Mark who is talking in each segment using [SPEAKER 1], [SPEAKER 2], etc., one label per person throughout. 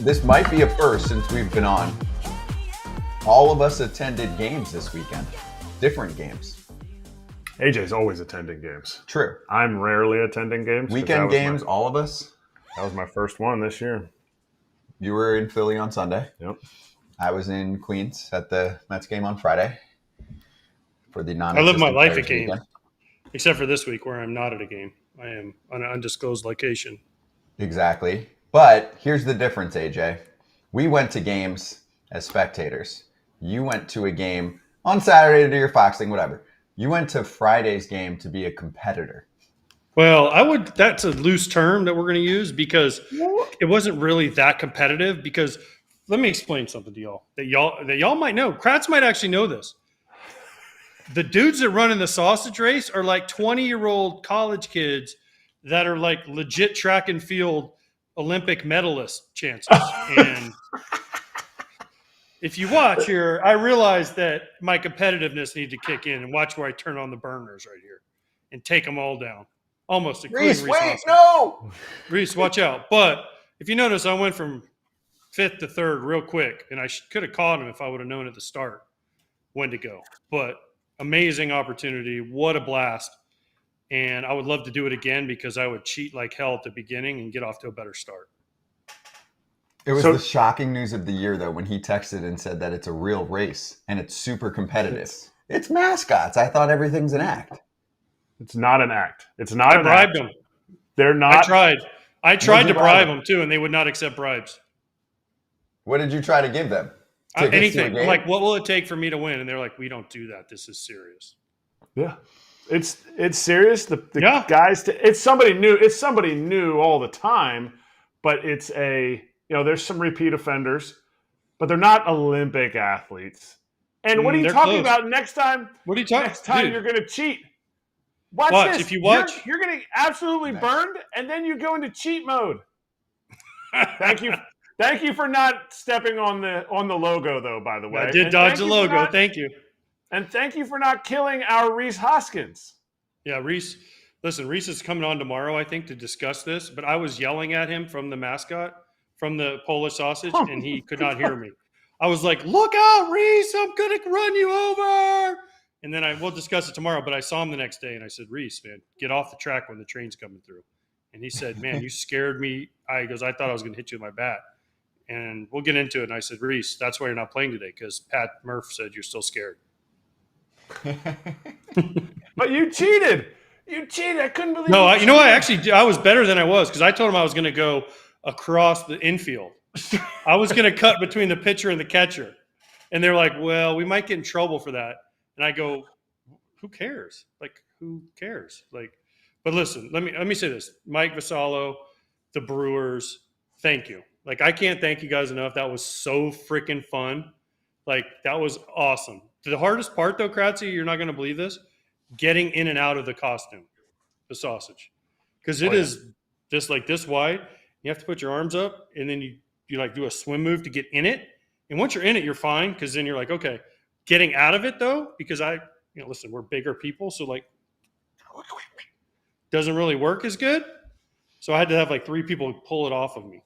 [SPEAKER 1] This might be a first since we've been on. All of us attended games this weekend. Different games.
[SPEAKER 2] AJ's always attending games.
[SPEAKER 1] True.
[SPEAKER 2] I'm rarely attending games.
[SPEAKER 1] Weekend games, all of us.
[SPEAKER 2] That was my first one this year.
[SPEAKER 1] You were in Philly on Sunday.
[SPEAKER 2] Yep.
[SPEAKER 1] I was in Queens at the Mets game on Friday. For the
[SPEAKER 3] I live my life at
[SPEAKER 1] game.
[SPEAKER 3] games, except for this week where I'm not at a game. I am on an undisclosed location.
[SPEAKER 1] Exactly. But here's the difference, AJ. We went to games as spectators. You went to a game on Saturday to do your Fox thing, whatever. You went to Friday's game to be a competitor.
[SPEAKER 3] Well, that's a loose term that we're going to use because it wasn't really that competitive. Because let me explain something to y'all that y'all might know. Kratz might actually know this. The dudes that run in the sausage race are like 20-year-old college kids that are like legit track and field Olympic medalist chances. And if you watch here, I realize that my competitiveness needs to kick in and watch where I turn on the burners right here and take them all down. Almost including
[SPEAKER 1] Reese, wait,
[SPEAKER 3] Hoskins.
[SPEAKER 1] no!
[SPEAKER 3] Reese, watch out. But if you notice, I went from 5th to 3rd real quick, and I could have caught him if I would have known at the start when to go. But amazing opportunity. What a blast. And I would love to do it again because I would cheat like hell at the beginning and get off to a better start.
[SPEAKER 1] It was the shocking news of the year, though, when he texted and said that it's a real race and it's super competitive. It's mascots. I thought everything's an act.
[SPEAKER 2] It's not an act. It's not
[SPEAKER 3] I bribed them.
[SPEAKER 2] They're not.
[SPEAKER 3] I tried to bribe them, too, and they would not accept bribes.
[SPEAKER 1] What did you try to give them?
[SPEAKER 3] Anything. I'm like, what will it take for me to win? And they're like, we don't do that. This is serious.
[SPEAKER 2] Yeah. It's serious. The guys, it's somebody new. It's somebody new all the time, but it's there's some repeat offenders, but they're not Olympic athletes. And what are you talking about next time?
[SPEAKER 3] What are you talking?
[SPEAKER 2] Next time you're going to cheat. Watch this.
[SPEAKER 3] If you watch,
[SPEAKER 2] you're going to absolutely burned, and then you go into cheat mode. Thank you. Thank you for not stepping on the logo, though, by the way.
[SPEAKER 3] I did dodge the logo. Thank you.
[SPEAKER 2] And thank you for not killing our Reese Hoskins.
[SPEAKER 3] Yeah, Reese. Listen, Reese is coming on tomorrow, I think, to discuss this. But I was yelling at him from the mascot, from the Polish sausage, and he could not hear me. I was like, look out, Reese. I'm going to run you over. And then we'll discuss it tomorrow. But I saw him the next day, and I said, Reese, man, get off the track when the train's coming through. And he said, man, you scared me. I thought I was going to hit you with my bat. And we'll get into it. And I said, Reese, that's why you're not playing today, because Pat Murph said you're still scared.
[SPEAKER 2] But you cheated. You cheated. I couldn't believe.
[SPEAKER 3] No, I was better than I was because I told him I was going to go across the infield. I was going to cut between the pitcher and the catcher, and they're like, "Well, we might get in trouble for that." And I go, "Who cares? Like, who cares? Like." But listen, let me say this: Mike Vassallo, the Brewers, thank you. Like, I can't thank you guys enough. That was so freaking fun. Like, that was awesome. The hardest part, though, Kratzy, you're not going to believe this, getting in and out of the costume, the sausage. Because it is just like this wide. You have to put your arms up, and then you like do a swim move to get in it. And once you're in it, you're fine, because then you're like, okay. Getting out of it, though, because listen, we're bigger people, so, like, doesn't really work as good. So I had to have, like, 3 people pull it off of me.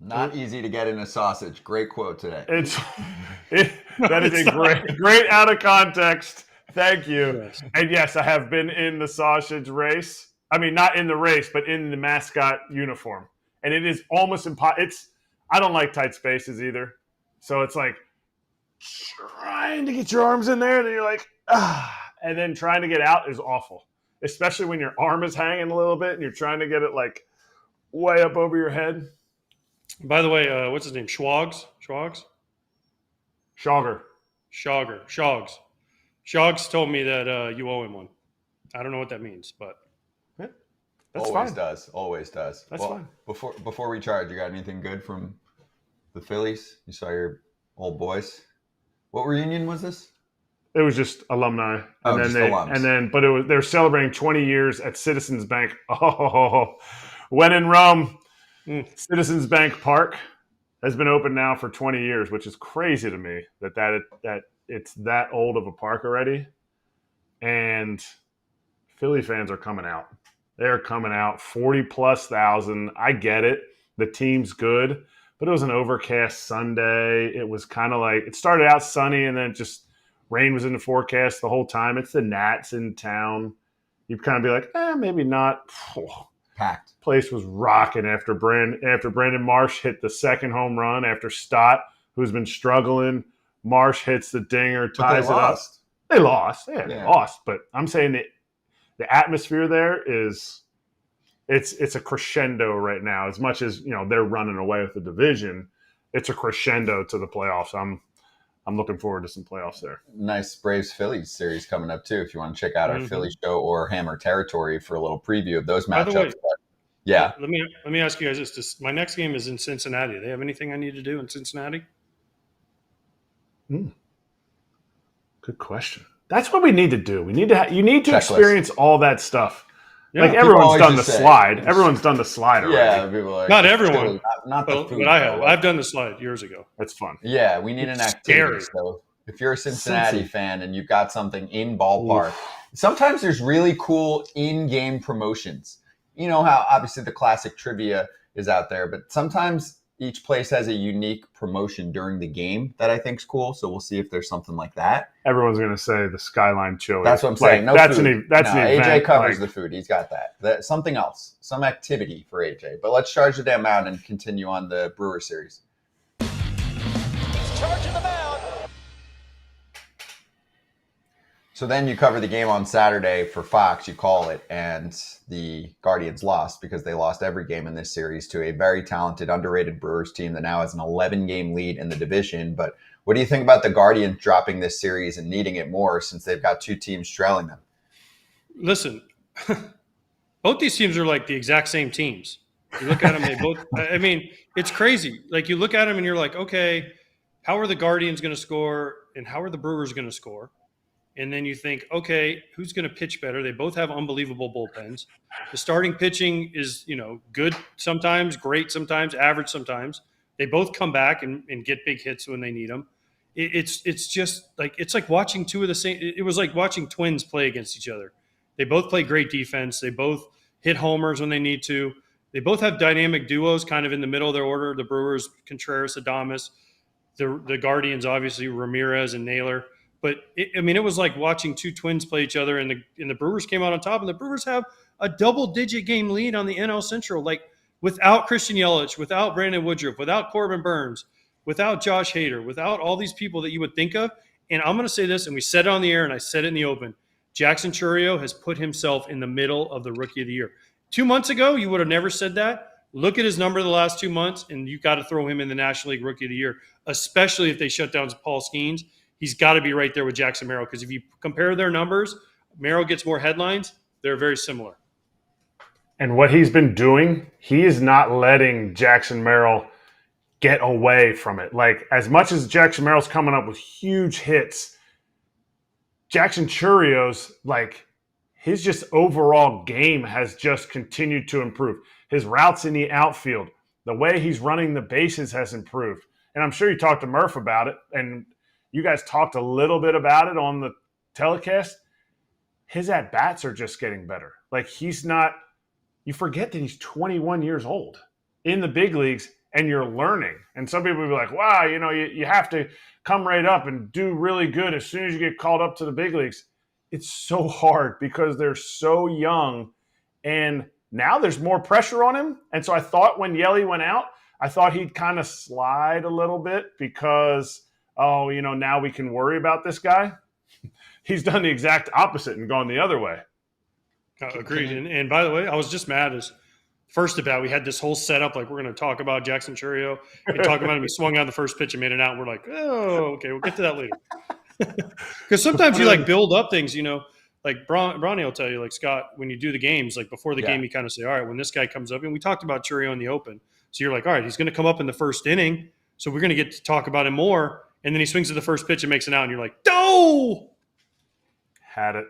[SPEAKER 1] Not easy to get in a sausage. Great quote today.
[SPEAKER 2] That is a great out of context. Thank you. Yes. And yes, I have been in the sausage race. I mean, not in the race, but in the mascot uniform. And it is almost impossible. I don't like tight spaces either. So it's like trying to get your arms in there, and then you're like, and then trying to get out is awful. Especially when your arm is hanging a little bit and you're trying to get it like way up over your head.
[SPEAKER 3] By the way, what's his name? Schwogs?
[SPEAKER 2] Schauger.
[SPEAKER 3] Shogs told me that you owe him one. I don't know what that means, but
[SPEAKER 2] that's
[SPEAKER 1] Always does.
[SPEAKER 2] That's fine.
[SPEAKER 1] Before we charge, you got anything good from the Phillies? You saw your old boys. What reunion was this?
[SPEAKER 2] It was just alumni,
[SPEAKER 1] alums.
[SPEAKER 2] But they're celebrating 20 years at Citizens Bank. Oh, when in Rome. Citizens Bank Park has been open now for 20 years, which is crazy to me that it's that old of a park already. And Philly fans are coming out. They're coming out 40,000+. I get it. The team's good, but it was an overcast Sunday. It was kind of like it started out sunny and then just rain was in the forecast the whole time. It's the Nats in town. You'd kind of be like, maybe not.
[SPEAKER 1] Packed.
[SPEAKER 2] Place was rocking after Brandon Marsh hit the second home run after Stott, who's been struggling. Marsh hits the dinger, ties it up. They lost. Yeah, they lost. But I'm saying the atmosphere there is it's a crescendo right now. As much as they're running away with the division, it's a crescendo to the playoffs. I'm looking forward to some playoffs there.
[SPEAKER 1] Nice Braves-Phillies series coming up, too, if you want to check out our Philly show or Hammer Territory for a little preview of those matchups.
[SPEAKER 3] By the way,
[SPEAKER 1] yeah.
[SPEAKER 3] Let me ask you guys this. My next game is in Cincinnati. Do they have anything I need to do in Cincinnati?
[SPEAKER 2] Good question. That's what we need to do. You need to experience all that stuff.
[SPEAKER 3] Yeah,
[SPEAKER 2] like everyone's done the slide. Everyone's done the slide already.
[SPEAKER 1] Yeah, people are
[SPEAKER 3] not everyone.
[SPEAKER 1] Not the food,
[SPEAKER 3] but I have. I've done the slide years ago.
[SPEAKER 2] It's fun.
[SPEAKER 1] Yeah, we need an activity. So if you're a Cincinnati fan and you've got something in ballpark, sometimes there's really cool in-game promotions. You know how obviously the classic trivia is out there, but sometimes each place has a unique promotion during the game that I think is cool. So we'll see if there's something like that.
[SPEAKER 2] Everyone's going to say the Skyline Chili.
[SPEAKER 1] That's what I'm saying. No
[SPEAKER 2] that's
[SPEAKER 1] food.
[SPEAKER 2] That's an event.
[SPEAKER 1] AJ covers the food. He's got that. Something else. Some activity for AJ. But let's charge the damn mound and continue on the Brewer series.
[SPEAKER 4] He's charging the mound.
[SPEAKER 1] So then you cover the game on Saturday for Fox, you call it, and the Guardians lost because they lost every game in this series to a very talented, underrated Brewers team that now has an 11-game lead in the division. But what do you think about the Guardians dropping this series and needing it more since they've got two teams trailing them?
[SPEAKER 3] Listen, both these teams are like the exact same teams. You look at them, they both – I mean, it's crazy. Like you look at them and you're like, okay, how are the Guardians going to score and how are the Brewers going to score? And then you think, okay, who's going to pitch better? They both have unbelievable bullpens. The starting pitching is, good sometimes, great sometimes, average sometimes. They both come back and get big hits when they need them. It's just like it's like watching two of the same. It was like watching twins play against each other. They both play great defense. They both hit homers when they need to. They both have dynamic duos kind of in the middle of their order. The Brewers, Contreras, Adames. The Guardians, obviously, Ramirez and Naylor. But it was like watching two twins play each other, and the Brewers came out on top. And the Brewers have a double-digit game lead on the NL Central, like without Christian Yelich, without Brandon Woodruff, without Corbin Burns, without Josh Hader, without all these people that you would think of. And I'm going to say this, and we said it on the air, and I said it in the open. Jackson Chourio has put himself in the middle of the Rookie of the Year. 2 months ago, you would have never said that. Look at his number the last 2 months, and you've got to throw him in the National League Rookie of the Year, especially if they shut down Paul Skeens. He's got to be right there with Jackson Merrill because if you compare their numbers, Merrill gets more headlines. They're very similar.
[SPEAKER 2] And what he's been doing, he is not letting Jackson Merrill get away from it. Like, as much as Jackson Merrill's coming up with huge hits, Jackson Chourio's, like, his just overall game has just continued to improve. His routes in the outfield, the way he's running the bases has improved. And I'm sure you talked to Murph about it, and you guys talked a little bit about it on the telecast. His at-bats are just getting better. Like, he's not – you forget that he's 21 years old in the big leagues, and you're learning. And some people will be like, wow, you have to come right up and do really good as soon as you get called up to the big leagues. It's so hard because they're so young, and now there's more pressure on him. And so I thought when Yelly went out, I thought he'd kind of slide a little bit because – now we can worry about this guy. He's done the exact opposite and gone the other way.
[SPEAKER 3] Agreed. And by the way, I was just mad as first about we had this whole setup like we're going to talk about Jackson Chourio and talk about him. He swung out the first pitch and made it out. And we're like, oh, okay, we'll get to that later. Because sometimes you like build up things, like Bronny will tell you, like Scott, when you do the games, like before the game, you kind of say, all right, when this guy comes up, and we talked about Chourio in the open. So you're like, all right, he's going to come up in the first inning. So we're going to get to talk about him more. And then he swings to the first pitch and makes it out, and you're like, no!
[SPEAKER 2] Had it.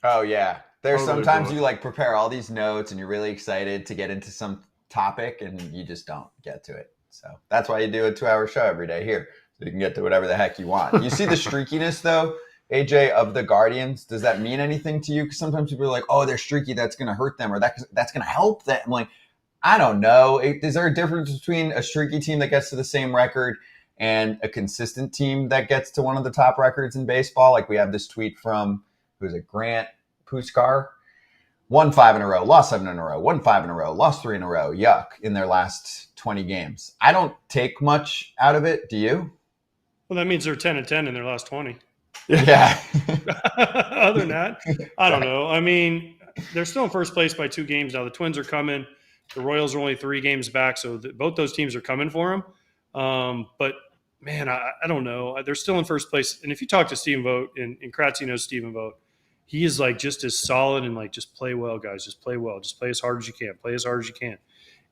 [SPEAKER 1] Oh, yeah. There's
[SPEAKER 2] Totally
[SPEAKER 1] sometimes you like prepare all these notes and you're really excited to get into some topic and you just don't get to it. So that's why you do a 2-hour show every day here. So you can get to whatever the heck you want. You see the streakiness, though, AJ, of the Guardians. Does that mean anything to you? Because sometimes people are like, oh, they're streaky. That's going to hurt them or that's going to help them. I'm like, I don't know. Is there a difference between a streaky team that gets to the same record and a consistent team that gets to one of the top records in baseball? Like we have this tweet from, who's it, Grant Puskar? Won 5 in a row, lost 7 in a row, won 5 in a row, lost 3 in a row. Yuck, in their last 20 games. I don't take much out of it. Do you?
[SPEAKER 3] Well, that means they're 10-10 in their last 20.
[SPEAKER 1] Yeah.
[SPEAKER 3] Other than that, I don't know. I mean, they're still in first place by 2 games now. The Twins are coming. The Royals are only 3 games back, so both those teams are coming for them. But, man, I don't know. They're still in first place. And if you talk to Stephen Vogt, and Kratz knows Stephen Vogt, he is like just as solid and like, just play well, guys. Just play well. Just play as hard as you can. Play as hard as you can.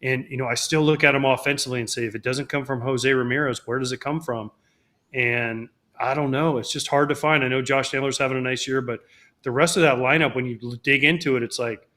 [SPEAKER 3] And, I still look at him offensively and say, if it doesn't come from Jose Ramirez, where does it come from? And I don't know. It's just hard to find. I know Josh Naylor's having a nice year, but the rest of that lineup, when you dig into it, it's like,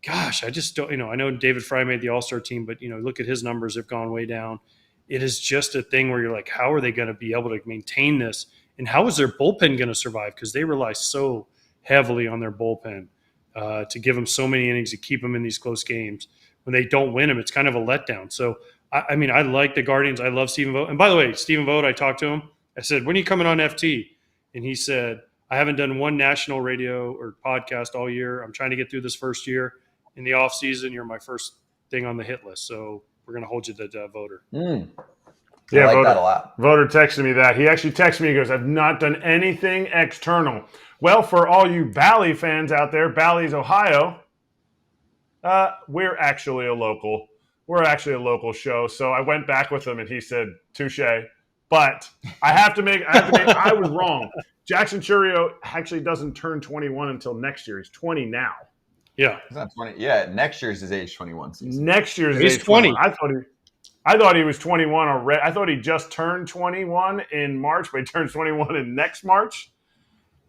[SPEAKER 3] gosh, I just don't, I know David Fry made the All-Star team, but, look at his numbers have gone way down. It is just a thing where you're like, how are they going to be able to maintain this? And how is their bullpen going to survive? Because they rely so heavily on their bullpen to give them so many innings to keep them in these close games. When they don't win them, it's kind of a letdown. So, I mean, I like the Guardians. I love Stephen Vogt. And by the way, Stephen Vogt, I talked to him. I said, when are you coming on FT? And he said, I haven't done one national radio or podcast all year. I'm trying to get through this first year. In the off season, you're my first thing on the hit list. So we're going to hold you to the voter.
[SPEAKER 2] Yeah,
[SPEAKER 1] I like that a lot.
[SPEAKER 2] Voter texted me that. He actually texted me. He goes, I've not done anything external. Well, for all you Bally fans out there, Bally's, Ohio, we're actually a local. We're actually a local show. So I went back with him, and he said, touche. But I was wrong. Jackson Churio actually doesn't turn 21 until next year. He's 20 now.
[SPEAKER 3] Yeah.
[SPEAKER 1] He's not 20. Yeah, next year's his age 21 season.
[SPEAKER 2] Next year's
[SPEAKER 3] He's
[SPEAKER 2] age
[SPEAKER 3] 20.
[SPEAKER 2] 21. I thought he was 21 already. I thought he just turned 21 in March, but he turns 21 in next March.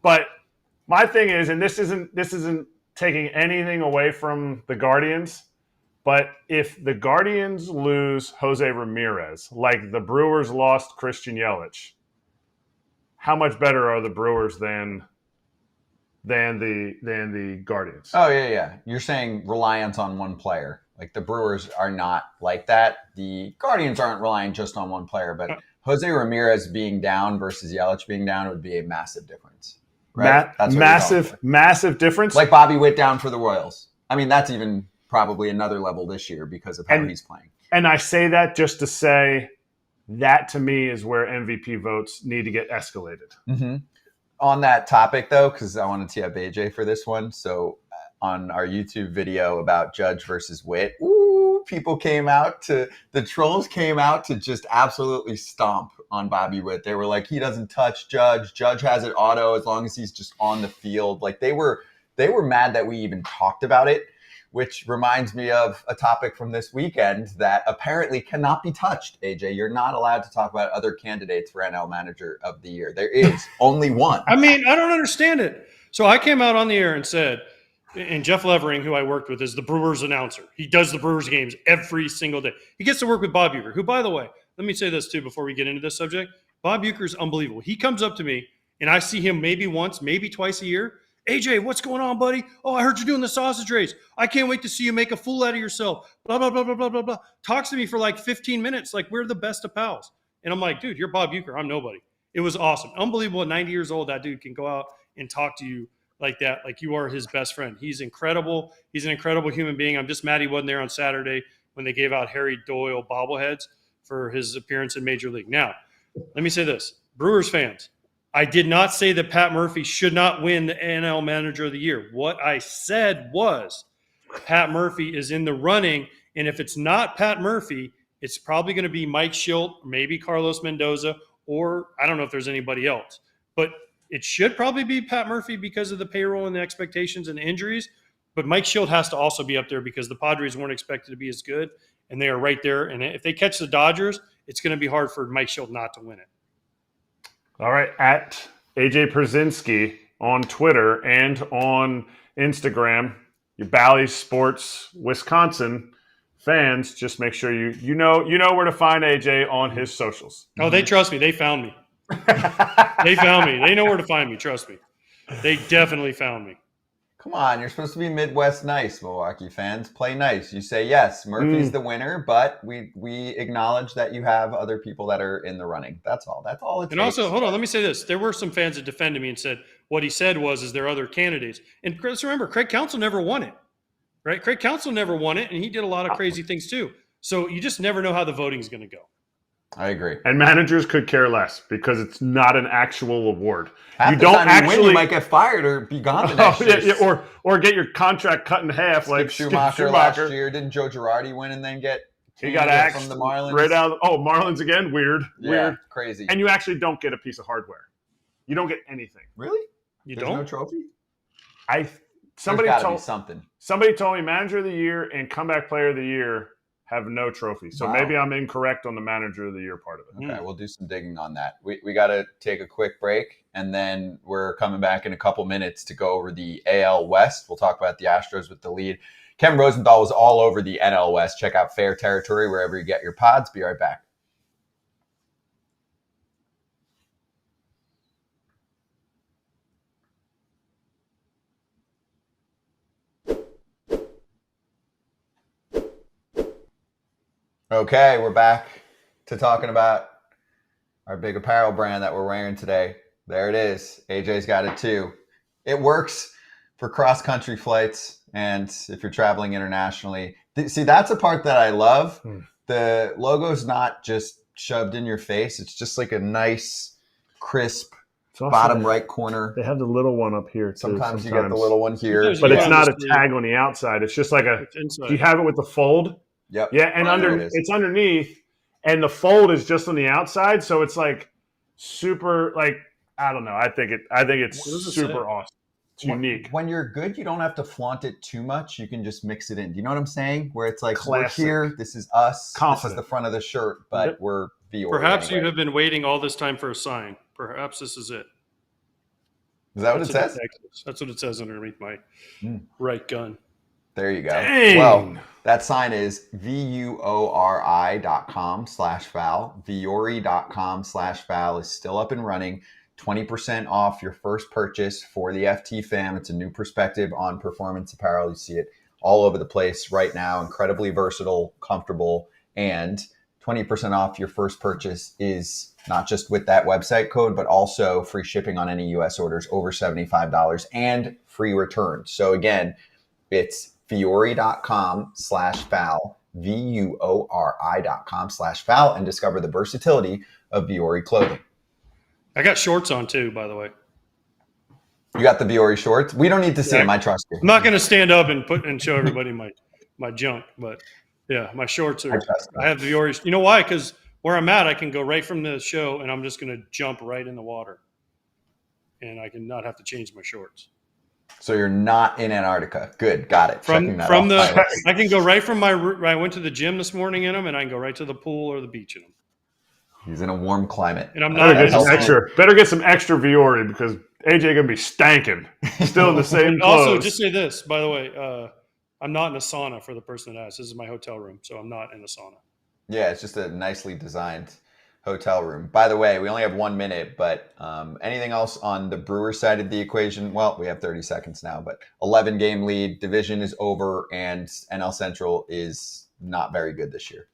[SPEAKER 2] But my thing is, and this isn't taking anything away from the Guardians, but if the Guardians lose Jose Ramirez, like the Brewers lost Christian Yelich, how much better are the Brewers than the Guardians?
[SPEAKER 1] Oh, yeah. You're saying reliance on one player. Like the Brewers are not like that. The Guardians aren't relying just on one player, but Jose Ramirez being down versus Yelich being down would be a massive difference. Right?
[SPEAKER 2] Massive difference.
[SPEAKER 1] Like Bobby Witt down for the Royals. I mean, that's even probably another level this year because of how he's playing.
[SPEAKER 2] And I say that just to say that to me is where MVP votes need to get escalated.
[SPEAKER 1] Mm-hmm. On that topic, though, because I want to tee up AJ for this one. So on our YouTube video about Judge versus Witt, the trolls came out to just absolutely stomp on Bobby Witt. They were like, he doesn't touch Judge. Judge has it auto as long as he's just on the field. Like they were mad that we even talked about it, which reminds me of a topic from this weekend that apparently cannot be touched, AJ. You're not allowed to talk about other candidates for NL Manager of the Year. There is only one.
[SPEAKER 3] I mean, I don't understand it. So I came out on the air and said, and Jeff Levering, who I worked with, is the Brewers announcer. He does the Brewers games every single day. He gets to work with Bob Uecker, who, by the way, let me say this too before we get into this subject. Bob Uecker is unbelievable. He comes up to me, and I see him maybe once, maybe twice a year. AJ, what's going on, buddy? Oh, I heard you're doing the sausage race. I can't wait to see you make a fool out of yourself. Blah, blah, blah, blah, blah, blah, blah. Talks to me for like 15 minutes like we're the best of pals. And I'm like, dude, you're Bob Uecker. I'm nobody. It was awesome. Unbelievable. At 90 years old, that dude can go out and talk to you like that, like you are his best friend. He's incredible. He's an incredible human being. I'm just mad he wasn't there on Saturday when they gave out Harry Doyle bobbleheads for his appearance in Major League. Now, let me say this. Brewers fans, I did not say that Pat Murphy should not win the NL Manager of the Year. What I said was Pat Murphy is in the running, and if it's not Pat Murphy, it's probably going to be Mike Schilt, maybe Carlos Mendoza, or I don't know if there's anybody else. But it should probably be Pat Murphy because of the payroll and the expectations and the injuries. But Mike Schilt has to also be up there because the Padres weren't expected to be as good, and they are right there. And if they catch the Dodgers, it's going to be hard for Mike Schilt not to win it.
[SPEAKER 2] All right, at AJ Pierzynski on Twitter and on Instagram, your Bally Sports Wisconsin fans, just make sure you know where to find AJ on his socials.
[SPEAKER 3] Oh, they trust me. They found me. They found me. They know where to find me. Trust me. They definitely found me.
[SPEAKER 1] Come on, you're supposed to be Midwest nice, Milwaukee fans. Play nice. You say, yes, Murphy's the winner, but we acknowledge that you have other people that are in the running. That's all. That's all it takes.
[SPEAKER 3] And also, hold on, let me say this. There were some fans that defended me and said what he said is there are other candidates. And Chris, remember, Craig Counsell never won it, right? Craig Counsell never won it, and he did a lot of crazy things too. So you just never know how the voting is going to go.
[SPEAKER 1] I agree.
[SPEAKER 2] And managers could care less because it's not an actual award.
[SPEAKER 1] Half
[SPEAKER 2] you
[SPEAKER 1] the
[SPEAKER 2] don't
[SPEAKER 1] time
[SPEAKER 2] actually
[SPEAKER 1] you might get fired or be gone the next year.
[SPEAKER 2] yeah, or get your contract cut in half, like
[SPEAKER 1] Schumacher last year. Didn't Joe Girardi win and then get
[SPEAKER 2] he got axed
[SPEAKER 1] from the Marlins?
[SPEAKER 2] Right out. Marlins again. Weird.
[SPEAKER 1] Crazy.
[SPEAKER 2] And you actually don't get a piece of hardware. You don't get anything.
[SPEAKER 1] Really?
[SPEAKER 3] You
[SPEAKER 1] There's
[SPEAKER 3] don't?
[SPEAKER 1] no trophy?
[SPEAKER 2] Somebody
[SPEAKER 1] There's gotta
[SPEAKER 2] told
[SPEAKER 1] be something.
[SPEAKER 2] Somebody told me manager of the year and comeback player of the year have no trophy. So maybe I'm incorrect on the manager of the year part of it.
[SPEAKER 1] Okay, we'll do some digging on that. We got to take a quick break, and then we're coming back in a couple minutes to go over the AL West. We'll talk about the Astros with the lead. Ken Rosenthal was all over the NL West. Check out Fair Territory wherever you get your pods. Be right back. Okay, we're back to talking about our big apparel brand that we're wearing today. There it is. AJ's got it too. It works for cross-country flights and if you're traveling internationally. See, that's a part that I love. The logo's not just shoved in your face. It's just like a nice, crisp bottom right corner.
[SPEAKER 2] They have the little one up here too.
[SPEAKER 1] Sometimes you get the little one here.
[SPEAKER 2] But it's not a tag on the outside. It's just like do you have it with the fold?
[SPEAKER 1] Yep.
[SPEAKER 2] Yeah, and it's underneath, and the fold is just on the outside, so it's like super. Like I don't know. I think it's super awesome. It's unique.
[SPEAKER 1] When you're good, you don't have to flaunt it too much. You can just mix it in. Do you know what I'm saying? Where it's like
[SPEAKER 2] Classic.
[SPEAKER 1] We're here. This is us.
[SPEAKER 2] Confident.
[SPEAKER 1] This is the front of the shirt, but we're Viore.
[SPEAKER 3] Perhaps
[SPEAKER 1] anyway.
[SPEAKER 3] you have been waiting all this time for a sign. Perhaps this is it.
[SPEAKER 1] Is that what it says?
[SPEAKER 3] That's what it says underneath my right gun.
[SPEAKER 1] There you go.
[SPEAKER 2] Dang.
[SPEAKER 1] Well, that sign is VUORI.com/foul. Viore.com/foul is still up and running. 20% off your first purchase for the FT fam. It's a new perspective on performance apparel. You see it all over the place right now. Incredibly versatile, comfortable, and 20% off your first purchase is not just with that website code, but also free shipping on any U.S. orders over $75 and free returns. So again, it's Viore.com/foul, VUORI.com/foul, and discover the versatility of Viore clothing.
[SPEAKER 3] I got shorts on too, by the way.
[SPEAKER 1] You got the Viore shorts? We don't need to see them. I trust you.
[SPEAKER 3] I'm not going to stand up and show everybody my junk, but yeah, my shorts are. I have the Viore. You know why? Because where I'm at, I can go right from the show, and I'm just going to jump right in the water, and I can not have to change my shorts.
[SPEAKER 1] So you're not in Antarctica. Good, got it.
[SPEAKER 3] I can go right from I went to the gym this morning in them, and I can go right to the pool or the beach in them.
[SPEAKER 1] He's in a warm climate.
[SPEAKER 3] And I'm not
[SPEAKER 2] better get some extra Viore because AJ gonna be stanking. Still in the same clothes.
[SPEAKER 3] Also, just say this, by the way, I'm not in a sauna for the person that asked. This is my hotel room, so I'm not in a sauna.
[SPEAKER 1] Yeah, it's just a nicely designed hotel room. By the way, we only have 1 minute, but anything else on the Brewers side of the equation? Well, we have 30 seconds now, but 11-game lead, division is over, and NL Central is not very good this year.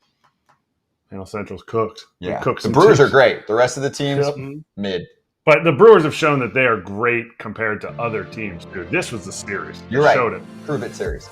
[SPEAKER 2] NL Central's cooked.
[SPEAKER 1] Yeah, the Brewers are great. The rest of the teams, mid.
[SPEAKER 2] But the Brewers have shown that they are great compared to other teams, dude. This was the series.
[SPEAKER 1] You're right.
[SPEAKER 2] Showed it.
[SPEAKER 1] Prove it series.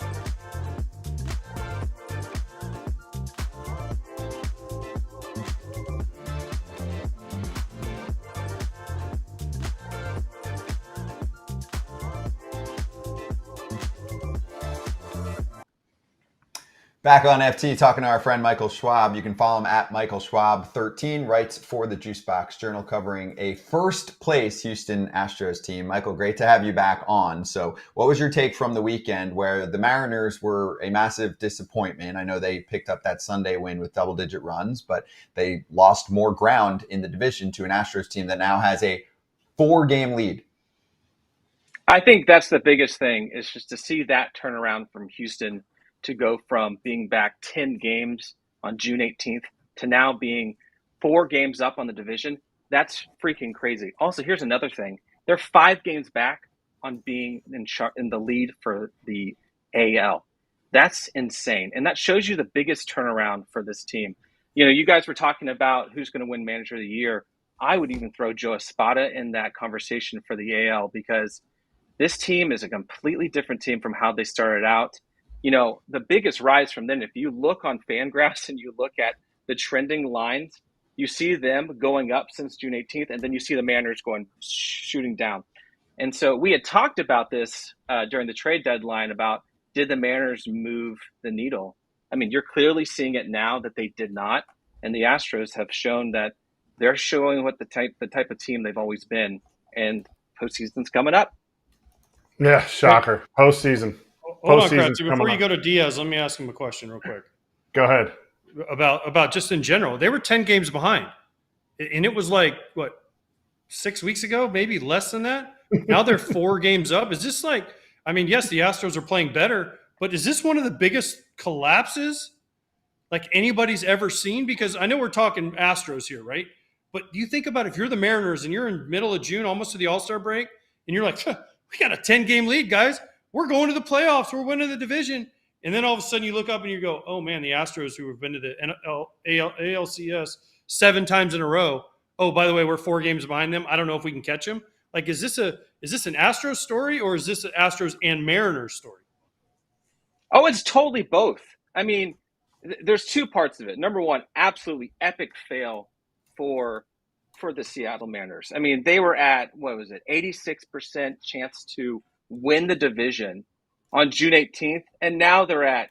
[SPEAKER 1] Back on FT, talking to our friend Michael Schwab. You can follow him at Michael Schwab13, writes for the Juicebox Journal, covering a first-place Houston Astros team. Michael, great to have you back on. So what was your take from the weekend where the Mariners were a massive disappointment? I know they picked up that Sunday win with double-digit runs, but they lost more ground in the division to an Astros team that now has a 4-game lead.
[SPEAKER 5] I think that's the biggest thing, is just to see that turnaround from Houston to go from being back 10 games on June 18th to now being 4 games up on the division. That's freaking crazy. Also, here's another thing. They're 5 games back on being in the lead for the AL. That's insane. And that shows you the biggest turnaround for this team. You guys were talking about who's going to win Manager of the Year. I would even throw Joe Espada in that conversation for the AL because this team is a completely different team from how they started out. The biggest rise from then, if you look on Fangraphs and you look at the trending lines, you see them going up since June 18th, and then you see the Mariners shooting down. And so we had talked about this during the trade deadline about did the Mariners move the needle? I mean, you're clearly seeing it now that they did not, and the Astros have shown that they're showing what the type of team they've always been, and postseason's coming up.
[SPEAKER 2] Yeah, shocker. Postseason.
[SPEAKER 3] Hold on, Kratz. Before you go to Diaz, let me ask him a question real quick.
[SPEAKER 2] Go ahead.
[SPEAKER 3] About just in general. They were 10 games behind. And it was like, 6 weeks ago? Maybe less than that? Now they're 4 games up. Is this yes, the Astros are playing better, but is this one of the biggest collapses anybody's ever seen? Because I know we're talking Astros here, right? But do you think about if you're the Mariners and you're in middle of June, almost to the All-Star break, and you're like, we got a 10-game lead, guys. We're going to the playoffs. We're winning the division. And then all of a sudden you look up and you go, oh, man, the Astros who have been to the ALCS 7 times in a row. Oh, by the way, we're 4 games behind them. I don't know if we can catch them. Is this an Astros story or is this an Astros and Mariners story?
[SPEAKER 5] Oh, it's totally both. I mean, there's 2 parts of it. Number one, absolutely epic fail for the Seattle Mariners. I mean, they were at, 86% chance to win the division on June 18th, and now they're at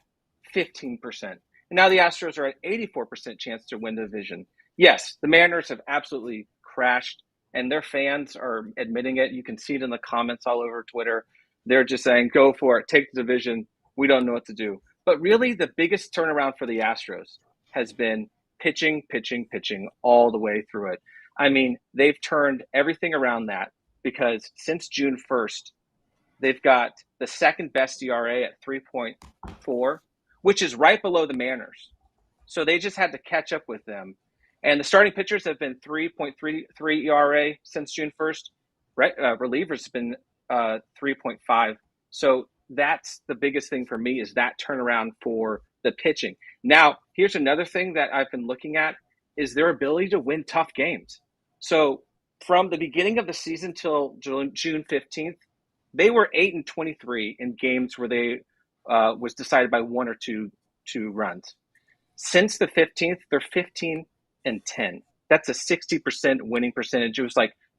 [SPEAKER 5] 15%. And now the Astros are at 84% chance to win the division. Yes, the Mariners have absolutely crashed, and their fans are admitting it. You can see it in the comments all over Twitter. They're just saying, go for it, take the division. We don't know what to do. But really, the biggest turnaround for the Astros has been pitching all the way through it. I mean, they've turned everything around that because since June 1st, they've got the second best ERA at 3.4, which is right below the Mariners. So they just had to catch up with them. And the starting pitchers have been 3.33 ERA since June 1st. Relievers have been 3.5. So that's the biggest thing for me is that turnaround for the pitching. Now, here's another thing that I've been looking at is their ability to win tough games. So from the beginning of the season till June 15th, they were 8-23 in games where they was decided by 1 or 2 runs. Since the 15th, they're 15-10. That's a 60% winning percentage. It was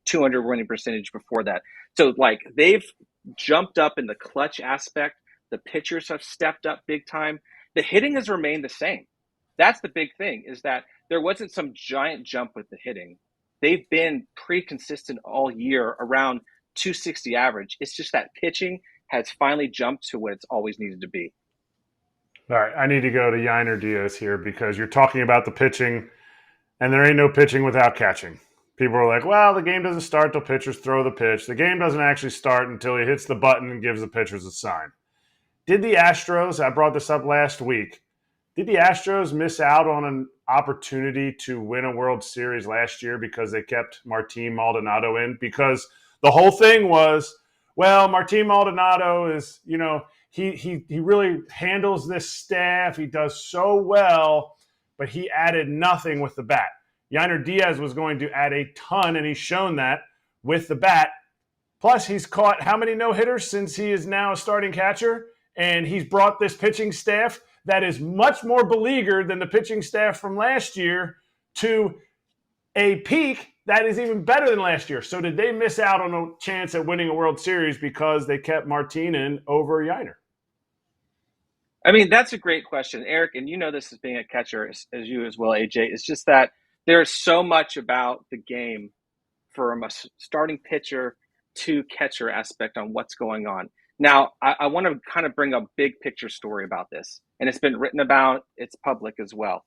[SPEAKER 5] 200 winning percentage before that. So they've jumped up in the clutch aspect. The pitchers have stepped up big time. The hitting has remained the same. That's the big thing is that there wasn't some giant jump with the hitting. They've been pretty consistent all year around 260 average. It's just that pitching has finally jumped to what it's always needed to be.
[SPEAKER 2] All right, I need to go to Yainer Diaz here because you're talking about the pitching, and there ain't no pitching without catching. People are like, well, the game doesn't start till pitchers throw the pitch. The game doesn't actually start until he hits the button and gives the pitchers a sign. Did the Astros, I brought this up last week, did the Astros miss out on an opportunity to win a World Series last year because they kept Martin Maldonado in? Because the whole thing was, well, Martin Maldonado is, he really handles this staff. He does so well, but he added nothing with the bat. Yainer Diaz was going to add a ton, and he's shown that with the bat. Plus, he's caught how many no-hitters since he is now a starting catcher? And he's brought this pitching staff that is much more beleaguered than the pitching staff from last year to a peak that is even better than last year. So did they miss out on a chance at winning a World Series because they kept Martin in over Yainer?
[SPEAKER 5] I mean, that's a great question, Erik, and this as being a catcher as you as well, AJ. It's just that there's so much about the game from a starting pitcher to catcher aspect on what's going on. Now, I want to kind of bring a big picture story about this, and it's been written about. It's public as well.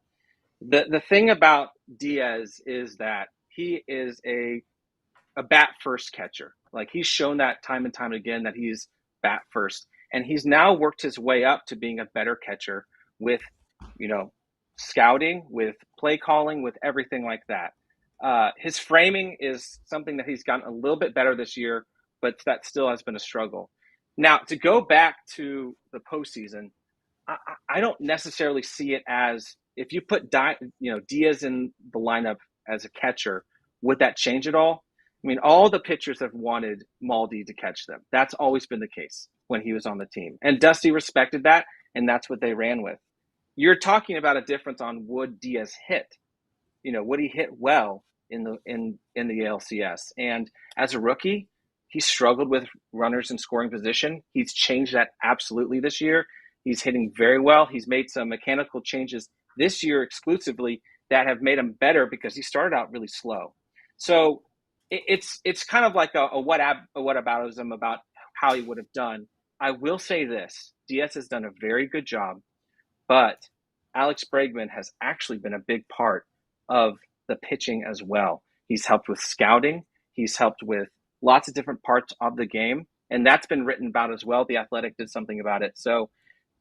[SPEAKER 5] The thing about Diaz is that he is a bat first catcher. He's shown that time and time again that he's bat first, and he's now worked his way up to being a better catcher with, scouting, with play calling, with everything like that. His framing is something that he's gotten a little bit better this year but that still has been a struggle. Now, to go back to the postseason, I don't necessarily see it as if you put Diaz in the lineup as a catcher, would that change at all? I mean, all the pitchers have wanted Maldi to catch them. That's always been the case when he was on the team. And Dusty respected that, and that's what they ran with. You're talking about a difference on would Diaz hit? Would he hit well in the ALCS? And as a rookie, he struggled with runners in scoring position. He's changed that absolutely this year. He's hitting very well. He's made some mechanical changes this year exclusively that have made him better because he started out really slow. So it's kind of like a whataboutism about how he would have done. I will say this: Diaz has done a very good job, but Alex Bregman has actually been a big part of the pitching as well. He's helped with scouting. He's helped with lots of different parts of the game, and that's been written about as well. The Athletic did something about it. So,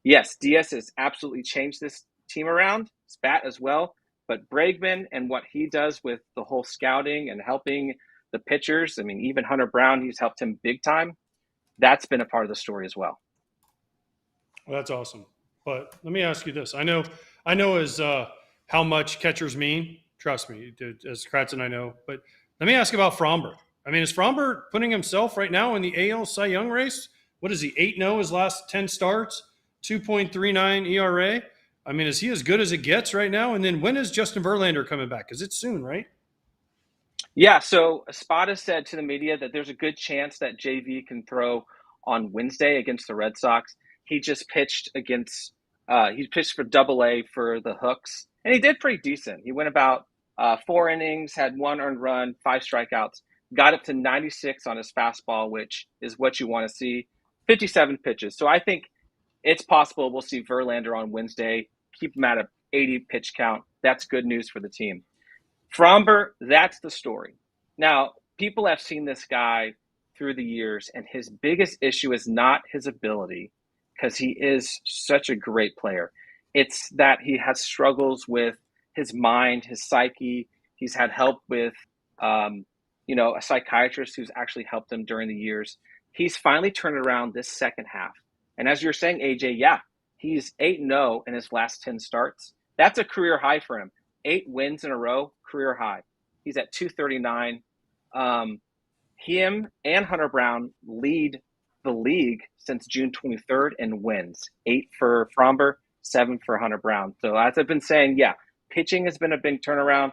[SPEAKER 5] yes, Diaz has absolutely changed this team around, Spat as well, but Bregman and what he does with the whole scouting and helping the pitchers, I mean, even Hunter Brown, he's helped him big time. That's been a part of the story as well.
[SPEAKER 3] Well, that's awesome. But let me ask you this. I know as how much catchers mean. Trust me, as Kratz and I know. But let me ask about Fromber. I mean, is Fromber putting himself right now in the AL Cy Young race? What is he, 8-0 his last 10 starts, 2.39 ERA? I mean, is he as good as it gets right now? And then when is Justin Verlander coming back? Because it's soon, right?
[SPEAKER 5] Yeah, so Espada said to the media that there's a good chance that JV can throw on Wednesday against the Red Sox. He just pitched he pitched for Double-A for the Hooks, and he did pretty decent. He went about 4 innings, had 1 earned run, 5 strikeouts, got up to 96 on his fastball, which is what you want to see, 57 pitches. So I think it's possible we'll see Verlander on Wednesday, keep him at a 80 pitch count. That's good news for the team. Fromber, that's the story. Now, people have seen this guy through the years, and his biggest issue is not his ability, because he is such a great player. It's that he has struggles with his mind, his psyche. He's had help with, a psychiatrist who's actually helped him during the years. He's finally turned around this second half. And as you're saying, AJ, yeah, he's 8-0 in his last 10 starts. That's a career high for him. 8 wins in a row, career high. He's at 239. Him and Hunter Brown lead the league since June 23rd in wins. 8 for Fromber, 7 for Hunter Brown. So as I've been saying, yeah, pitching has been a big turnaround.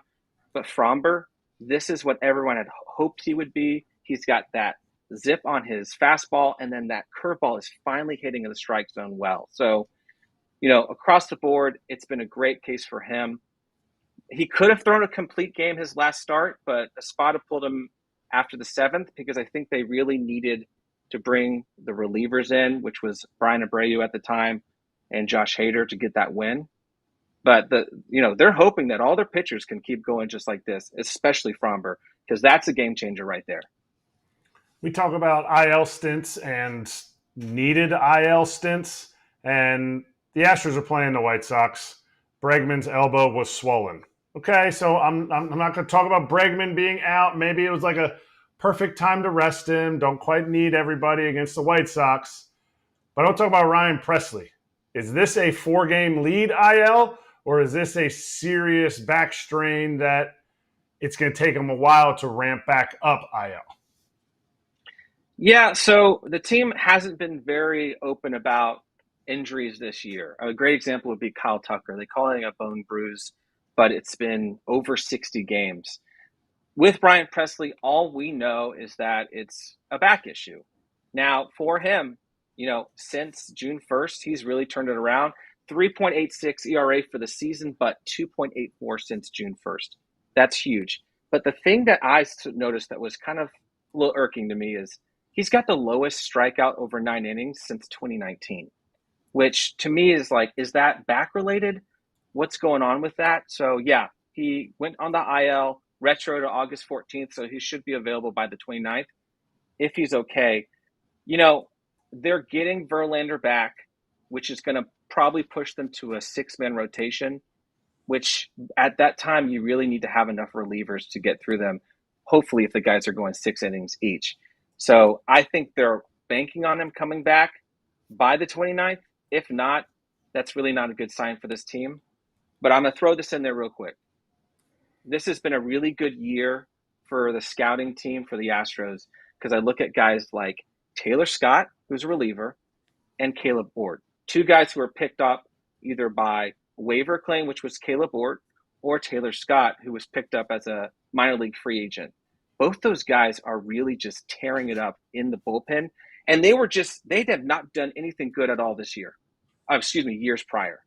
[SPEAKER 5] But Fromber, this is what everyone had hoped he would be. He's got that zip on his fastball, and then that curveball is finally hitting in the strike zone well. So, across the board, it's been a great case for him. He could have thrown a complete game his last start, but Espada pulled him after the 7th because I think they really needed to bring the relievers in, which was Brian Abreu at the time and Josh Hader to get that win. But they're hoping that all their pitchers can keep going just like this, especially Fromber, because that's a game changer right there.
[SPEAKER 2] We talk about IL stints and needed IL stints, and the Astros are playing the White Sox. Bregman's elbow was swollen. Okay, so I'm not going to talk about Bregman being out. Maybe it was like a perfect time to rest him. Don't quite need everybody against the White Sox. But I don't talk about Ryan Presley. Is this a 4-game lead IL, or is this a serious back strain that it's going to take him a while to ramp back up IL?
[SPEAKER 5] Yeah, so the team hasn't been very open about injuries this year. A great example would be Kyle Tucker. They call it a bone bruise, but it's been over 60 games. With Brian Presley, all we know is that it's a back issue. Now, for him, since June 1st, he's really turned it around. 3.86 ERA for the season, but 2.84 since June 1st. That's huge. But the thing that I noticed that was kind of a little irking to me is he's got the lowest strikeout over 9 innings since 2019, which to me is like, is that back related? What's going on with that? So yeah, he went on the IL retro to August 14th, so he should be available by the 29th if he's okay. They're getting Verlander back, which is going to probably push them to a 6-man rotation, which at that time you really need to have enough relievers to get through them. Hopefully, if the guys are going 6 innings each. So I think they're banking on him coming back by the 29th. If not, that's really not a good sign for this team. But I'm going to throw this in there real quick. This has been a really good year for the scouting team for the Astros because I look at guys like Taylor Scott, who's a reliever, and Caleb Ord. Two guys who were picked up either by waiver claim, which was Caleb Ord, or Taylor Scott, who was picked up as a minor league free agent. Both those guys are really just tearing it up in the bullpen. And they have not done anything good at all this year. Years prior.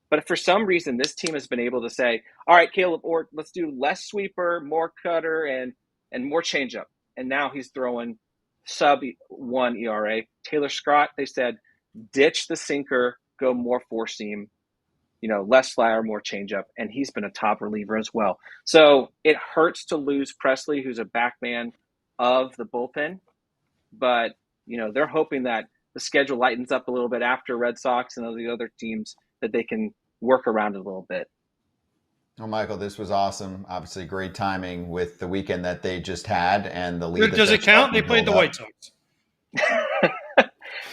[SPEAKER 5] But for some reason, this team has been able to say, all right, Caleb Ord, let's do less sweeper, more cutter, and more changeup. And now he's throwing sub-1 ERA. Taylor Scott, they said, ditch the sinker, go more four-seam, less slider, more changeup. And he's been a top reliever as well. So it hurts to lose Presley, who's a backman of the bullpen. But, they're hoping that the schedule lightens up a little bit after Red Sox and the other teams that they can work around it a little bit.
[SPEAKER 1] Well, Michael, this was awesome. Obviously, great timing with the weekend that they just had and the lead.
[SPEAKER 3] Does it count? They played the White Sox.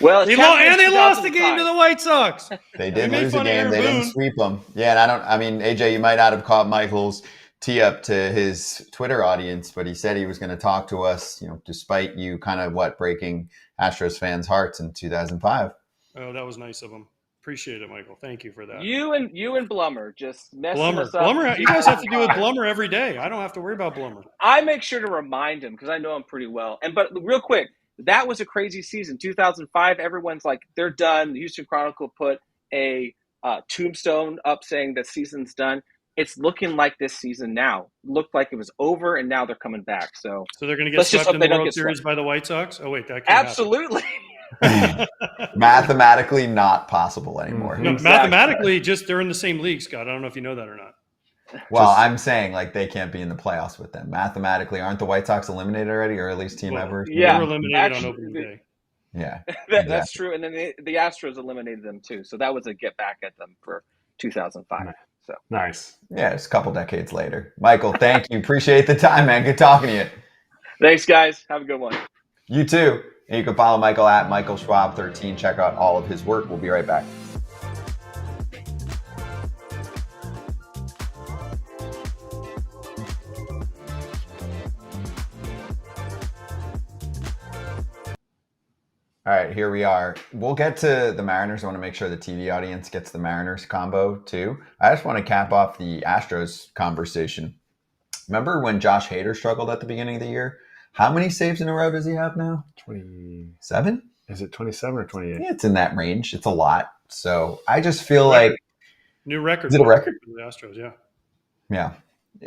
[SPEAKER 5] Well,
[SPEAKER 3] they lost the game to the White Sox.
[SPEAKER 1] They did lose the game. They didn't sweep them. Yeah, and AJ, you might not have caught Michael's tee up to his Twitter audience, but he said he was going to talk to us, despite you kind of breaking Astros fans' hearts in 2005.
[SPEAKER 3] Oh, that was nice of him. Appreciate it, Michael. Thank you for that.
[SPEAKER 5] You and Blummer just messing us up.
[SPEAKER 3] Blummer, you guys have to deal with Blummer every day. I don't have to worry about Blummer.
[SPEAKER 5] I make sure to remind him because I know him pretty well. But real quick, that was a crazy season. 2005, everyone's like, they're done. The Houston Chronicle put a tombstone up saying the season's done. It's looking like this season now. Looked like it was over, and now they're coming back. So
[SPEAKER 3] they're going to get swept in the World Series by the White Sox? Oh, wait, that can't
[SPEAKER 5] absolutely.
[SPEAKER 1] Mathematically not possible anymore.
[SPEAKER 3] No, exactly. Mathematically, just they're in the same league, Scott. I don't know if you know that or not.
[SPEAKER 1] Well, I'm saying they can't be in the playoffs with them. Mathematically, aren't the White Sox eliminated already, or at least team ever?
[SPEAKER 3] Yeah, they were eliminated on opening day.
[SPEAKER 1] Yeah,
[SPEAKER 5] that's true. And then the Astros eliminated them too. So that was a get back at them for 2005. So
[SPEAKER 2] nice.
[SPEAKER 1] Yeah, it's a couple decades later. Michael, thank you. Appreciate the time, man. Good talking to you.
[SPEAKER 5] Thanks, guys. Have a good one.
[SPEAKER 1] You too. And you can follow Michael at Michael Schwab 13. Check out all of his work. We'll be right back. All right, here we are. We'll get to the Mariners. I want to make sure the TV audience gets the Mariners combo too. I just want to cap off the Astros conversation. Remember when Josh Hader struggled at the beginning of the year? How many saves in a row does he have now? 27?
[SPEAKER 2] Is it 27 or 28?
[SPEAKER 1] Yeah, it's in that range. It's a lot. So I just feel like
[SPEAKER 3] new record.
[SPEAKER 1] Is it a record
[SPEAKER 3] for the Astros? Yeah.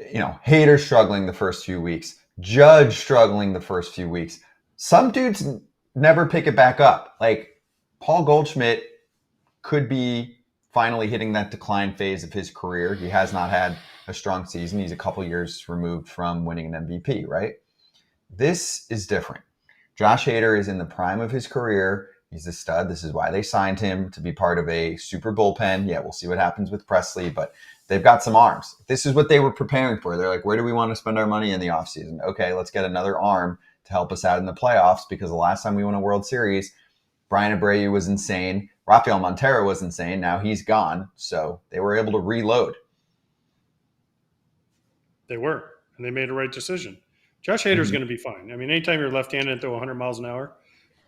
[SPEAKER 1] Yeah. Hader struggling the first few weeks. Judge struggling the first few weeks. Some dudes never pick it back up. Like Paul Goldschmidt could be finally hitting that decline phase of his career. He has not had a strong season. He's a couple years removed from winning an MVP, right? This is different. Josh Hader is in the prime of his career. He's a stud. This is why they signed him to be part of a super bullpen. Yeah, we'll see what happens with Presley, but they've got some arms. This is what they were preparing for. They're like, where do we want to spend our money in the offseason? Okay, let's get another arm to help us out in the playoffs, because the last time we won a World Series, Brian Abreu was insane. Rafael Montero was insane. Now he's gone. So they were able to reload.
[SPEAKER 3] They were, and they made a right decision. Josh Hader's going to be fine. I mean, anytime you're left-handed and throw 100 miles an hour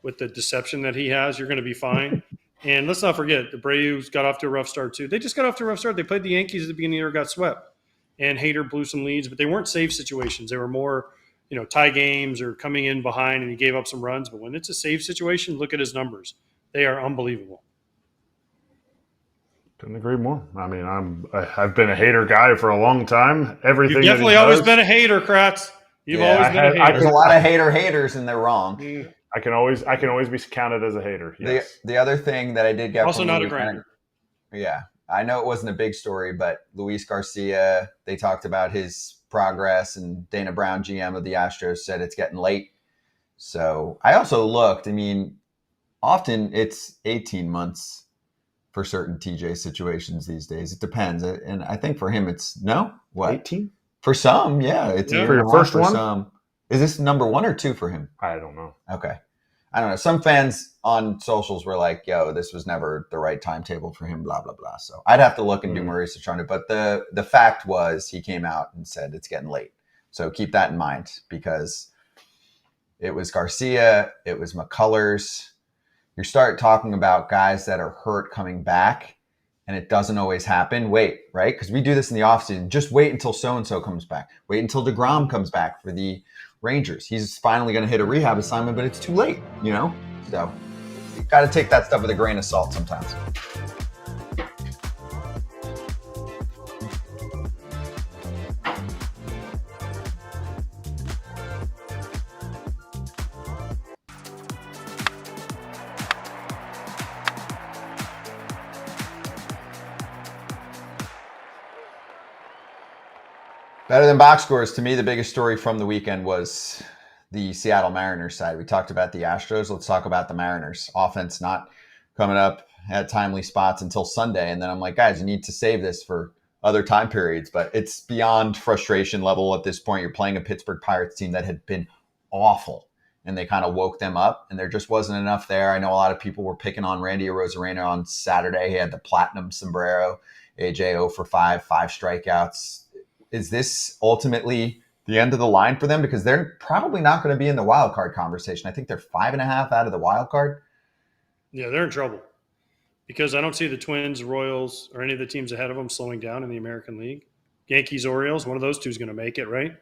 [SPEAKER 3] with the deception that he has, you're going to be fine. And let's not forget, Abreu's got off to a rough start too. They just got off to a rough start. They played the Yankees at the beginning of the year, got swept. And Hader blew some leads, but they weren't save situations. They were more, tie games or coming in behind, and he gave up some runs. But when it's a save situation, look at his numbers. They are unbelievable.
[SPEAKER 2] Couldn't agree more. I mean, I've been a Hader guy for a long time. Everything
[SPEAKER 3] You've definitely always been a hater, Kratz. You've always been a hater.
[SPEAKER 1] There's a lot of haters, and they're wrong.
[SPEAKER 2] I can always be counted as a hater. Yes.
[SPEAKER 1] The other thing that I did get
[SPEAKER 3] also not a grinder.
[SPEAKER 1] Yeah, I know it wasn't a big story, but Luis Garcia, they talked about his progress, and Dana Brown, GM of the Astros, said it's getting late. So I also looked. I mean, often it's 18 months for certain TJ situations these days. It depends, and I think for him it's 18
[SPEAKER 2] for
[SPEAKER 1] for some. Yeah, it's
[SPEAKER 2] for your first one.
[SPEAKER 1] Some. Is this number 1 or 2 for him?
[SPEAKER 2] I don't know.
[SPEAKER 1] Okay. I don't know. Some fans on socials were like, yo, this was never the right timetable for him, blah, blah, blah. So I'd have to look and do more research on it. But the fact was he came out and said it's getting late. So keep that in mind because it was Garcia, it was McCullers. You start talking about guys that are hurt coming back, and it doesn't always happen. Wait, right? Because we do this in the offseason. Just wait until so-and-so comes back. Wait until DeGrom comes back for the Rangers. He's finally going to hit a rehab assignment, but it's too late, you know? So you got to take that stuff with a grain of salt sometimes. Better than box scores, to me, the biggest story from the weekend was the Seattle Mariners side. We talked about the Astros. Let's talk about the Mariners. Offense not coming up at timely spots until Sunday. And then I'm like, guys, you need to save this for other time periods. But it's beyond frustration level at this point. You're playing a Pittsburgh Pirates team that had been awful, and they kind of woke them up, and there just wasn't enough there. I know a lot of people were picking on Randy Arozarena on Saturday. He had the platinum sombrero. AJ 0 for 5, 5 strikeouts. Is this ultimately the end of the line for them? Because they're probably not going to be in the wild card conversation. I think they're 5.5 out of the wild card.
[SPEAKER 3] Yeah, they're in trouble because I don't see the Twins, Royals, or any of the teams ahead of them slowing down in the American League. Yankees, Orioles, one of those two is going to make it, right?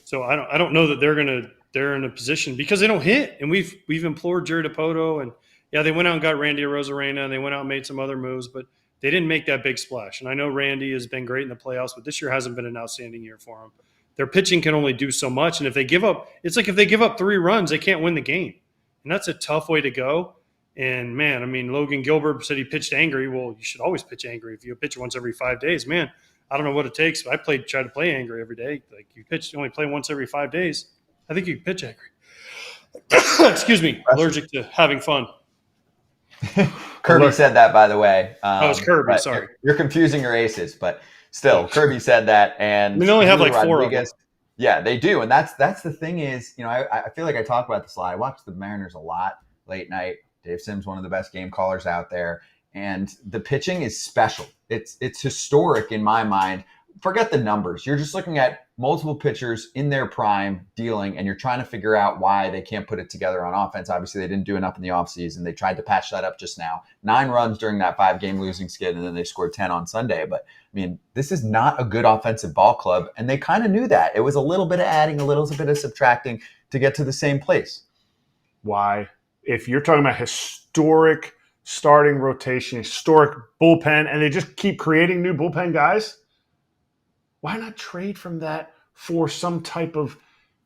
[SPEAKER 3] So I don't know that they're in a position because they don't hit. And we've implored Jerry Dipoto, and yeah, they went out and got Randy Arozarena, and they went out and made some other moves, but they didn't make that big splash. And I know Randy has been great in the playoffs, but this year hasn't been an outstanding year for him. Their pitching can only do so much. And if they give up, it's like if they give up 3 runs, they can't win the game. And that's a tough way to go. And, man, I mean, Logan Gilbert said he pitched angry. Well, you should always pitch angry. If you pitch once every 5 days, man, I don't know what it takes. I try to play angry every day. Like you only play once every 5 days. I think you can pitch angry. Excuse me. Allergic to having fun.
[SPEAKER 1] Kirby said that, by the way.
[SPEAKER 3] Oh, it's Kirby. Sorry.
[SPEAKER 1] You're confusing your aces, but still, Kirby said that. And
[SPEAKER 3] they only have like 4 of them.
[SPEAKER 1] Yeah, they do. And that's the thing is, you know, I feel like I talk about this a lot. I watch the Mariners a lot late night. Dave Sims, one of the best game callers out there. And the pitching is special. It's historic in my mind. Forget the numbers. You're just looking at multiple pitchers in their prime dealing, and you're trying to figure out why they can't put it together on offense. Obviously, they didn't do enough in the offseason. They tried to patch that up just now. 9 runs during that 5-game losing skid, and then they scored 10 on Sunday. But, I mean, this is not a good offensive ball club, and they kind of knew that. It was a little bit of adding, a little bit of subtracting to get to the same place.
[SPEAKER 2] Why? If you're talking about historic starting rotation, historic bullpen, and they just keep creating new bullpen guys, why not trade from that for some type of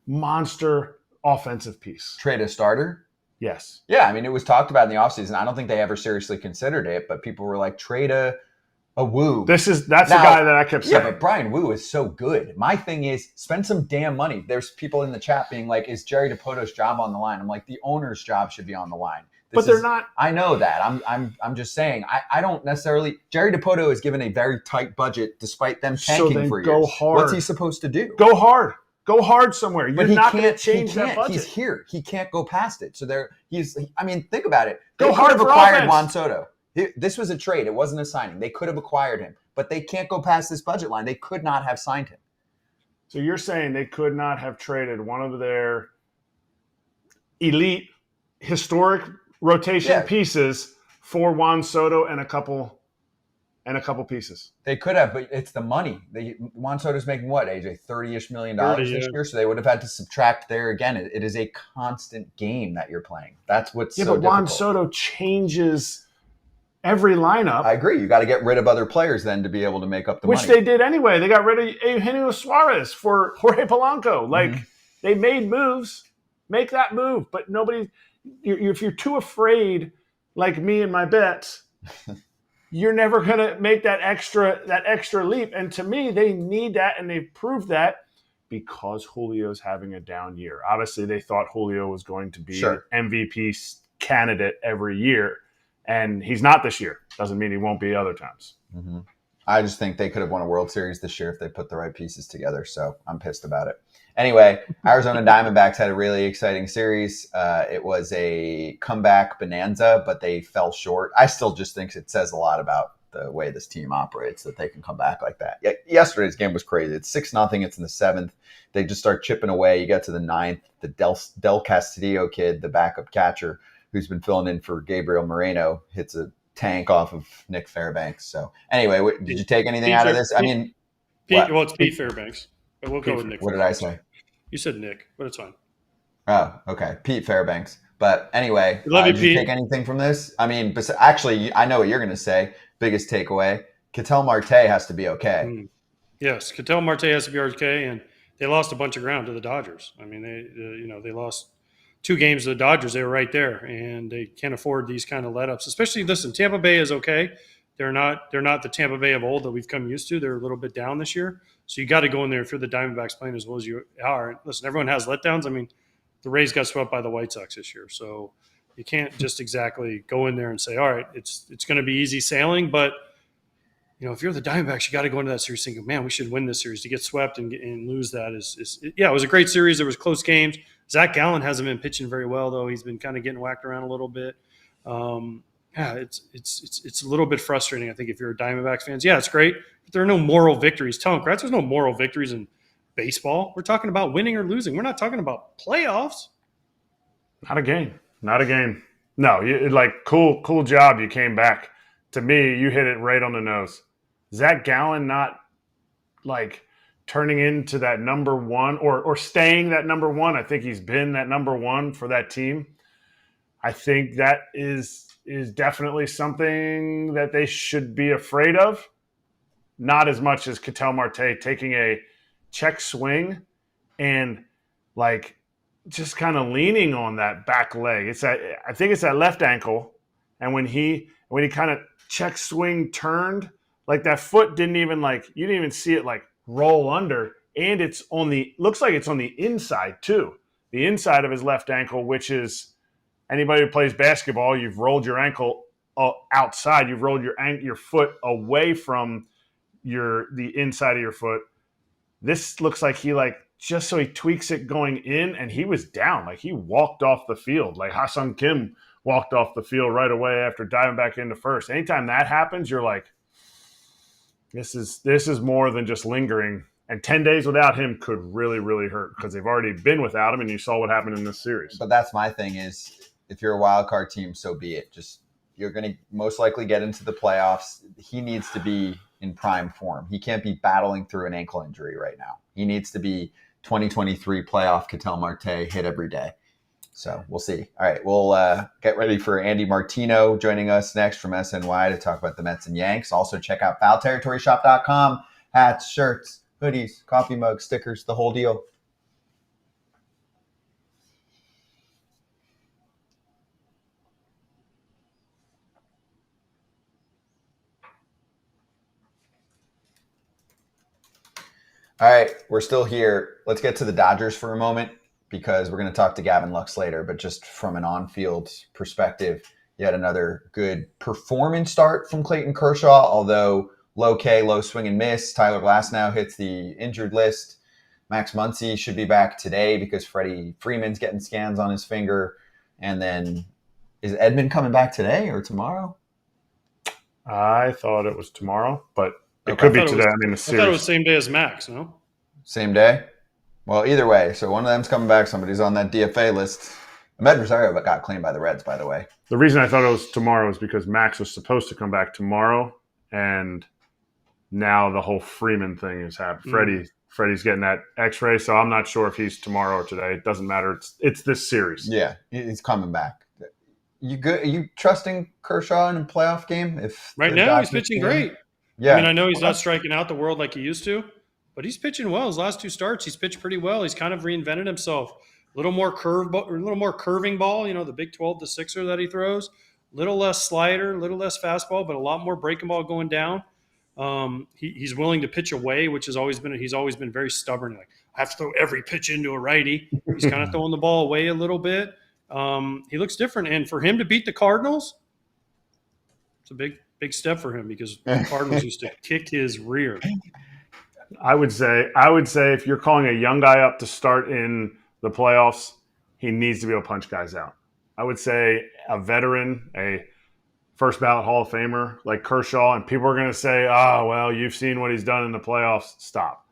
[SPEAKER 2] monster offensive piece?
[SPEAKER 1] Trade a starter?
[SPEAKER 2] Yes.
[SPEAKER 1] Yeah, I mean, it was talked about in the offseason. I don't think they ever seriously considered it, but people were like, trade a Wu.
[SPEAKER 2] That's the guy that I kept saying.
[SPEAKER 1] Yeah, but Brian Wu is so good. My thing is, spend some damn money. There's people in the chat being like, is Jerry Dipoto's job on the line? I'm like, the owner's job should be on the line.
[SPEAKER 2] But they're not.
[SPEAKER 1] I know that. I'm just saying. I don't necessarily. Jerry Dipoto is given a very tight budget, despite them tanking for years.
[SPEAKER 2] Go hard.
[SPEAKER 1] What's he supposed to do?
[SPEAKER 2] Go hard. Go hard somewhere. You're not going to change that budget.
[SPEAKER 1] He's here. He can't go past it. So I mean, think about it.
[SPEAKER 2] Go
[SPEAKER 1] They
[SPEAKER 2] hard
[SPEAKER 1] could have
[SPEAKER 2] for
[SPEAKER 1] acquired
[SPEAKER 2] offense.
[SPEAKER 1] Juan Soto. This was a trade. It wasn't a signing. They could have acquired him, but they can't go past this budget line. They could not have signed him.
[SPEAKER 2] So you're saying they could not have traded one of their elite, historic rotation pieces for Juan Soto and a couple pieces.
[SPEAKER 1] They could have, but it's the money. Juan Soto's making what, AJ? $30-ish million this year? So they would have had to subtract there again. It is a constant game that you're playing. That's what's so difficult.
[SPEAKER 2] But Juan Soto changes every lineup.
[SPEAKER 1] I agree. You got to get rid of other players then to be able to make up the
[SPEAKER 2] money.
[SPEAKER 1] Which
[SPEAKER 2] they did anyway. They got rid of Eugenio Suarez for Jorge Polanco. Like, they made moves. Make that move. But nobody – if you're too afraid, like me and my bets, you're never going to make that extra leap. And to me, they need that, and they've proved that because Julio's having a down year. Obviously, they thought Julio was going to be an MVP candidate every year, and he's not this year. Doesn't mean he won't be other times.
[SPEAKER 1] I just think they could have won a World Series this year if they put the right pieces together. So I'm pissed about it. Anyway, Arizona Diamondbacks had a really exciting series. It was a comeback bonanza, but they fell short. I still just think it says a lot about the way this team operates that they can come back like that. Yesterday's game was crazy. It's 6-0. It's in the 7th. They just start chipping away. You get to the 9th. The Del Castillo kid, the backup catcher, who's been filling in for Gabriel Moreno, hits a tank off of Nick Fairbanks. So anyway, did you take anything out of this? I mean,
[SPEAKER 3] well, it's Pete Fairbanks, but we'll go with Nick.
[SPEAKER 1] What did I say?
[SPEAKER 3] You said Nick, but it's fine.
[SPEAKER 1] Oh, okay. Pete Fairbanks. But anyway,
[SPEAKER 3] did
[SPEAKER 1] you take anything from this? I mean, actually, I know what you're going to say. Biggest takeaway, Ketel Marte has to be okay.
[SPEAKER 3] Yes, Ketel Marte has to be okay, and they lost a bunch of ground to the Dodgers. I mean, they lost 2 games to the Dodgers. They were right there, and they can't afford these kind of let-ups. Especially, listen, Tampa Bay is okay. They're not the Tampa Bay of old that we've come used to. They're a little bit down this year. So you got to go in there if you're the Diamondbacks playing as well as you are. Listen, everyone has letdowns. I mean, the Rays got swept by the White Sox this year. So you can't just exactly go in there and say, all right, it's going to be easy sailing. But, if you're the Diamondbacks, you got to go into that series thinking, man, we should win this series. To get swept and lose that it was a great series. There was close games. Zach Gallen hasn't been pitching very well, though. He's been kind of getting whacked around a little bit. It's a little bit frustrating, I think, if you're a Diamondbacks fans. Yeah, it's great, but there are no moral victories. Tell them, Kratz, there's no moral victories in baseball. We're talking about winning or losing. We're not talking about playoffs.
[SPEAKER 2] Not a game. No, cool job. You came back. To me, you hit it right on the nose. Zach Gallen not turning into that number one or staying that number one. I think he's been that number one for that team. I think that is definitely something that they should be afraid of. Not as much as Ketel Marte taking a check swing and just kind of leaning on that back leg. I think it's that left ankle. And when he kind of check swing turned, that foot didn't even you didn't even see it roll under. And looks like it's on the inside too. The inside of his left ankle, which is anybody who plays basketball, you've rolled your ankle outside. You've rolled your foot away from the inside of your foot. This looks like he just so he tweaks it going in, and he was down. He walked off the field. Ha-Seong Kim walked off the field right away after diving back into first. Anytime that happens, you're this is more than just lingering. And 10 days without him could really, really hurt because they've already been without him, and you saw what happened in this series.
[SPEAKER 1] But that's my thing is, if you're a wild card team, so be it. You're going to most likely get into the playoffs. He needs to be in prime form. He can't be battling through an ankle injury right now. He needs to be 2023 playoff Ketel Marte, hit every day. So we'll see. All right, we'll get ready for Andy Martino joining us next from SNY to talk about the Mets and Yanks. Also check out foulterritoryshop.com. Hats, shirts, hoodies, coffee mugs, stickers, the whole deal. All right, we're still here. Let's get to the Dodgers for a moment because we're going to talk to Gavin Lux later. But just from an on-field perspective, yet another good performance start from Clayton Kershaw, although low K, low swing and miss. Tyler Glasnow hits the injured list. Max Muncy should be back today because Freddie Freeman's getting scans on his finger. And then is Edman coming back today or tomorrow?
[SPEAKER 2] I thought it was tomorrow, but it could be today. The series.
[SPEAKER 3] I thought it was same day as Max, no?
[SPEAKER 1] Same day? Well, either way. So one of them's coming back. Somebody's on that DFA list. Ahmed Rosario got claimed by the Reds, by the way.
[SPEAKER 2] The reason I thought it was tomorrow is because Max was supposed to come back tomorrow, and now the whole Freeman thing is happening. Freddie's getting that X-ray, so I'm not sure if he's tomorrow or today. It doesn't matter. It's this series.
[SPEAKER 1] Yeah, he's coming back. You good? Are you trusting Kershaw in a playoff game? If
[SPEAKER 3] right now he's pitching great.
[SPEAKER 1] Yeah,
[SPEAKER 3] I know he's not striking out the world like he used to, but he's pitching well. His last 2 starts, he's pitched pretty well. He's kind of reinvented himself. A little more curving ball. The Big 12 to sixer that he throws. A little less slider, a little less fastball, but a lot more breaking ball going down. He's willing to pitch away, which he's always been very stubborn. I have to throw every pitch into a righty. He's kind of throwing the ball away a little bit. He looks different, and for him to beat the Cardinals, big step for him because the Cardinals used to kick his rear.
[SPEAKER 2] I would say if you're calling a young guy up to start in the playoffs, he needs to be able to punch guys out. I would say a veteran, a first ballot Hall of Famer like Kershaw, and people are going to say, "Oh, well, you've seen what he's done in the playoffs." Stop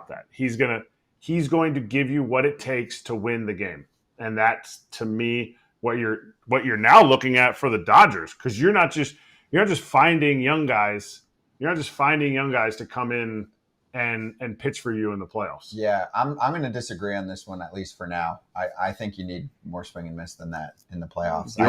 [SPEAKER 2] that. He's going to give you what it takes to win the game, and that's to me what you're now looking at for the Dodgers, because you're not just finding young guys. You're not just finding young guys to come in and pitch for you in the playoffs.
[SPEAKER 1] Yeah, I'm going to disagree on this one, at least for now. I think you need more swing and miss than that in the playoffs.
[SPEAKER 2] You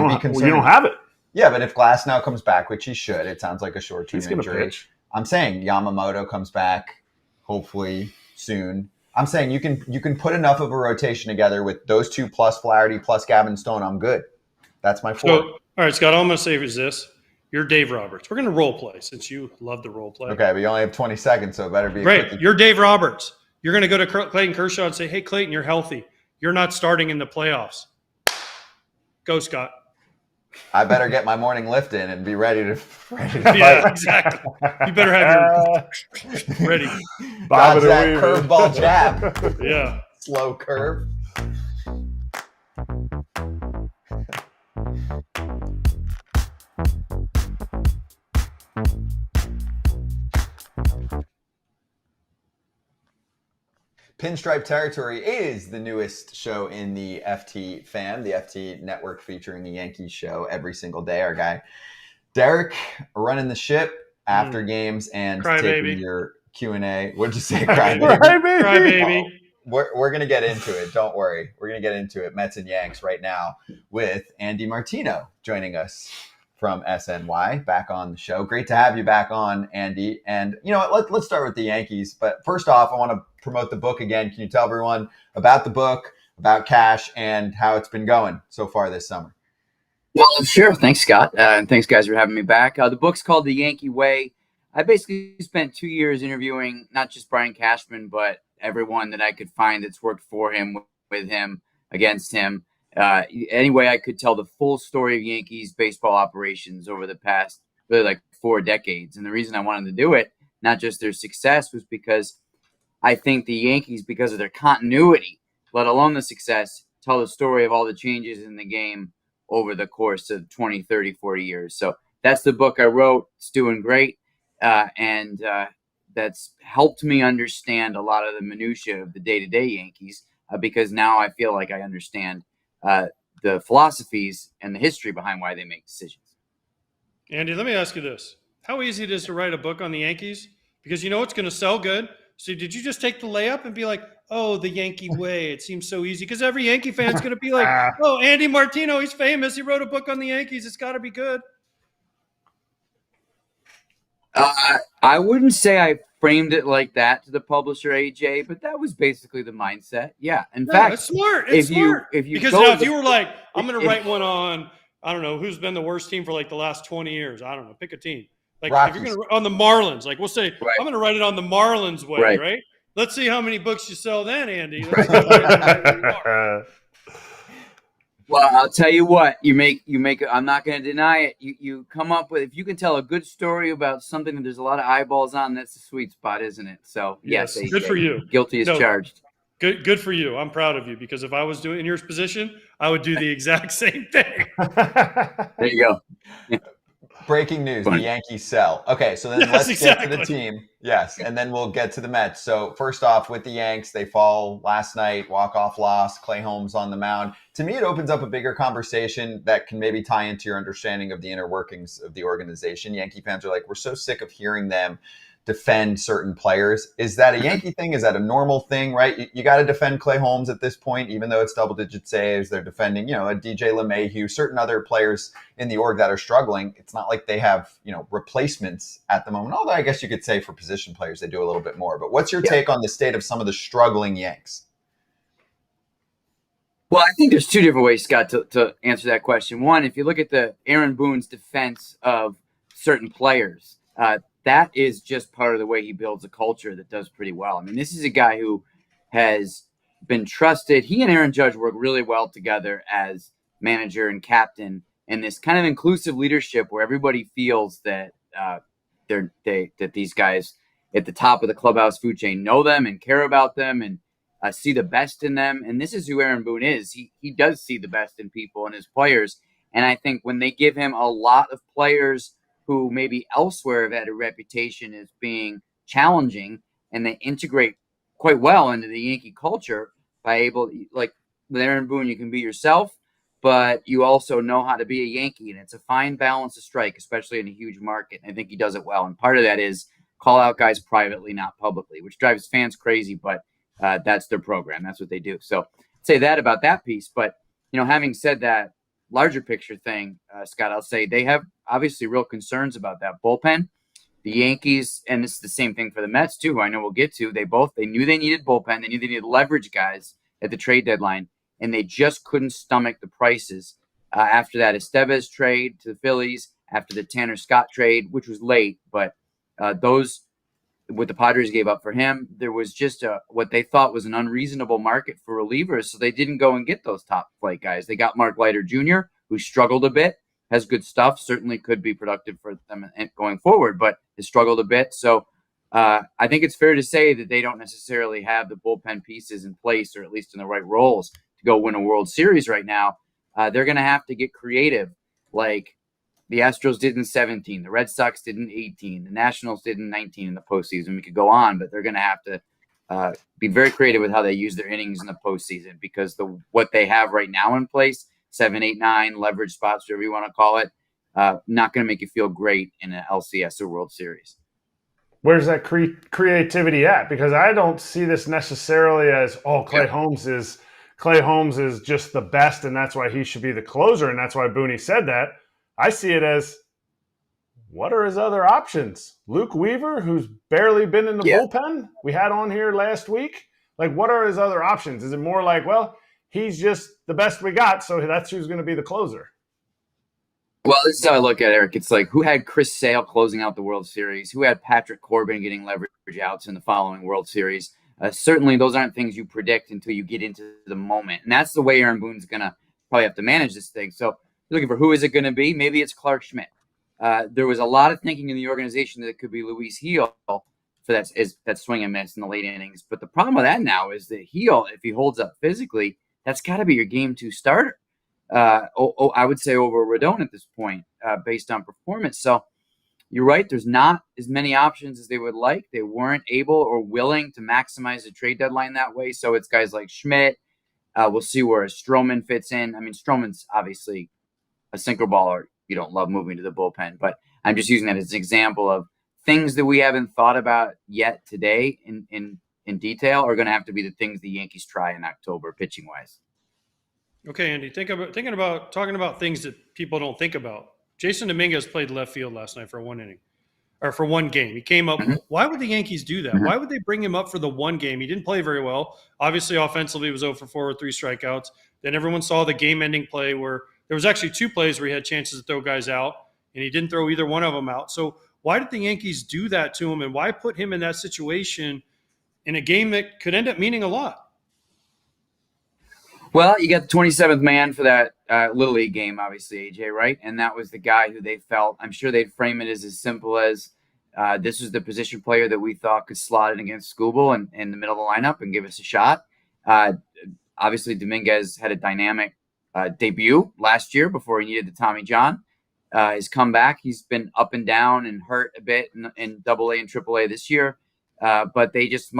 [SPEAKER 2] don't have it.
[SPEAKER 1] Yeah, but if Glass now comes back, which he should, it sounds like a short-term
[SPEAKER 2] He's going to
[SPEAKER 1] injury.
[SPEAKER 2] pitch.
[SPEAKER 1] I'm saying Yamamoto comes back, hopefully soon. I'm saying you can put enough of a rotation together with those two plus Flaherty plus Gavin Stone. I'm good. That's my four.
[SPEAKER 3] So, all right, Scott, all I'm going to say is this. You're Dave Roberts. We're going to role play since you love the role play.
[SPEAKER 1] Okay, but you only have 20 seconds, so it better be
[SPEAKER 3] Great. You're Dave Roberts. You're going to go to Clayton Kershaw and say, hey, Clayton, you're healthy. You're not starting in the playoffs. Go, Scott.
[SPEAKER 1] I better get my morning lift in and be ready to fight.
[SPEAKER 3] Yeah, exactly. You better have your ready.
[SPEAKER 1] Dodge that curveball jab.
[SPEAKER 3] Yeah.
[SPEAKER 1] Slow curve. Pinstripe Territory is the newest show in the FT fam, the FT network featuring a Yankees show every single day. Our guy Derek running the ship after games and taking your Q&A. What'd you say, crybaby?
[SPEAKER 3] Crybaby.
[SPEAKER 1] We're going to get into it. Don't worry. We're going to get into it. Mets and Yanks right now with Andy Martino joining us from SNY back on the show. Great to have you back on, Andy. And you know what? Let's start with the Yankees. But first off, I want to promote the book again. Can you tell everyone about the book, about Cash, and how it's been going so far this summer?
[SPEAKER 6] Well, sure. Thanks, Scott. And thanks, guys, for having me back. The book's called The Yankee Way. I basically spent 2 years interviewing not just Brian Cashman, but everyone that I could find that's worked for him, with him, against him. Any way I could tell the full story of Yankees baseball operations over the past really like 4 decades. And the reason I wanted to do it, not just their success, was because I think the Yankees, because of their continuity, let alone the success, tell the story of all the changes in the game over the course of 20, 30, 40 years. So that's the book I wrote. It's doing great. And that's helped me understand a lot of the minutia of the day-to-day Yankees, because now I feel like I understand the philosophies and the history behind why they make decisions.
[SPEAKER 3] Andy, let me ask you this. How easy it is to write a book on the Yankees? Because you know it's going to sell good. So did you just take the layup and be like, oh, the Yankee way? It seems so easy. Because every Yankee fan's going to be like, oh, Andy Martino, he's famous. He wrote a book on the Yankees. It's got to be good.
[SPEAKER 6] I wouldn't say I framed it like that to the publisher, AJ, but that was basically the mindset. Yeah. In fact,
[SPEAKER 3] it's smart. It's smart. Because now if you were like, I'm going to write one on, I don't know, who's been the worst team for like the last 20 years. I don't know. Pick a team. Like Rockies. If you're going to on the Marlins, like we'll say, right. I'm going to write it on the Marlins way, right? Let's see how many books you sell then, Andy.
[SPEAKER 6] Well, I'll tell you what, you make. I'm not going to deny it. You come up with, if you can tell a good story about something that there's a lot of eyeballs on, that's the sweet spot, isn't it? So yes, AJ,
[SPEAKER 3] good for you.
[SPEAKER 6] Guilty as charged.
[SPEAKER 3] Good for you. I'm proud of you, because if I was in your position, I would do the exact same thing.
[SPEAKER 6] There you go.
[SPEAKER 1] Breaking news, the Yankees sell. Okay, so then let's get to the team. Yes, and then we'll get to the Mets. So first off, with the Yanks, they fall last night, walk-off loss, Clay Holmes on the mound. To me, it opens up a bigger conversation that can maybe tie into your understanding of the inner workings of the organization. Yankee fans are like, we're so sick of hearing them defend certain players. Is that a Yankee thing? Is that a normal thing, right? You got to defend Clay Holmes at this point, even though it's double-digit saves. They're defending, a DJ LeMahieu, certain other players in the org that are struggling. It's not like they have, replacements at the moment. Although I guess you could say for position players, they do a little bit more. But what's your take on the state of some of the struggling Yanks?
[SPEAKER 6] Well, I think there's 2 different ways, Scott, to answer that question. One, if you look at the Aaron Boone's defense of certain players, that is just part of the way he builds a culture that does pretty well. I mean, this is a guy who has been trusted. He and Aaron Judge work really well together as manager and captain, and this kind of inclusive leadership where everybody feels that that these guys at the top of the clubhouse food chain know them and care about them and see the best in them. And this is who Aaron Boone is. He does see the best in people and his players. And I think when they give him a lot of players who maybe elsewhere have had a reputation as being challenging, and they integrate quite well into the Yankee culture by able, like with Aaron Boone, you can be yourself, but you also know how to be a Yankee. And it's a fine balance to strike, especially in a huge market. And I think he does it well. And part of that is call out guys privately, not publicly, which drives fans crazy, but that's their program. That's what they do. So I'd say that about that piece. But, having said that, larger picture thing, Scott, I'll say they have obviously real concerns about that bullpen. The Yankees, and this is the same thing for the Mets too, who I know we'll get to, they knew they needed bullpen. They knew they needed leverage guys at the trade deadline, and they just couldn't stomach the prices. After that Estevez trade to the Phillies, after the Tanner Scott trade, which was late, but those what the Padres gave up for him, there was just what they thought was an unreasonable market for relievers, so they didn't go and get those top flight guys. They got Mark Leiter Jr., who struggled a bit, has good stuff, certainly could be productive for them going forward, but has struggled a bit. So I think it's fair to say that they don't necessarily have the bullpen pieces in place, or at least in the right roles, to go win a World Series right now. They're going to have to get creative, like the Astros did in 17, the Red Sox did in 18, the Nationals did in 19 in the postseason. We could go on, but they're going to have to be very creative with how they use their innings in the postseason, because what they have right now in place, 7, 8, 9, leverage spots, whatever you want to call it, not going to make you feel great in an LCS or World Series.
[SPEAKER 2] Where's that creativity at? Because I don't see this necessarily as, Clay Holmes is just the best, and that's why he should be the closer, and that's why Booney said that. I see it as, what are his other options? Luke Weaver, who's barely been in the bullpen, we had on here last week. Like, what are his other options? Is it more like, he's just the best we got, so that's who's going to be the closer?
[SPEAKER 6] Well, this is how I look at it, Eric. It's like, who had Chris Sale closing out the World Series? Who had Patrick Corbin getting leverage outs in the following World Series? Certainly, those aren't things you predict until you get into the moment. And that's the way Aaron Boone's going to probably have to manage this thing. So you're looking for who is it going to be? Maybe it's Clark Schmidt. There was a lot of thinking in the organization that it could be Luis Gil for that swing and miss in the late innings. But the problem with that now is that Gil, if he holds up physically, that's got to be your game 2 starter. I would say over Rodon at this point, based on performance. So you're right. There's not as many options as they would like. They weren't able or willing to maximize the trade deadline that way. So it's guys like Schmidt. We'll see where Stroman fits in. I mean, Stroman's obviously a sinker baller. You don't love moving to the bullpen, but I'm just using that as an example of things that we haven't thought about yet today in detail are going to have to be the things the Yankees try in October pitching wise.
[SPEAKER 3] Okay, Andy, talking about things that people don't think about. Jason Dominguez played left field last night for one inning, or for one game. He came up. Mm-hmm. Why would the Yankees do that? Mm-hmm. Why would they bring him up for the one game? He didn't play very well. Obviously, offensively, he was 0 for 4 with 3 strikeouts. Then everyone saw the game-ending play where there was actually 2 plays where he had chances to throw guys out, and he didn't throw either one of them out. So why did the Yankees do that to him, and why put him in that situation in a game that could end up meaning a lot?
[SPEAKER 6] Well, you got the 27th man for that Little League game, obviously, AJ, right? And that was the guy who they felt, I'm sure they'd frame it as simple as this was the position player that we thought could slot in against Skubal in the middle of the lineup and give us a shot. Obviously, Dominguez had a dynamic debut last year before he needed the Tommy John. His comeback, he's been up and down and hurt a bit in AA and AAA this year. But they just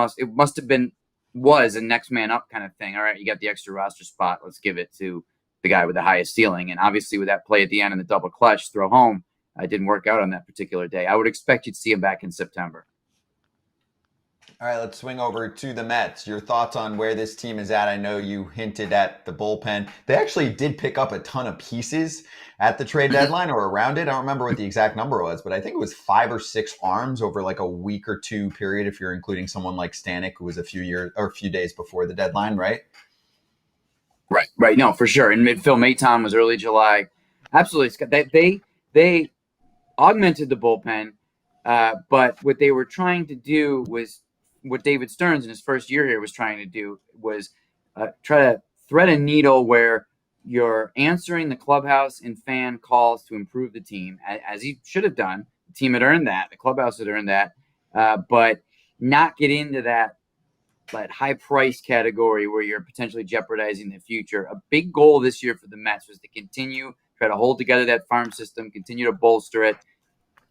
[SPEAKER 6] was a next man up kind of thing. All right, you got the extra roster spot. Let's give it to the guy with the highest ceiling. And obviously with that play at the end and the double clutch throw home, it didn't work out on that particular day. I would expect you to see him back in September.
[SPEAKER 1] All right, let's swing over to the Mets. Your thoughts on where this team is at? I know you hinted at the bullpen. They actually did pick up a ton of pieces at the trade deadline or around it. I don't remember what the exact number was, but I think it was 5 or 6 arms over like a week or 2 period, if you're including someone like Stanek, who was a few days before the deadline, right? Right.
[SPEAKER 6] No, for sure. And Phil Maton was early July. Absolutely, Scott. They augmented the bullpen, but what they were trying to do was what David Stearns in his first year here was trying to do was try to thread a needle where you're answering the clubhouse and fan calls to improve the team, as he should have done. The team had earned that. The clubhouse had earned that. But not get into that high price category where you're potentially jeopardizing the future. A big goal this year for the Mets was to try to hold together that farm system, continue to bolster it,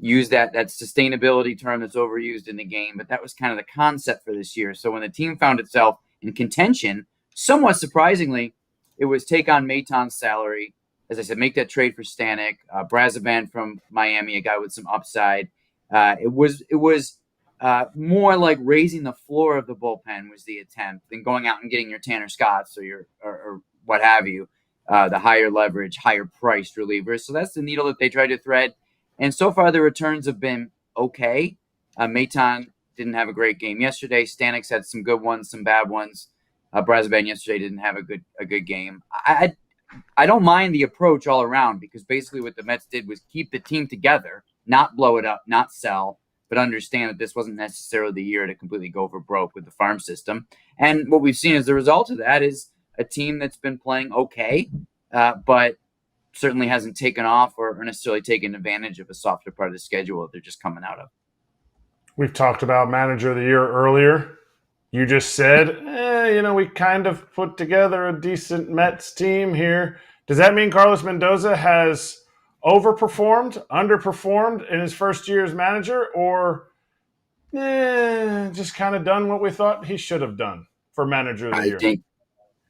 [SPEAKER 6] use that sustainability term that's overused in the game. But that was kind of the concept for this year. So when the team found itself in contention, somewhat surprisingly, it was take on Maton's salary. As I said, make that trade for Stanek, Brazoban from Miami, a guy with some upside. It was more like raising the floor of the bullpen was the attempt than going out and getting your Tanner Scotts or what have you, the higher leverage, higher priced relievers. So that's the needle that they tried to thread. And so far, the returns have been okay. Maton didn't have a great game yesterday. Stanek's had some good ones, some bad ones. Brazoban yesterday didn't have a good game. I don't mind the approach all around because basically what the Mets did was keep the team together, not blow it up, not sell, but understand that this wasn't necessarily the year to completely go for broke with the farm system. And what we've seen as the result of that is a team that's been playing okay, but certainly hasn't taken off or necessarily taken advantage of a softer part of the schedule that they're just coming out of.
[SPEAKER 2] We've talked about manager of the year earlier. You just said, we kind of put together a decent Mets team here. Does that mean Carlos Mendoza has overperformed, underperformed in his first year as manager, or just kind of done what we thought he should have done for manager of the year?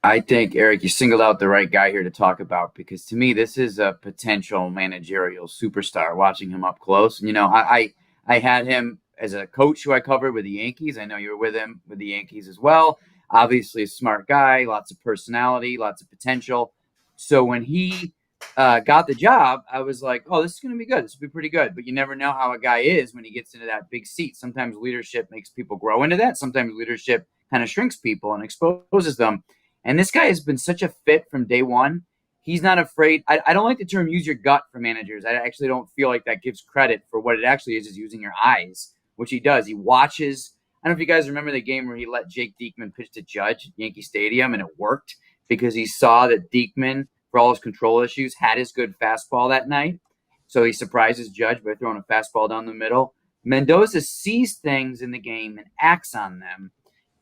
[SPEAKER 6] I think, Erik, you singled out the right guy here to talk about because to me, this is a potential managerial superstar watching him up close. And, I had him as a coach who I covered with the Yankees. I know you were with him with the Yankees as well. Obviously a smart guy, lots of personality, lots of potential. So when he got the job, I was like, oh, this is going to be good. This will be pretty good. But you never know how a guy is when he gets into that big seat. Sometimes leadership makes people grow into that. Sometimes leadership kind of shrinks people and exposes them. And this guy has been such a fit from day one. He's not afraid. I don't like the term use your gut for managers. I actually don't feel like that gives credit for what it actually is using your eyes, which he does. He watches. I don't know if you guys remember the game where he let Jake Diekman pitch to Judge at Yankee Stadium, and it worked because he saw that Diekman, for all his control issues, had his good fastball that night. So he surprises Judge by throwing a fastball down the middle. Mendoza sees things in the game and acts on them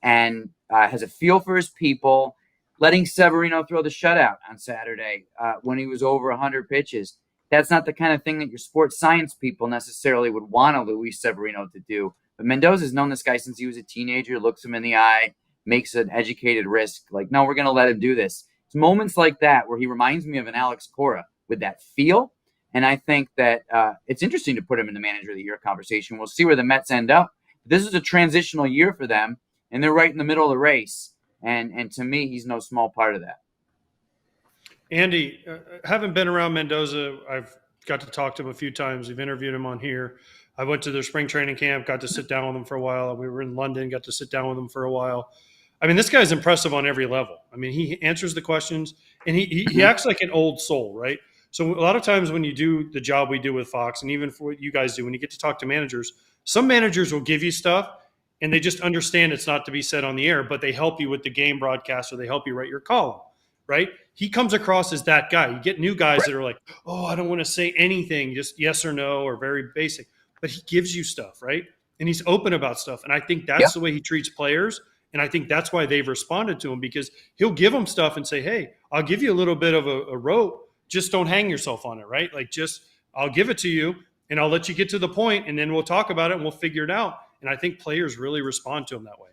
[SPEAKER 6] and has a feel for his people. Letting Severino throw the shutout on Saturday when he was over 100 pitches. That's not the kind of thing that your sports science people necessarily would want a Luis Severino to do. But Mendoza's known this guy since he was a teenager, looks him in the eye, makes an educated risk. Like, no, we're going to let him do this. It's moments like that where he reminds me of an Alex Cora with that feel. And I think that it's interesting to put him in the manager of the year conversation. We'll see where the Mets end up. This is a transitional year for them, and they're right in the middle of the race. And to me, he's no small part of that.
[SPEAKER 3] Andy, having been around Mendoza, I've got to talk to him a few times. We've interviewed him on here. I went to their spring training camp, got to sit down with him for a while. We were in London, got to sit down with him for a while. I mean, this guy's impressive on every level. I mean, he answers the questions, and he acts like an old soul, right? So a lot of times when you do the job we do with Fox, and even for what you guys do, when you get to talk to managers, some managers will give you stuff, and they just understand it's not to be said on the air, but they help you with the game broadcast or they help you write your column, right? He comes across as that guy. You get new guys that are like, oh, I don't want to say anything, just yes or no or very basic. But he gives you stuff, right? And he's open about stuff. And I think that's the way he treats players. And I think that's why they've responded to him because he'll give them stuff and say, hey, I'll give you a little bit of a rope. Just don't hang yourself on it, right? Like I'll give it to you and I'll let you get to the point and then we'll talk about it and we'll figure it out. And I think players really respond to him that way.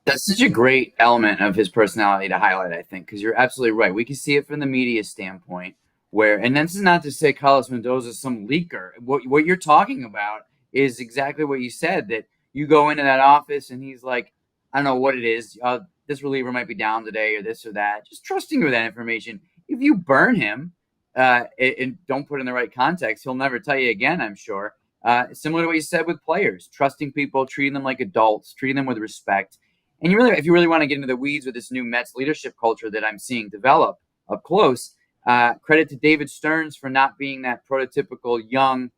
[SPEAKER 6] That's such a great element of his personality to highlight, I think, because you're absolutely right. We can see it from the media standpoint and this is not to say Carlos Mendoza is some leaker. What you're talking about is exactly what you said, that you go into that office and he's like, I don't know what it is. This reliever might be down today or this or that. Just trusting you with that information. If you burn him and don't put it in the right context, he'll never tell you again, I'm sure. Similar to what you said with players, trusting people, treating them like adults, treating them with respect. And if you really want to get into the weeds with this new Mets leadership culture that I'm seeing develop up close, credit to David Stearns for not being that prototypical young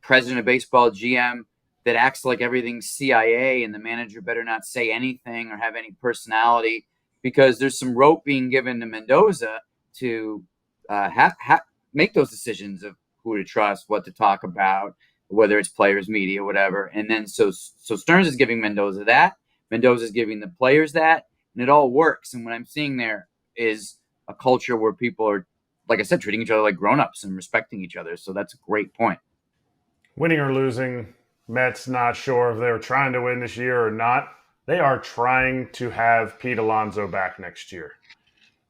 [SPEAKER 6] president of baseball GM that acts like everything's CIA and the manager better not say anything or have any personality, because there's some rope being given to Mendoza to make those decisions of who to trust, what to talk about, whether it's players, media, whatever. And then so Stearns is giving Mendoza that. Mendoza is giving the players that, and it all works. And what I'm seeing there is a culture where people are, like I said, treating each other like grown-ups and respecting each other. So that's a great point.
[SPEAKER 2] Winning or losing, Mets not sure if they're trying to win this year or not. They are trying to have Pete Alonso back next year.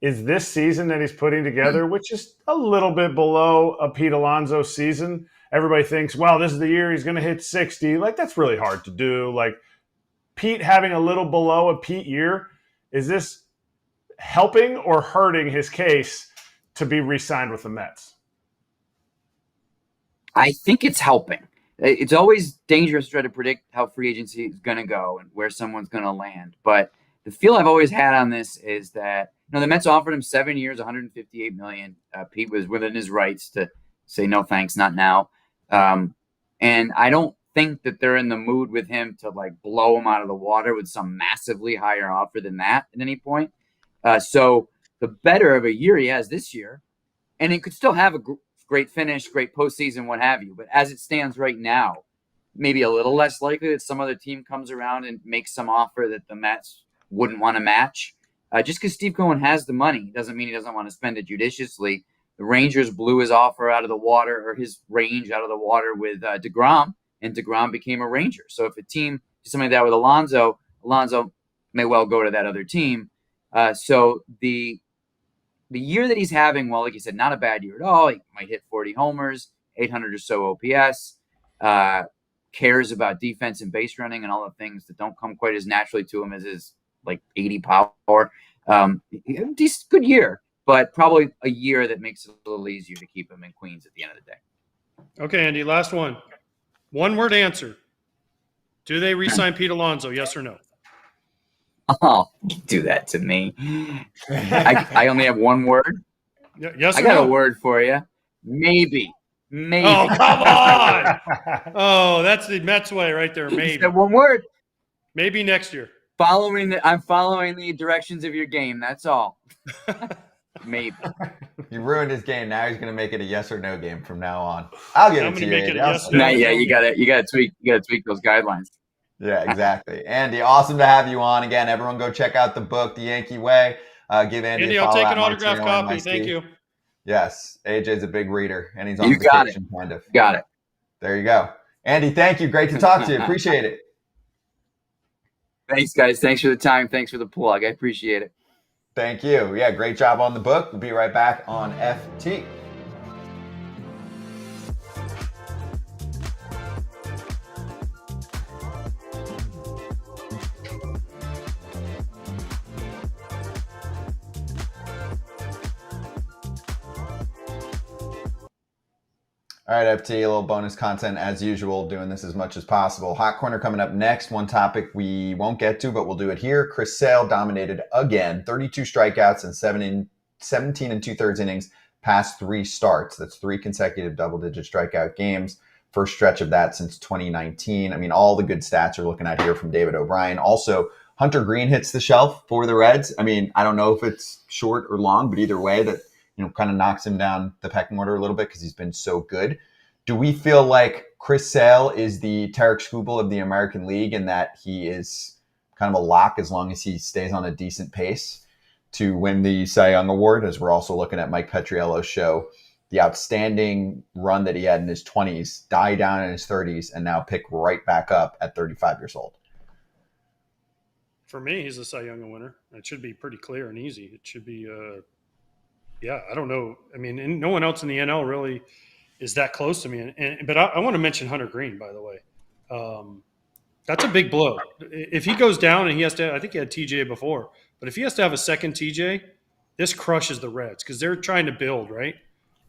[SPEAKER 2] Is this season that he's putting together, which is a little bit below a Pete Alonso season, everybody thinks, well, this is the year he's going to hit 60. Like, that's really hard to do. Like, Pete having a little below a Pete year, is this helping or hurting his case to be re-signed with the Mets?
[SPEAKER 6] I think it's helping. It's always dangerous to try to predict how free agency is going to go and where someone's going to land. But the feel I've always had on this is that, the Mets offered him 7 years, $158 million. Pete was within his rights to say, no, thanks, not now. And I don't think that they're in the mood with him to like blow him out of the water with some massively higher offer than that at any point. So the better of a year he has this year, and he could still have a great finish, great postseason, what have you. But as it stands right now, maybe a little less likely that some other team comes around and makes some offer that the Mets wouldn't want to match. Just because Steve Cohen has the money doesn't mean he doesn't want to spend it judiciously. The Rangers blew his offer out of the water, or his range out of the water with DeGrom, and DeGrom became a Ranger. So if a team did something like that with Alonso may well go to that other team. So the year that he's having, well, like you said, not a bad year at all. He might hit 40 homers, 800 or so OPS, cares about defense and base running and all the things that don't come quite as naturally to him as his like 80 power. Decent, good year, but probably a year that makes it a little easier to keep him in Queens at the end of the day.
[SPEAKER 3] Okay, Andy, last one. One word answer. Do they re-sign Pete Alonso, yes or no?
[SPEAKER 6] Oh, do that to me. I only have one word.
[SPEAKER 3] Yes or
[SPEAKER 6] I got
[SPEAKER 3] no?
[SPEAKER 6] a word for you. Maybe.
[SPEAKER 3] Oh, come on. Oh, that's the Mets way right there. Maybe.
[SPEAKER 6] One word.
[SPEAKER 3] Maybe next year.
[SPEAKER 6] I'm following the directions of your game. That's all. Maybe.
[SPEAKER 1] You ruined his game. Now he's going to make it a yes or no game from now on. I'll give
[SPEAKER 3] I'm
[SPEAKER 1] it to
[SPEAKER 3] gonna
[SPEAKER 1] you.
[SPEAKER 3] make it
[SPEAKER 1] Andy.
[SPEAKER 3] a yes or no.
[SPEAKER 6] Yeah, you gotta tweak those guidelines.
[SPEAKER 1] Yeah, exactly. Andy, awesome to have you on again. Everyone go check out the book, The Yankee Way. Give Andy
[SPEAKER 3] Andy,
[SPEAKER 1] a
[SPEAKER 3] I'll
[SPEAKER 1] follow
[SPEAKER 3] take
[SPEAKER 1] at
[SPEAKER 3] an autographed
[SPEAKER 1] Martino
[SPEAKER 3] copy.
[SPEAKER 1] NYC.
[SPEAKER 3] Thank you.
[SPEAKER 1] Yes, AJ's a big reader, and he's on
[SPEAKER 6] You got
[SPEAKER 1] vacation, kind of.
[SPEAKER 6] Got it.
[SPEAKER 1] There you go. Andy, thank you. Great to talk to you. Appreciate it.
[SPEAKER 6] Thanks, guys. Thanks for the time. Thanks for the plug. I appreciate it.
[SPEAKER 1] Thank you. Yeah, great job on the book. We'll be right back on FT. All right, FT, a little bonus content as usual, doing this as much as possible. Hot Corner coming up next. One topic we won't get to, but we'll do it here. Chris Sale dominated again, 32 strikeouts and 17 and 2/3 innings past 3 starts. That's 3 consecutive double-digit strikeout games. First stretch of that since 2019. I mean, all the good stats you're looking at here from David O'Brien. Also, Hunter Green hits the shelf for the Reds. I mean, I don't know if it's short or long, but either way, that kind of knocks him down the pecking order a little bit because he's been so good. Do we feel like Chris Sale is the Tarek Skubal of the American League and that he is kind of a lock as long as he stays on a decent pace to win the Cy Young Award? As we're also looking at Mike Petriello's show, the outstanding run that he had in his 20s, die down in his 30s, and now pick right back up at 35 years old.
[SPEAKER 3] For me, he's a Cy Young winner. It should be pretty clear and easy. It should be I don't know. I mean, no one else in the NL really is that close to me. But I want to mention Hunter Green, by the way. That's a big blow. If he goes down and he has to – I think he had TJ before. But if he has to have a second TJ, this crushes the Reds because they're trying to build, right?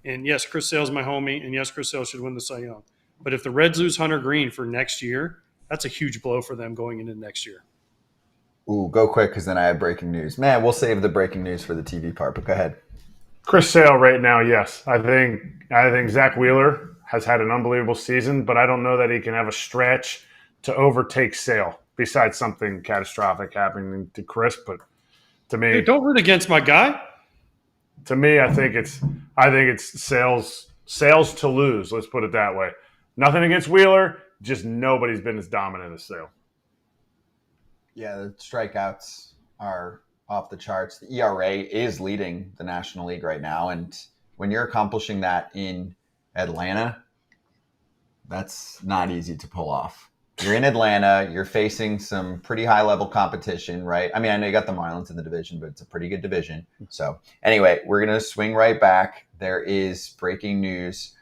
[SPEAKER 3] And, yes, Chris Sale's my homie, and, yes, Chris Sale should win the Cy Young. But if the Reds lose Hunter Green for next year, that's a huge blow for them going into next year.
[SPEAKER 1] Ooh, go quick because then I have breaking news. Man, we'll save the breaking news for the TV part, but go ahead.
[SPEAKER 2] Chris Sale right now, yes. I think Zach Wheeler has had an unbelievable season, but I don't know that he can have a stretch to overtake Sale besides something catastrophic happening to Chris. But to me,
[SPEAKER 3] hey, don't root against my guy.
[SPEAKER 2] To me, I think it's sales to lose. Let's put it that way. Nothing against Wheeler, just nobody's been as dominant as Sale.
[SPEAKER 1] Yeah, the strikeouts are off the charts. The ERA is leading the National League right now, and when you're accomplishing that in Atlanta, that's not easy to pull off. You're in Atlanta. You're facing some pretty high-level competition, right? I mean, I know you got the Marlins in the division, but it's a pretty good division. So anyway, we're going to swing right back. There is breaking news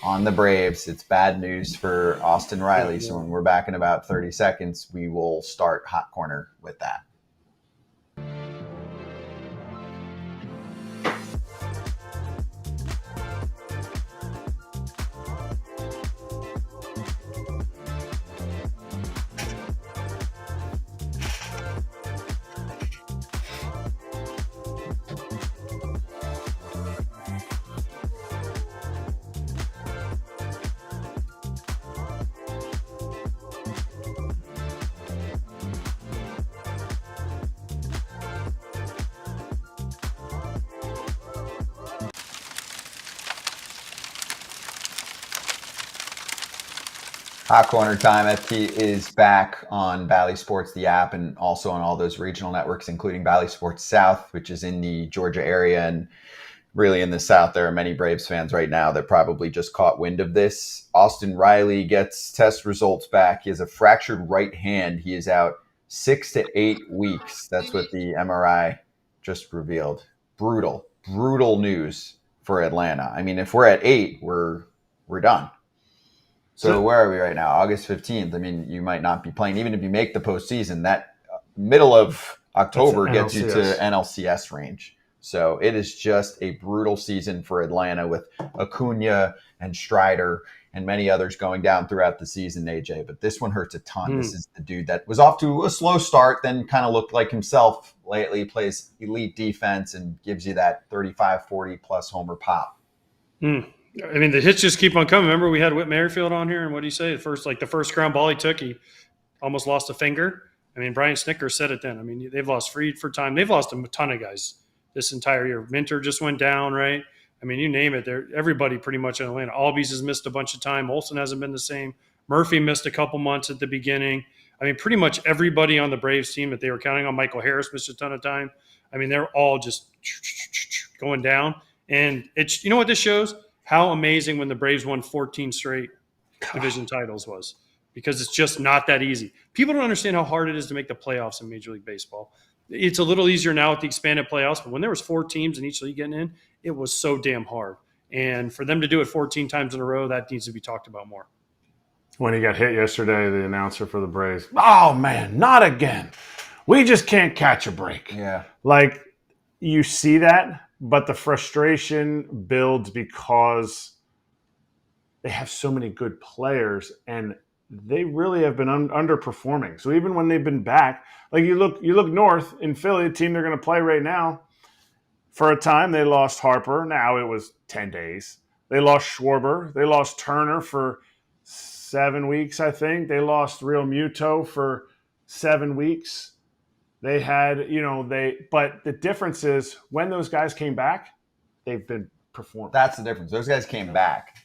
[SPEAKER 1] on the Braves. It's bad news for Austin Riley. So when we're back in about 30 seconds, we will start Hot Corner with that. Hot Corner Time. FT is back on Bally Sports, the app, and also on all those regional networks, including Bally Sports South, which is in the Georgia area. And really in the South, there are many Braves fans right now that probably just caught wind of this. Austin Riley gets test results back. He has a fractured right hand. He is out 6 to 8 weeks. That's what the MRI just revealed. Brutal news for Atlanta. I mean, if we're at 8, we're done. So where are we right now? August 15th. I mean, you might not be playing. Even if you make the postseason, that middle of October gets you to NLCS range. So it is just a brutal season for Atlanta with Acuna and Strider and many others going down throughout the season, AJ. But this one hurts a ton. This is the dude that was off to a slow start, then kind of looked like himself lately, plays elite defense and gives you that 35, 40-plus homer pop.
[SPEAKER 3] I mean, the hits just keep on coming. Remember, we had Whit Merrifield on here, and what did he say? The first ground ball he took, he almost lost a finger. I mean, Brian Snitker said it then. I mean, they've lost Fried for time. They've lost a ton of guys this entire year. Minter just went down, right? I mean, you name it. Everybody pretty much in Atlanta. Albies has missed a bunch of time. Olsen hasn't been the same. Murphy missed a couple months at the beginning. I mean, pretty much everybody on the Braves team that they were counting on, Michael Harris missed a ton of time. I mean, they're all just going down. And it's, you know what this shows? How amazing when the Braves won 14 straight division titles was, because it's just not that easy. People don't understand how hard it is to make the playoffs in Major League Baseball. It's a little easier now with the expanded playoffs, but when there was 4 teams in each league getting in, it was so damn hard. And for them to do it 14 times in a row, that needs to be talked about more.
[SPEAKER 2] When he got hit yesterday, the announcer for the Braves, oh man, not again. We just can't catch a break.
[SPEAKER 1] Yeah.
[SPEAKER 2] Like, you see that, but the frustration builds because they have so many good players and they really have been underperforming. So even when they've been back, like you look north in Philly, a team they're going to play right now. For a time, they lost Harper. Now it was 10 days. They lost Schwarber. They lost Turner for 7 weeks, I think. They lost Real Muto for 7 weeks. They had, but the difference is when those guys came back, they've been performing.
[SPEAKER 1] That's the difference. Those guys came back.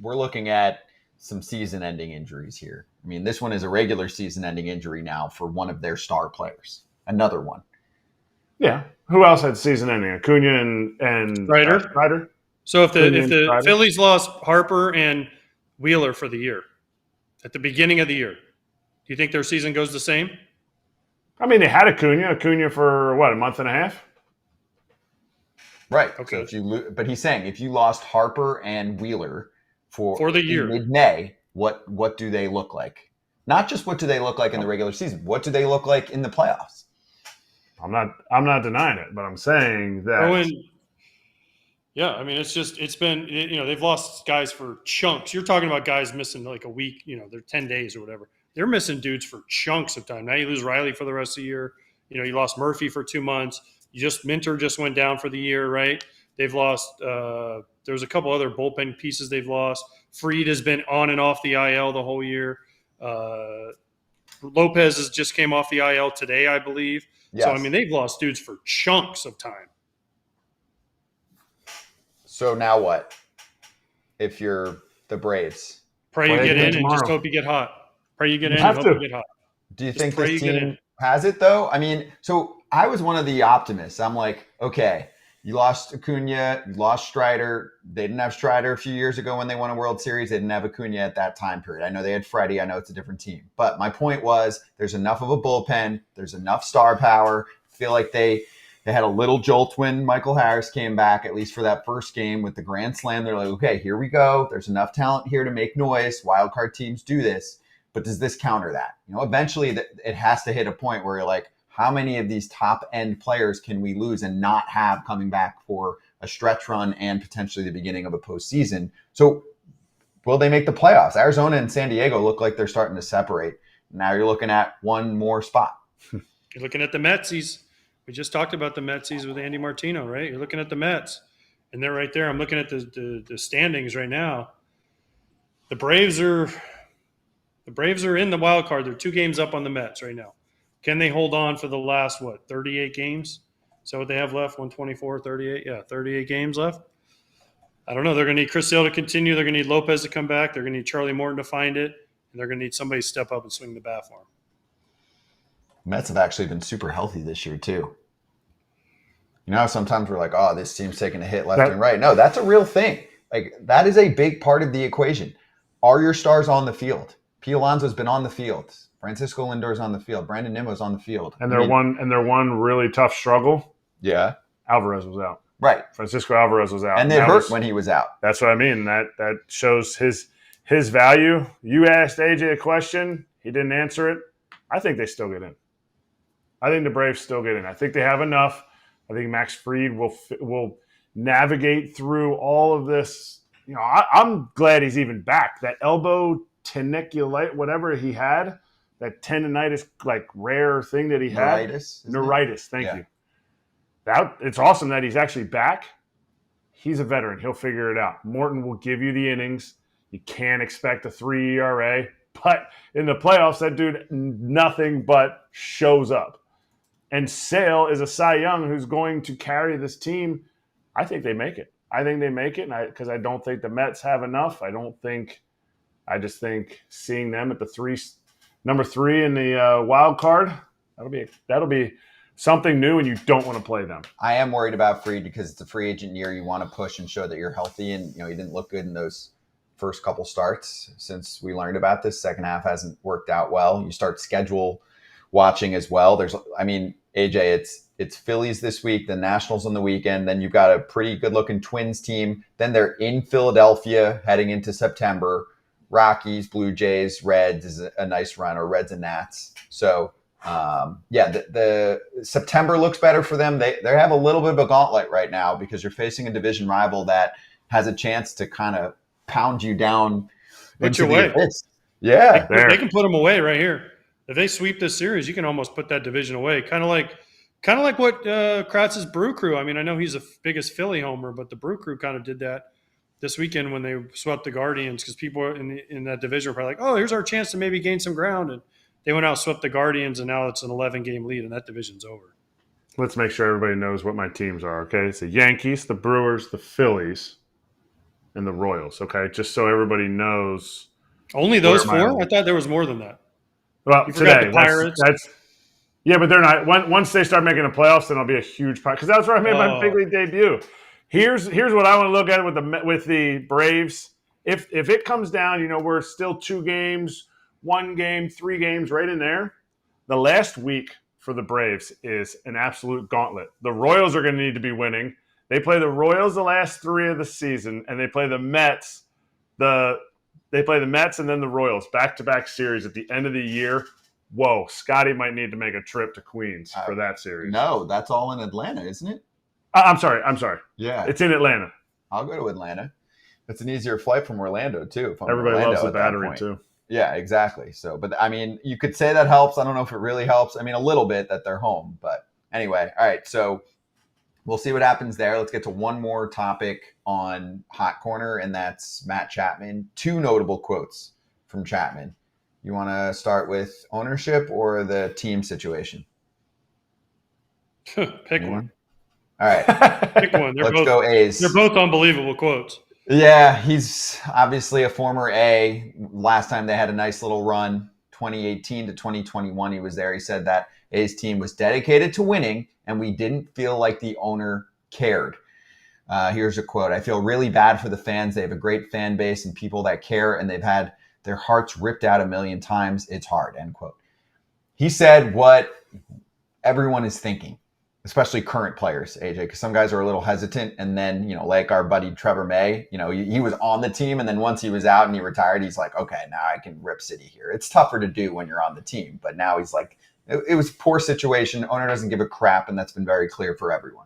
[SPEAKER 1] We're looking at some season-ending injuries here. I mean, this one is a regular season-ending injury now for one of their star players. Another one.
[SPEAKER 2] Yeah. Who else had season-ending? Acuna and Strider?
[SPEAKER 3] So if the Phillies lost Harper and Wheeler for the year, at the beginning of the year, do you think their season goes the same?
[SPEAKER 2] I mean, they had Acuna for what, a month and a half?
[SPEAKER 1] Right.
[SPEAKER 3] Okay.
[SPEAKER 1] So but he's saying if you lost Harper and Wheeler for
[SPEAKER 3] the year,
[SPEAKER 1] mid-May, what do they look like? Not just what do they look like in the regular season. What do they look like in the playoffs?
[SPEAKER 2] I'm not denying it, but I'm saying that.
[SPEAKER 3] Yeah, I mean, it's been, they've lost guys for chunks. You're talking about guys missing like a week, they're 10 days or whatever. They're missing dudes for chunks of time. Now you lose Riley for the rest of the year. You lost Murphy for 2 months. Minter just went down for the year, right? They've lost there's a couple other bullpen pieces they've lost. Fried has been on and off the IL the whole year. Lopez just came off the IL today, I believe. Yes. So, I mean, they've lost dudes for chunks of time.
[SPEAKER 1] So now what? If you're the Braves,
[SPEAKER 3] Pray you
[SPEAKER 2] Play
[SPEAKER 3] get
[SPEAKER 2] again
[SPEAKER 3] in and just
[SPEAKER 2] tomorrow.
[SPEAKER 3] hope you get hot. Pray you get in
[SPEAKER 2] have
[SPEAKER 3] and hope
[SPEAKER 2] to.
[SPEAKER 3] you get hot.
[SPEAKER 1] do you
[SPEAKER 3] Just
[SPEAKER 1] think
[SPEAKER 3] pray
[SPEAKER 1] this
[SPEAKER 3] you get in.
[SPEAKER 1] team has it though? I mean, so I was one of the optimists. I'm like, okay, you lost Acuna, you lost Strider. They didn't have Strider a few years ago when they won a World Series. They didn't have Acuna at that time period. I know they had Freddie. I know it's a different team. But my point was there's enough of a bullpen. There's enough star power. I feel like they had a little jolt when Michael Harris came back, at least for that first game with the grand slam. They're like, okay, here we go. There's enough talent here to make noise. Wild card teams do this. But does this counter that? Eventually it has to hit a point where you're like, how many of these top end players can we lose and not have coming back for a stretch run and potentially the beginning of a postseason? So will they make the playoffs? Arizona and San Diego look like they're starting to separate. Now you're looking at one more spot.
[SPEAKER 3] You're looking at the Metsies. We just talked about the Metsies with Andy Martino, right? You're looking at the Mets, and they're right there. I'm looking at the standings right now. The Braves are in the wild card. They're 2 games up on the Mets right now. Can they hold on for the last, 38 games? Is that what they have left? 124, 38? Yeah, 38 games left. I don't know. They're going to need Chris Sale to continue. They're going to need Lopez to come back. They're going to need Charlie Morton to find it. And they're going to need somebody to step up and swing the bat for them.
[SPEAKER 1] Mets have actually been super healthy this year too. Sometimes we're like, oh, this team's taking a hit left and right. No, that's a real thing. Like, that is a big part of the equation. Are your stars on the field? Pete Alonso's been on the field. Francisco Lindor's on the field. Brandon Nimmo's on the field.
[SPEAKER 2] And their one really tough struggle.
[SPEAKER 1] Yeah.
[SPEAKER 2] Alvarez was out.
[SPEAKER 1] Right.
[SPEAKER 2] Francisco Alvarez was out.
[SPEAKER 1] And it hurt when he was out.
[SPEAKER 2] That's what I mean. That shows his value. You asked AJ a question. He didn't answer it. I think they still get in. I think the Braves still get in. I think they have enough. I think Max Fried will navigate through all of this. I'm glad he's even back. That elbow teniculate, whatever he had, that tendonitis, like rare thing that he had. Neuritis. Thank you. It's awesome that he's actually back. He's a veteran. He'll figure it out. Morton will give you the innings. You can't expect a 3 ERA. But in the playoffs, that dude nothing but shows up. And Sale is a Cy Young who's going to carry this team. I think they make it. Because I don't think the Mets have enough. I just think seeing them at the number 3 in the wild card, that'll be something new, and you don't want to play them.
[SPEAKER 1] I am worried about Fried because it's a free agent year. You want to push and show that you're healthy, and he didn't look good in those first couple starts since we learned about this. Second half hasn't worked out well. You start schedule watching as well. AJ, it's Phillies this week, the Nationals on the weekend. Then you've got a pretty good looking Twins team. Then they're in Philadelphia heading into September. Rockies, Blue Jays, Reds is a nice run, or Reds and Nats. So the September looks better for them. They have a little bit of a gauntlet right now because you're facing a division rival that has a chance to kind of pound you down.
[SPEAKER 3] Put you away.
[SPEAKER 1] Yeah.
[SPEAKER 3] They can put them away right here. If they sweep this series, you can almost put that division away. Kind of like what Kratz's Brew Crew. I mean, I know he's the biggest Philly homer, but the Brew Crew kind of did that this weekend when they swept the Guardians, because people in that division were probably like, oh, here's our chance to maybe gain some ground. And they went out, swept the Guardians, and now it's an 11-game lead, and that division's over.
[SPEAKER 2] Let's make sure everybody knows what my teams are, okay? It's the Yankees, the Brewers, the Phillies, and the Royals, okay? Just so everybody knows.
[SPEAKER 3] Only those 4? I thought there was more than that.
[SPEAKER 2] Well,
[SPEAKER 3] you forgot
[SPEAKER 2] today,
[SPEAKER 3] the Pirates.
[SPEAKER 2] Yeah, but they're not. Once they start making the playoffs, then I'll be a huge part, because that's where I made my big league debut. Here's what I want to look at with the Braves. If it comes down, we're still 2 games, 1 game, 3 games, right in there. The last week for the Braves is an absolute gauntlet. The Royals are going to need to be winning. They play the Royals the last 3 of the season, and they play the Mets. They play the Mets and then the Royals, back-to-back series at the end of the year. Whoa, Scotty might need to make a trip to Queens for that series.
[SPEAKER 1] No, that's all in Atlanta, isn't it?
[SPEAKER 2] I'm sorry.
[SPEAKER 1] Yeah.
[SPEAKER 2] It's in Atlanta.
[SPEAKER 1] I'll go to Atlanta. It's an easier flight from Orlando, too.
[SPEAKER 2] Everybody loves the Battery, too.
[SPEAKER 1] Yeah, exactly. So, but I mean, you could say that helps. I don't know if it really helps. I mean, a little bit that they're home. But anyway, all right. So we'll see what happens there. Let's get to one more topic on Hot Corner, and that's Matt Chapman. 2 notable quotes from Chapman. You want to start with ownership or the team situation?
[SPEAKER 3] Pick one.
[SPEAKER 1] All right.
[SPEAKER 3] Pick one.
[SPEAKER 1] Let's go A's.
[SPEAKER 3] They're both unbelievable quotes.
[SPEAKER 1] Yeah, he's obviously a former A. Last time they had a nice little run, 2018 to 2021, he was there. He said that A's team was dedicated to winning, and we didn't feel like the owner cared. Here's a quote. I feel really bad for the fans. They have a great fan base and people that care, and they've had their hearts ripped out a million times. It's hard, end quote. He said what everyone is thinking, especially current players, AJ, because some guys are a little hesitant. And then, like our buddy Trevor May, he was on the team. And then once he was out and he retired, he's like, okay, now I can rip City here. It's tougher to do when you're on the team. But now he's like, it was a poor situation. Owner doesn't give a crap. And that's been very clear for everyone.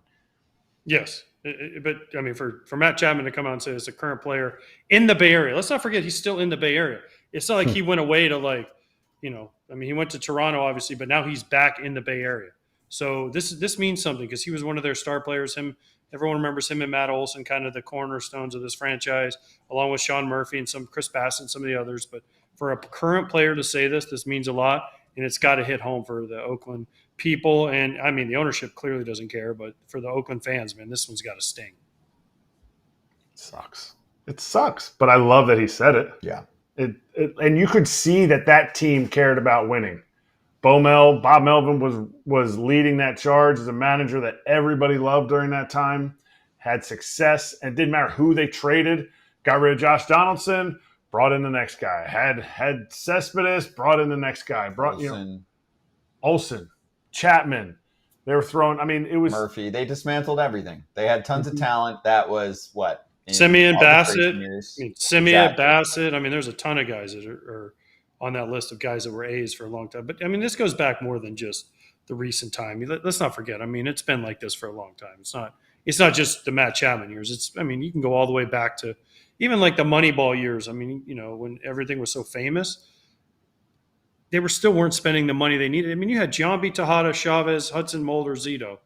[SPEAKER 3] Yes. But, I mean, for Matt Chapman to come out and say it's a current player in the Bay Area, let's not forget he's still in the Bay Area. It's not like he went away to he went to Toronto, obviously, but now he's back in the Bay Area. So this means something because he was one of their star players. Everyone remembers him and Matt Olson, kind of the cornerstones of this franchise, along with Sean Murphy and some Chris Bassett and some of the others. But for a current player to say this means a lot, and it's got to hit home for the Oakland people. And I mean, the ownership clearly doesn't care, but for the Oakland fans, man, this one's got to sting.
[SPEAKER 2] It sucks, but I love that he said it.
[SPEAKER 1] Yeah.
[SPEAKER 2] And you could see that team cared about winning. Bob Melvin was leading that charge as a manager that everybody loved during that time, had success, and it didn't matter who they traded. Got rid of Josh Donaldson, brought in the next guy. Had Cespedes, brought in the next guy. Olsen, Chapman. They were throwing. I mean, it was
[SPEAKER 1] Murphy. They dismantled everything. They had tons of talent. That was what
[SPEAKER 3] Simeon Bassett.
[SPEAKER 1] Exactly.
[SPEAKER 3] Bassett. I mean, there's a ton of guys that are on that list of guys that were A's for a long time. But I mean, this goes back more than just the recent time. Let's not forget. I mean, it's been like this for a long time. It's not just the Matt Chapman years. You can go all the way back to even like the Moneyball years. I mean, when everything was so famous, they weren't spending the money they needed. I mean, you had Giambi, Tejada, Chavez, Hudson, Mulder, Zito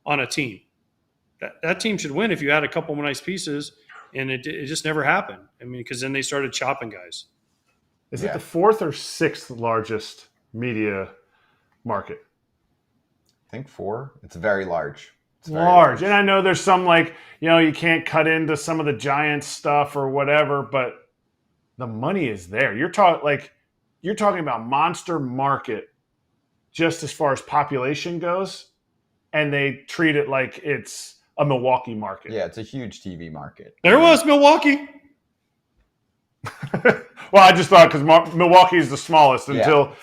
[SPEAKER 3] on a team. That team should win if you had a couple of nice pieces, and it just never happened. I mean, because then they started chopping guys.
[SPEAKER 2] Is it the fourth or sixth largest media market?
[SPEAKER 1] I think 4. It's very large. It's very
[SPEAKER 2] large. And I know there's some you can't cut into some of the Giants stuff or whatever, but the money is there. You're talking about monster market just as far as population goes, and they treat it like it's a Milwaukee market.
[SPEAKER 1] Yeah, it's a huge TV market.
[SPEAKER 3] There was Milwaukee.
[SPEAKER 2] Well, I just thought because Milwaukee is the smallest until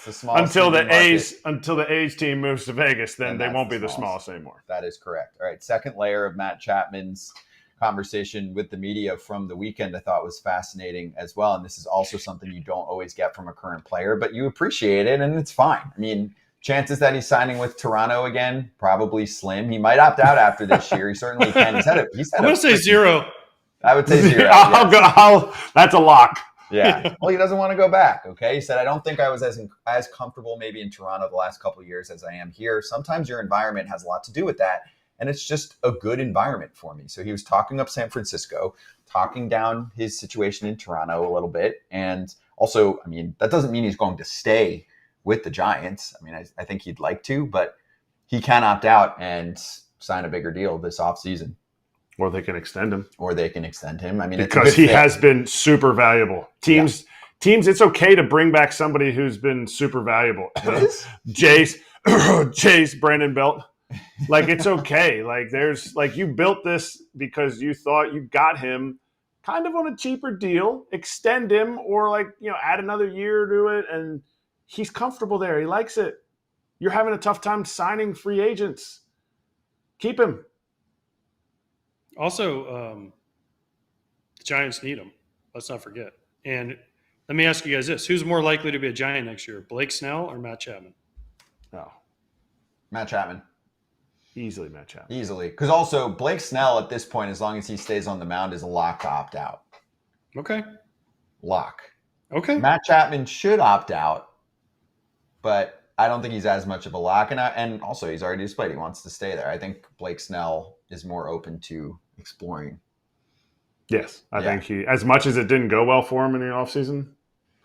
[SPEAKER 1] the
[SPEAKER 2] A's team moves to Vegas, then they won't be the smallest anymore.
[SPEAKER 1] That is correct. All right, second layer of Matt Chapman's conversation with the media from the weekend I thought was fascinating as well. And this is also something you don't always get from a current player, but you appreciate it, and it's fine. I mean, chances that he's signing with Toronto again, probably slim. He might opt out after this year. He certainly can. I'm
[SPEAKER 3] going to say 0.
[SPEAKER 1] I would say 0.
[SPEAKER 2] That's a lock.
[SPEAKER 1] Yeah. Well, he doesn't want to go back. Okay. He said, I don't think I was as comfortable maybe in Toronto the last couple of years as I am here. Sometimes your environment has a lot to do with that. And it's just a good environment for me. So he was talking up San Francisco, talking down his situation in Toronto a little bit. And also, I mean, that doesn't mean he's going to stay with the Giants. I mean, I think he'd like to, but he can opt out and sign a bigger deal this offseason.
[SPEAKER 2] Or they can extend him.
[SPEAKER 1] I mean,
[SPEAKER 2] because he has been super valuable. Teams, it's okay to bring back somebody who's been super valuable. Chase, Brandon Belt. It's okay. You built this because you thought you got him kind of on a cheaper deal, extend him or add another year to it. And he's comfortable there. He likes it. You're having a tough time signing free agents. Keep him.
[SPEAKER 3] Also, the Giants need him. Let's not forget. And let me ask you guys this. Who's more likely to be a Giant next year, Blake Snell or Matt Chapman?
[SPEAKER 2] Oh,
[SPEAKER 1] Matt Chapman.
[SPEAKER 2] Easily Matt Chapman.
[SPEAKER 1] Easily. Because also, Blake Snell at this point, as long as he stays on the mound, is a lock to opt out.
[SPEAKER 3] Okay.
[SPEAKER 1] Lock.
[SPEAKER 3] Okay.
[SPEAKER 1] Matt Chapman should opt out, but I don't think he's as much of a lock. And also, he's already displayed he wants to stay there. I think Blake Snell is more open to exploring.
[SPEAKER 2] Yes. I think he, as much as it didn't go well for him in the offseason,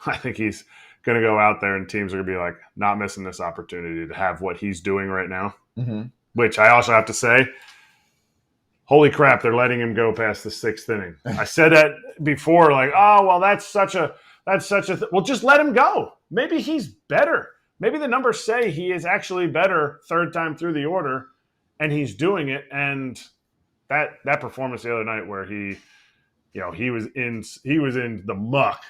[SPEAKER 2] I think he's going to go out there and teams are going to be like, not missing this opportunity to have what he's doing right now.
[SPEAKER 1] Mm-hmm.
[SPEAKER 2] Which I also have to say, holy crap, they're letting him go past the 6th inning. I said that before, like, oh, well, that's such a well, just let him go. Maybe he's better. Maybe the numbers say he is actually better third time through the order, and he's doing it. And that performance the other night where he was in the muck,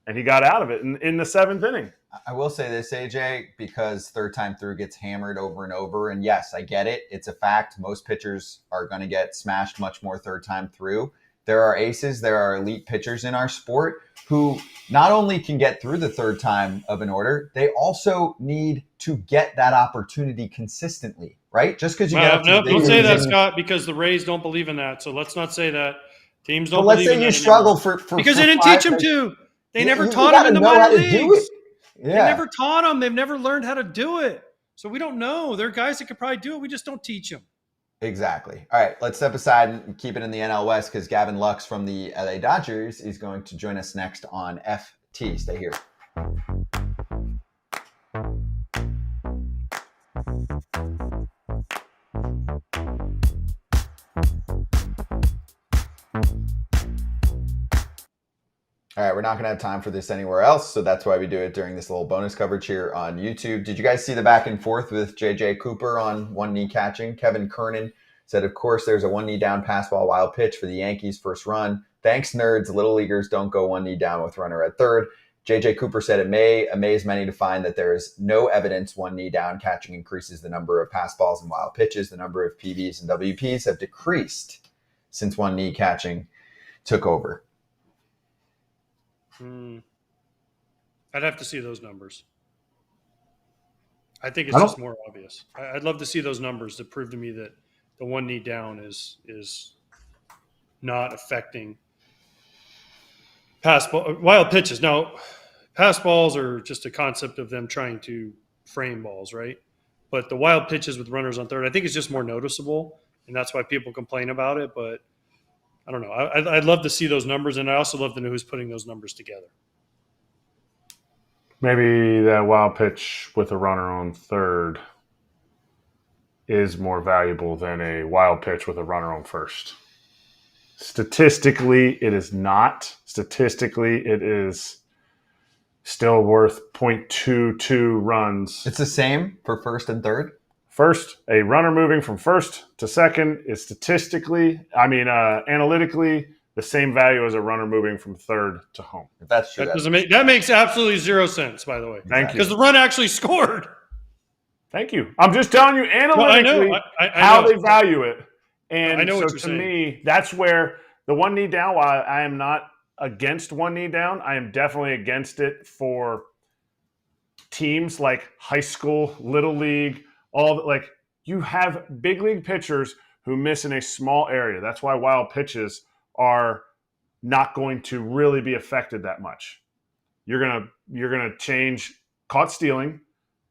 [SPEAKER 2] and he got out of it in the 7th inning.
[SPEAKER 1] I will say this, AJ, because third time through gets hammered over and over. And yes, I get it. It's a fact. Most pitchers are going to get smashed much more third time through. There are aces, there are elite pitchers in our sport who not only can get through the third time of an order, they also need to get that opportunity consistently, right? Just because you get up to the
[SPEAKER 3] don't say that, Scott, because the Rays don't believe in that. So let's not say that. Teams don't believe in that.
[SPEAKER 1] Let's say you struggle for
[SPEAKER 3] because they didn't teach them to. They never taught them in the minor leagues. Yeah. They never taught them. They've never learned how to do it. So we don't know. There are guys that could probably do it. We just don't teach them.
[SPEAKER 1] Exactly. All right, let's step aside and keep it in the NL West because Gavin Lux from the LA Dodgers is going to join us next on FT. Stay here. All right, we're not going to have time for this anywhere else, so that's why we do it during this little bonus coverage here on YouTube. Did you guys see the back and forth with J.J. Cooper on one knee catching? Kevin Kernan said, of course, there's a one knee down pass ball wild pitch for the Yankees' first run. Thanks, nerds. Little leaguers don't go one knee down with runner at third. J.J. Cooper said it may amaze many to find that there is no evidence one knee down catching increases the number of pass balls and wild pitches. The number of PBs and WPs have decreased since one knee catching took over.
[SPEAKER 3] I'd have to see those numbers. I think it's just more obvious. I'd love to see those numbers to prove to me that the one knee down is not affecting wild pitches. Now, pass balls are just a concept of them trying to frame balls, right? But the wild pitches with runners on third, I think it's just more noticeable, and that's why people complain about it. But I don't know. I'd love to see those numbers, and I also love to know who's putting those numbers together.
[SPEAKER 2] Maybe that wild pitch with a runner on third is more valuable than a wild pitch with a runner on first. Statistically, it is not. Statistically, it is still worth 0.22 runs.
[SPEAKER 1] It's the same for first and third?
[SPEAKER 2] First, a runner moving from first to second is analytically, the same value as a runner moving from third to home.
[SPEAKER 1] If that's true.
[SPEAKER 3] That makes absolutely zero sense, by the way.
[SPEAKER 2] Thank you.
[SPEAKER 3] Because the run actually scored.
[SPEAKER 2] Thank you. I'm just telling you analytically how they value it. And
[SPEAKER 3] I know
[SPEAKER 2] so
[SPEAKER 3] what you're
[SPEAKER 2] to
[SPEAKER 3] saying.
[SPEAKER 2] me, that's where the one knee down, while I am not against one knee down, I am definitely against it for teams like high school, little league, you have big league pitchers who miss in a small area. That's why wild pitches are not going to really be affected that much. You're gonna change caught stealing.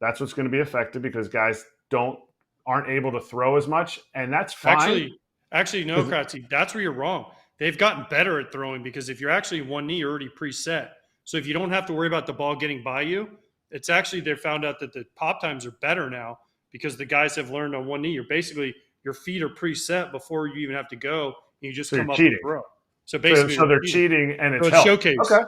[SPEAKER 2] That's what's going to be affected because guys aren't able to throw as much, and that's fine.
[SPEAKER 3] Actually, no, Kratzy, that's where you're wrong. They've gotten better at throwing because if you're actually one knee, you're already preset. So if you don't have to worry about the ball getting by you, it's actually they found out that the pop times are better now. Because the guys have learned on one knee, your feet are preset before you even have to go. You just come up and throw. So basically,
[SPEAKER 2] so they're cheating, and it's
[SPEAKER 3] showcase.
[SPEAKER 2] Okay.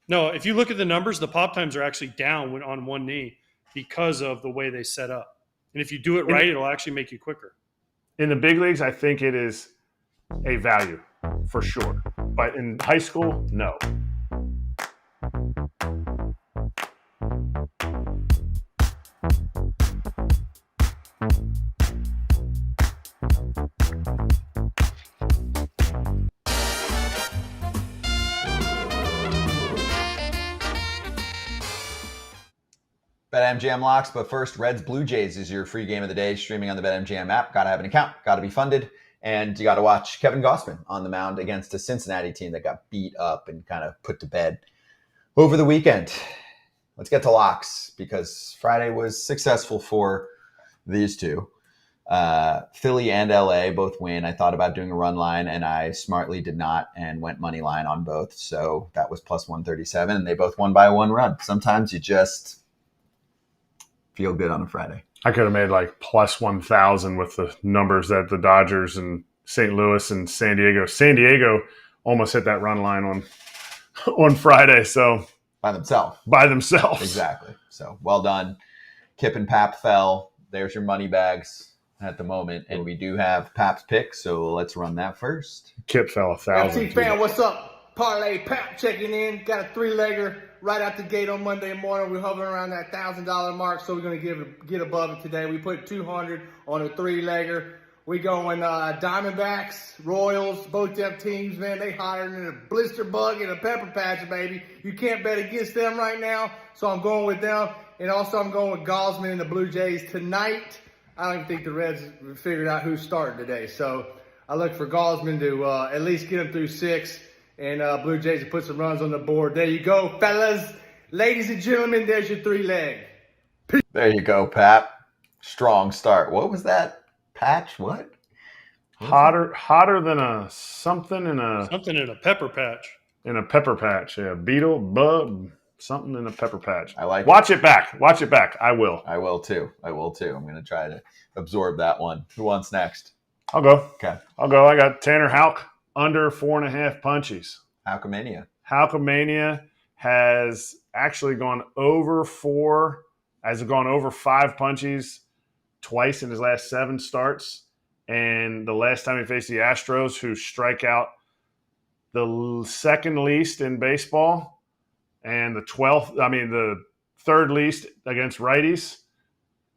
[SPEAKER 3] No, if you look at the numbers, the pop times are actually down on one knee because of the way they set up. And if you do it right, it'll actually make you quicker.
[SPEAKER 2] In the big leagues, I think it is a value for sure. But in high school, no.
[SPEAKER 1] BetMGM locks, but first, Reds Blue Jays is your free game of the day, streaming on the BetMGM app. Got to have an account, got to be funded, and you got to watch Kevin Gausman on the mound against a Cincinnati team that got beat up and kind of put to bed over the weekend. Let's get to locks because Friday was successful for these two. Philly and LA both win. I thought about doing a run line, and I smartly did not and went money line on both. So that was plus 137, and they both won by one run. Sometimes you just feel good on a Friday.
[SPEAKER 2] I could have made like plus 1,000 with the numbers that the Dodgers and St. Louis and San Diego. San Diego almost hit that run line on Friday, so
[SPEAKER 1] by themselves.
[SPEAKER 2] Exactly.
[SPEAKER 1] So well done. Kip and Pap fell. There's your money bags at the moment, and we do have Pap's pick, so let's run that first.
[SPEAKER 2] Kip fell 1,000.
[SPEAKER 7] FT fan, what's up? Parlay Pap checking in. Got a 3-legger right out the gate on Monday morning. We're hovering around that $1,000 mark, so we're going to get above it today. We put 200 on a 3-legger. We going Diamondbacks, Royals, both them teams, man. They hired in a blister bug and a pepper patch, baby. You can't bet against them right now, so I'm going with them. And also I'm going with Gosman and the Blue Jays tonight. I don't even think the Reds figured out who's starting today. So I look for Gosman to at least get them through 6 and Blue Jays to put some runs on the board. There you go, fellas. Ladies and gentlemen, there's your 3-leg.
[SPEAKER 1] There you go, Pap. Strong start. What was that? Patch? What?
[SPEAKER 2] Hotter than something in a
[SPEAKER 3] pepper patch.
[SPEAKER 2] In a pepper patch. Yeah, beetle, bug, something in a pepper patch.
[SPEAKER 1] I like
[SPEAKER 2] Watch it back. I will.
[SPEAKER 1] I will too. I'm going to try to absorb that one. Who wants next?
[SPEAKER 2] I'll go.
[SPEAKER 1] Okay.
[SPEAKER 2] I'll go. I got Tanner Houck under 4.5 punchies.
[SPEAKER 1] Houkamania
[SPEAKER 2] has actually gone over 4, has gone over 5 punchies twice in his last 7 starts. And the last time he faced the Astros, who strike out the second least in baseball and the third least against righties,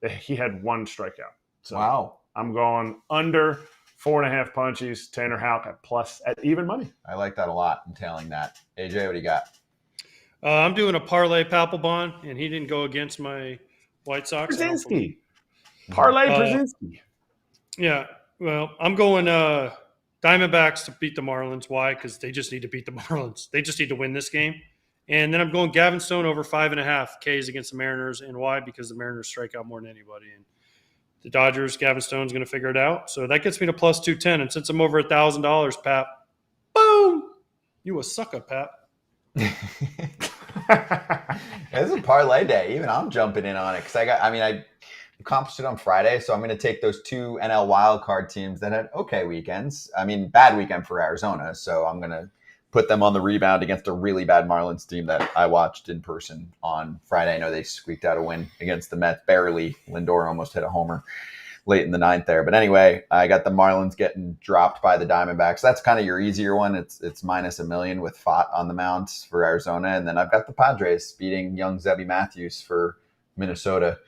[SPEAKER 2] he had 1 strikeout. So
[SPEAKER 1] wow.
[SPEAKER 2] I'm going under 4.5 punchies, Tanner Houck at even money.
[SPEAKER 1] I like that a lot. I'm tailing that. AJ, what do you got?
[SPEAKER 3] I'm doing a parlay Papelbon, and he didn't go against my White Sox.
[SPEAKER 2] Pierzynski. Parlay Pierzynski.
[SPEAKER 3] Yeah. Well, I'm going Diamondbacks to beat the Marlins. Why? Because they just need to beat the Marlins. They just need to win this game. And then I'm going Gavin Stone over 5.5 Ks against the Mariners. And why? Because the Mariners strike out more than anybody. And the Dodgers, Gavin Stone's going to figure it out. So that gets me to plus 210. And since I'm over $1,000, Pap, boom! You a sucker, Pap.
[SPEAKER 1] It's a parlay day. Even I'm jumping in on it because I accomplished it on Friday, so I'm going to take those 2 NL wildcard teams that had okay weekends. Bad weekend for Arizona, so I'm going to put them on the rebound against a really bad Marlins team that I watched in person on Friday. I know they squeaked out a win against the Mets, barely. Lindor almost hit a homer late in the 9th there. But anyway, I got the Marlins getting dropped by the Diamondbacks. That's kind of your easier one. It's minus $1 million with Fott on the mound for Arizona. And then I've got the Padres beating young Zebby Matthews for Minnesota.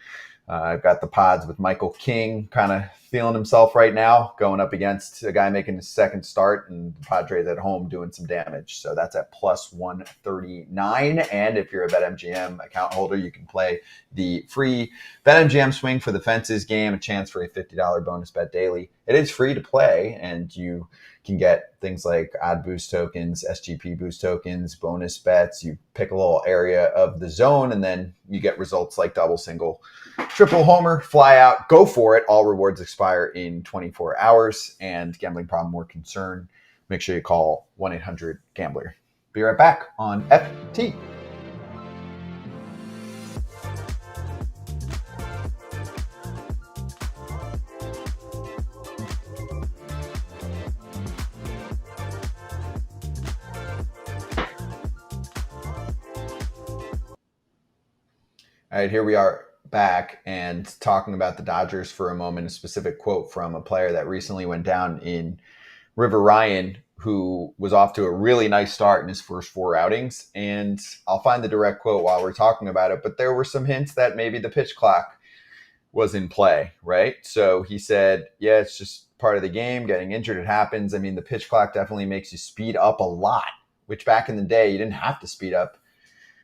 [SPEAKER 1] I've got the Pods with Michael King kind of feeling himself right now, going up against a guy making his second start, and the Padres at home doing some damage. So that's at plus 139. And if you're a BetMGM account holder, you can play the free BetMGM Swing for the Fences game, a chance for a $50 bonus bet daily. It is free to play, and you can get things like odd boost tokens, SGP boost tokens, bonus bets. You pick a little area of the zone, and then you get results like double, single, triple homer, fly out, go for it. All rewards expire in 24 hours. And gambling problem or concern, make sure you call 1-800-GAMBLER. Be right back on FT. All right, here we are back and talking about the Dodgers for a moment. A specific quote from a player that recently went down in River Ryan, who was off to a really nice start in his first 4 outings. And I'll find the direct quote while we're talking about it, but there were some hints that maybe the pitch clock was in play, right? So he said, yeah, it's just part of the game. Getting injured, it happens. The pitch clock definitely makes you speed up a lot, which back in the day, you didn't have to speed up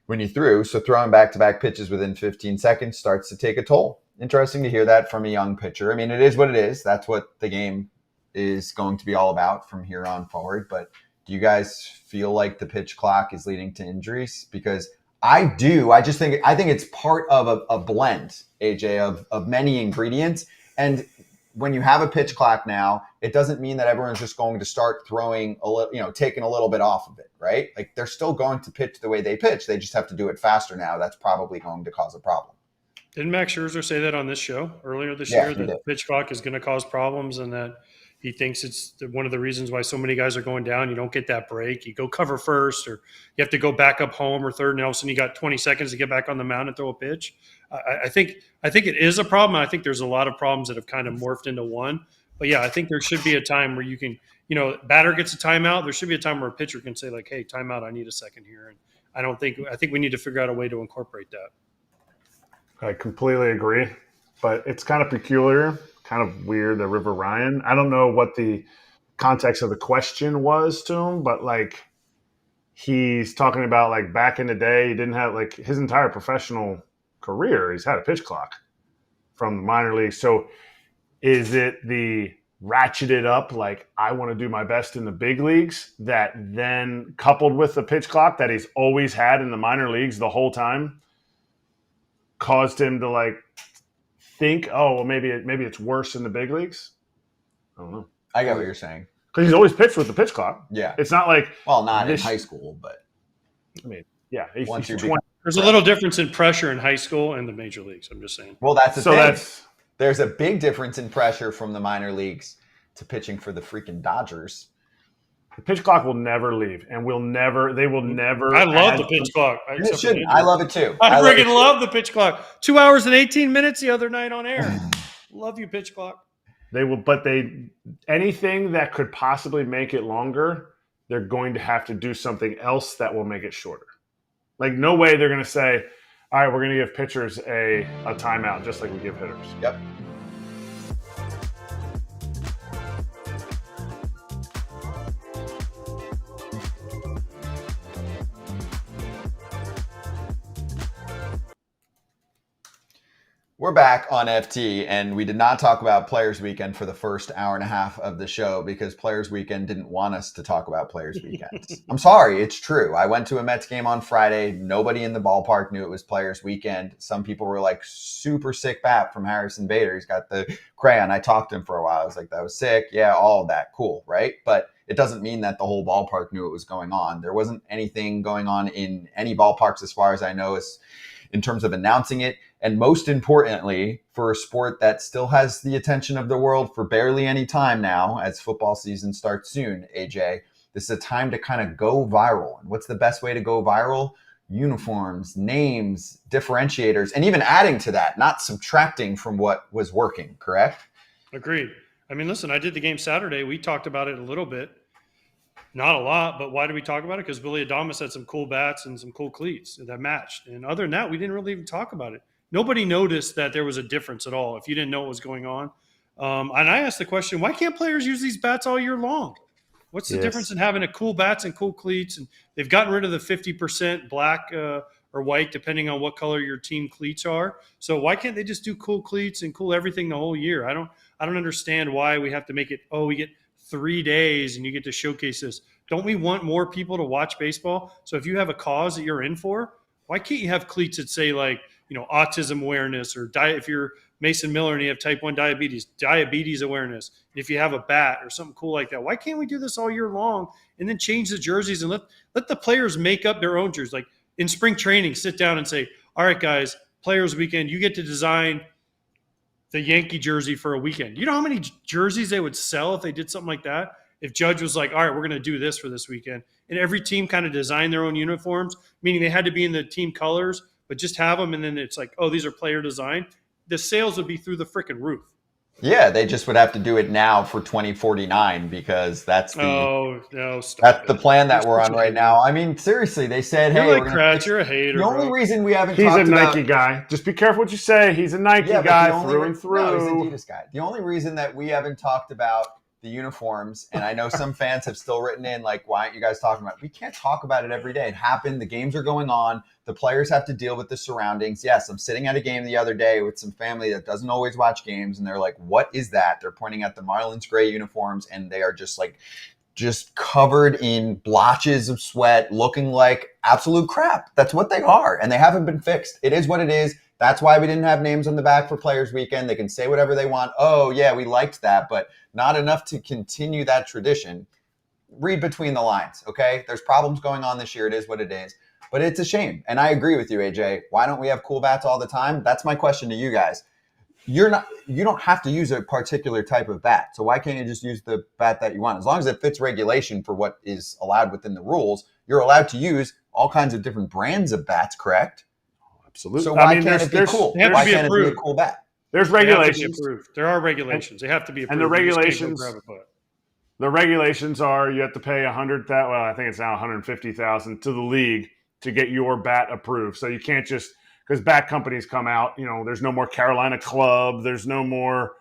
[SPEAKER 1] when you threw. So throwing back-to-back pitches within 15 seconds starts to take a toll. Interesting to hear that from a young pitcher. It is what it is. That's what the game is going to be all about from here on forward. But do you guys feel like the pitch clock is leading to injuries? Because I do. I think it's part of a blend, AJ, of many ingredients. And when you have a pitch clock now, it doesn't mean that everyone's just going to start throwing a little, taking a little bit off of it, right? Like they're still going to pitch the way they pitch. They just have to do it faster now. That's probably going to cause a problem.
[SPEAKER 3] Didn't Max Scherzer say that on this show earlier this year, that the pitch clock is going to cause problems and that He thinks it's one of the reasons why so many guys are going down. You don't get that break. You go cover first, or you have to go back up home or third, and all of a sudden you got 20 seconds to get back on the mound and throw a pitch. I think it is a problem. I think there's a lot of problems that have kind of morphed into one. But yeah, I think there should be a time where you can, batter gets a timeout. There should be a time where a pitcher can say like, "Hey, timeout. I need a second here." And I think we need to figure out a way to incorporate that.
[SPEAKER 2] I completely agree, but it's kind of peculiar, kind of weird that River Ryan. I don't know what the context of the question was to him, but like he's talking about like back in the day, he didn't have like his entire professional career. He's had a pitch clock from the minor leagues. So is it the ratcheted up, like I want to do my best in the big leagues, that then coupled with the pitch clock that he's always had in the minor leagues the whole time caused him to like think, oh, well, maybe it's worse in the big leagues? I don't know.
[SPEAKER 1] I get what you're saying.
[SPEAKER 2] Because he's always pitched with the pitch clock.
[SPEAKER 1] Yeah.
[SPEAKER 2] It's not like –
[SPEAKER 1] not in high school, but –
[SPEAKER 2] I mean, yeah. He's
[SPEAKER 1] 20.
[SPEAKER 3] There's a little difference in pressure in high school and the major leagues. I'm just saying.
[SPEAKER 1] Well, that's the thing. There's a big difference in pressure from the minor leagues to pitching for the freaking Dodgers.
[SPEAKER 2] The pitch clock will never leave, and they will never.
[SPEAKER 3] I love the pitch clock.
[SPEAKER 1] I love it too.
[SPEAKER 3] I freaking love the pitch clock. 2 hours and 18 minutes the other night on air. Love you, pitch clock.
[SPEAKER 2] They will, but anything that could possibly make it longer, they're going to have to do something else that will make it shorter. Like no way they're going to say, all right, we're going to give pitchers a timeout just like we give hitters.
[SPEAKER 1] Yep. We're back on FT, and we did not talk about Players Weekend for the first hour and a half of the show because Players Weekend didn't want us to talk about Players Weekend. I'm sorry, it's true. I went to a Mets game on Friday. Nobody in the ballpark knew it was Players Weekend. Some people were like super sick bat from Harrison Bader. He's got the crayon. I talked to him for a while. I was like, that was sick. Yeah, all of that. Cool, right? But it doesn't mean that the whole ballpark knew it was going on. There wasn't anything going on in any ballparks as far as I know in terms of announcing it. And most importantly, for a sport that still has the attention of the world for barely any time now, as football season starts soon, AJ, this is a time to kind of go viral. And what's the best way to go viral? Uniforms, names, differentiators, and even adding to that, not subtracting from what was working, correct?
[SPEAKER 3] Agreed. I mean, listen, I did the game Saturday. We talked about it a little bit. Not a lot, but why did we talk about it? Because Billy Adames had some cool bats and some cool cleats that matched. And other than that, we didn't really even talk about it. Nobody noticed that there was a difference at all if you didn't know what was going on. And I asked the question, why can't players use these bats all year long? What's the difference in having a cool bats and cool cleats? And they've gotten rid of the 50% black or white, depending on what color your team cleats are. So why can't they just do cool cleats and cool everything the whole year? I don't understand why we have to make it, we get 3 days and you get to showcase this. Don't we want more people to watch baseball? So if you have a cause that you're in for, why can't you have cleats that say like, autism awareness, or if you're Mason Miller and you have type 1 diabetes awareness. And if you have a bat or something cool like that, why can't we do this all year long and then change the jerseys and let the players make up their own jerseys? Like in spring training, sit down and say, all right, guys, Players Weekend, you get to design the Yankee jersey for a weekend. You know how many jerseys they would sell if they did something like that? If Judge was like, all right, we're going to do this for this weekend. And every team kind of designed their own uniforms, meaning they had to be in the team colors, but just have them. And then it's like, these are player design. The sales would be through the freaking roof.
[SPEAKER 1] Yeah, they just would have to do it now for 2049 because that's the that's the plan that we're on right now. I mean, seriously, they said,
[SPEAKER 3] "Hey,
[SPEAKER 1] we're
[SPEAKER 3] Kratz, you're a hater."
[SPEAKER 1] The only reason we haven't
[SPEAKER 2] he's
[SPEAKER 1] talked
[SPEAKER 2] a Nike guy. Just be careful what you say. He's a Nike guy through and through.
[SPEAKER 1] No, he's Adidas guy. The only reason that we haven't talked about the uniforms, and I know some fans have still written in like, why aren't you guys talking about it? We can't talk about it every day. It happened. The games are going on. The players have to deal with the surroundings. Yes, I'm sitting at a game the other day with some family that doesn't always watch games, and they're like, what is that? They're pointing at the Marlins gray uniforms, and they are just covered in blotches of sweat, looking like absolute crap. That's what they are, and they haven't been fixed. It is what it is. That's why we didn't have names on the back for Players Weekend. They can say whatever they want. Oh, yeah, we liked that, but not enough to continue that tradition. Read between the lines, okay? There's problems going on this year. It is what it is. But it's a shame. And I agree with you, AJ. Why don't we have cool bats all the time? That's my question to you guys. you don't have to use a particular type of bat. So why can't you just use the bat that you want? As long as it fits regulation for what is allowed within the rules, you're allowed to use all kinds of different brands of bats, correct?
[SPEAKER 2] Absolutely.
[SPEAKER 1] So why can't it be cool?
[SPEAKER 3] They have to
[SPEAKER 1] Why
[SPEAKER 3] be
[SPEAKER 1] can't it be a
[SPEAKER 3] approved.
[SPEAKER 1] cool bat?
[SPEAKER 2] There's
[SPEAKER 3] They have to be
[SPEAKER 2] regulations.
[SPEAKER 3] approved. There are regulations. They have to be approved.
[SPEAKER 2] And the
[SPEAKER 3] You just can't go
[SPEAKER 2] regulations-
[SPEAKER 3] grab a foot.
[SPEAKER 2] The regulations are you have to pay $100,000. Well, I think it's now $150,000 to the league to get your bat approved. So you can't just because bat companies come out. There's no more Carolina Club. There's no more,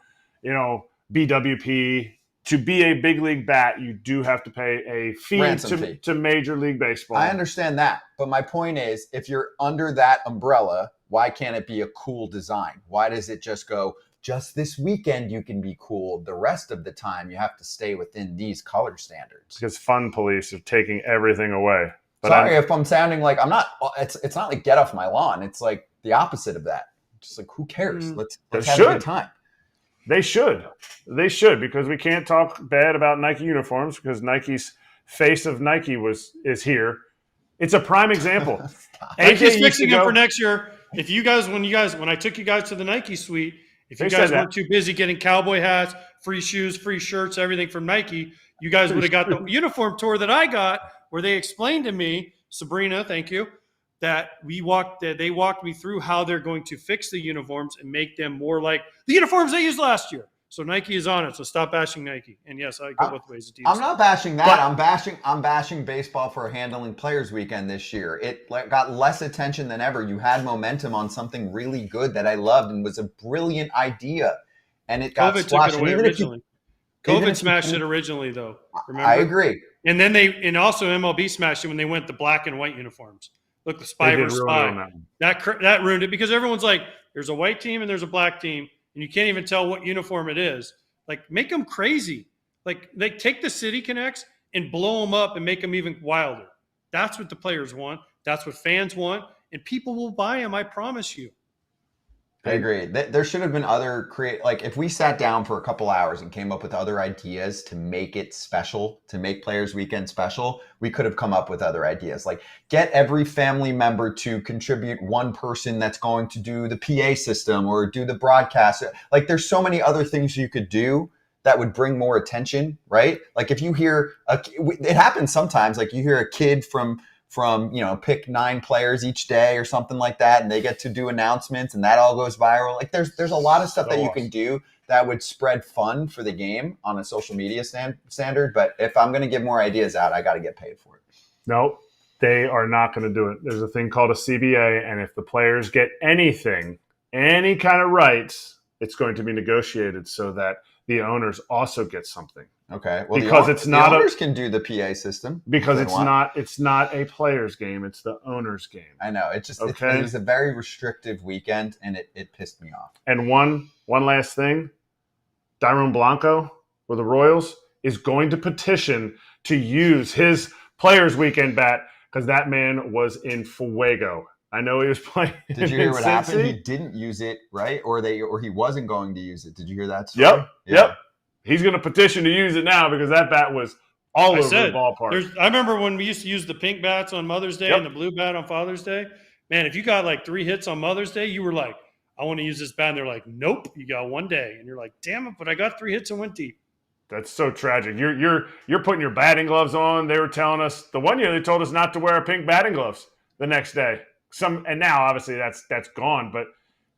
[SPEAKER 2] BWP. To be a big league bat, you do have to pay a
[SPEAKER 1] Ransom fee.
[SPEAKER 2] to Major League Baseball.
[SPEAKER 1] I understand that, but my point is, if you're under that umbrella, why can't it be a cool design? Why does it just go? Just this weekend you can be cool. The rest of the time you have to stay within these color standards.
[SPEAKER 2] Because fun police are taking everything away. But
[SPEAKER 1] Sorry if I'm sounding like I'm not. It's not like get off my lawn. It's like the opposite of that. Just like who cares? Let's have a good time.
[SPEAKER 2] They should because we can't talk bad about Nike uniforms because Nike's face of Nike is here. It's a prime example.
[SPEAKER 3] Nike's fixing them for next year. If you guys, when I took you guys to the Nike suite, if you guys weren't too busy getting cowboy hats, free shoes, free shirts, everything from Nike, you guys would have got the uniform tour that I got, where they explained to me, Sabrina, thank you, that they walked me through how they're going to fix the uniforms and make them more like the uniforms they used last year. So Nike is on it. So stop bashing Nike. And yes, I go both ways.
[SPEAKER 1] I'm not bashing that. I'm bashing baseball for handling Players Weekend this year. It got less attention than ever. You had momentum on something really good that I loved and was a brilliant idea, and it got
[SPEAKER 3] COVID
[SPEAKER 1] squashed.
[SPEAKER 3] took it away originally. COVID smashed it originally, though. Remember?
[SPEAKER 1] I agree.
[SPEAKER 3] And then also MLB smashed it when they went the black and white uniforms. Look, the spy versus spy. That ruined it because everyone's like, there's a white team and there's a black team. And you can't even tell what uniform it is. Like, make them crazy. Like, they take the City Connects and blow them up and make them even wilder. That's what the players want. That's what fans want. And people will buy them, I promise you.
[SPEAKER 1] I agree. There should have been other if we sat down for a couple hours and came up with other ideas to make it special, to make Players Weekend special, we could have come up with other ideas. Like get every family member to contribute one person that's going to do the PA system or do the broadcast. Like there's so many other things you could do that would bring more attention, right? Like if you hear, it happens sometimes, like you hear a kid from pick 9 players each day or something like that, and they get to do announcements and that all goes viral. Like there's a lot of stuff that you can do that would spread fun for the game on a social media standard. But if I'm going to give more ideas out, I got to get paid for it.
[SPEAKER 2] Nope, they are not going to do it. There's a thing called a CBA, and if the players get anything, any kind of rights, it's going to be negotiated so that the owners also get something.
[SPEAKER 1] Okay. Well,
[SPEAKER 2] because
[SPEAKER 1] the owners can do the PA system
[SPEAKER 2] because it's not a players game; it's the owners game.
[SPEAKER 1] I know. It was a very restrictive weekend, and it pissed me off.
[SPEAKER 2] And one last thing, Dairon Blanco with the Royals is going to petition to use his Players Weekend bat because that man was in fuego. I know he was playing.
[SPEAKER 1] Did you hear what happened? He didn't use it, right? Or he wasn't going to use it. Did you hear that story?
[SPEAKER 2] Yep. He's going to petition to use it now because that bat was all over the ballpark.
[SPEAKER 3] I remember when we used to use the pink bats on Mother's Day and the blue bat on Father's Day. Man, if you got like 3 hits on Mother's Day, you were like, I want to use this bat. And they're like, nope, you got 1 day. And you're like, damn it, but I got 3 hits and went deep.
[SPEAKER 2] That's so tragic. You're putting your batting gloves on. They were telling us the one year they told us not to wear pink batting gloves the next day. And now obviously that's gone, but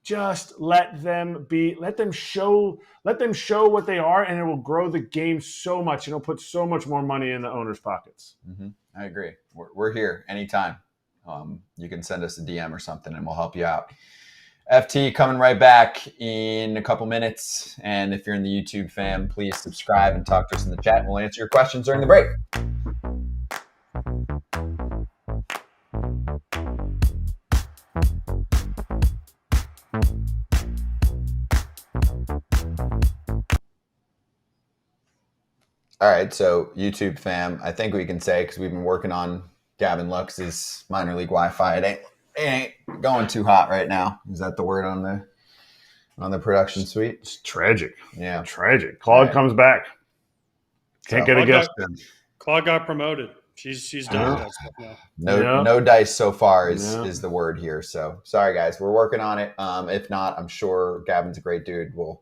[SPEAKER 2] just let them show what they are, and it will grow the game so much, and it'll put so much more money in the owners' pockets.
[SPEAKER 1] Mm-hmm. I agree. We're here anytime. You can send us a DM or something, and we'll help you out. FT coming right back in a couple minutes, and if you're in the YouTube fam, please subscribe and talk to us in the chat, and we'll answer your questions during the break. All right, so YouTube fam, I think we can say, because we've been working on Gavin Lux's minor league Wi-Fi, it ain't going too hot right now. Is that the word on the production suite?
[SPEAKER 2] It's tragic.
[SPEAKER 1] Yeah.
[SPEAKER 2] Tragic. Claude comes back. Can't get a guest in.
[SPEAKER 3] Claude got promoted. She's done with that stuff now.
[SPEAKER 1] No dice so far is the word here. So sorry guys, we're working on it. If not, I'm sure Gavin's a great dude. We'll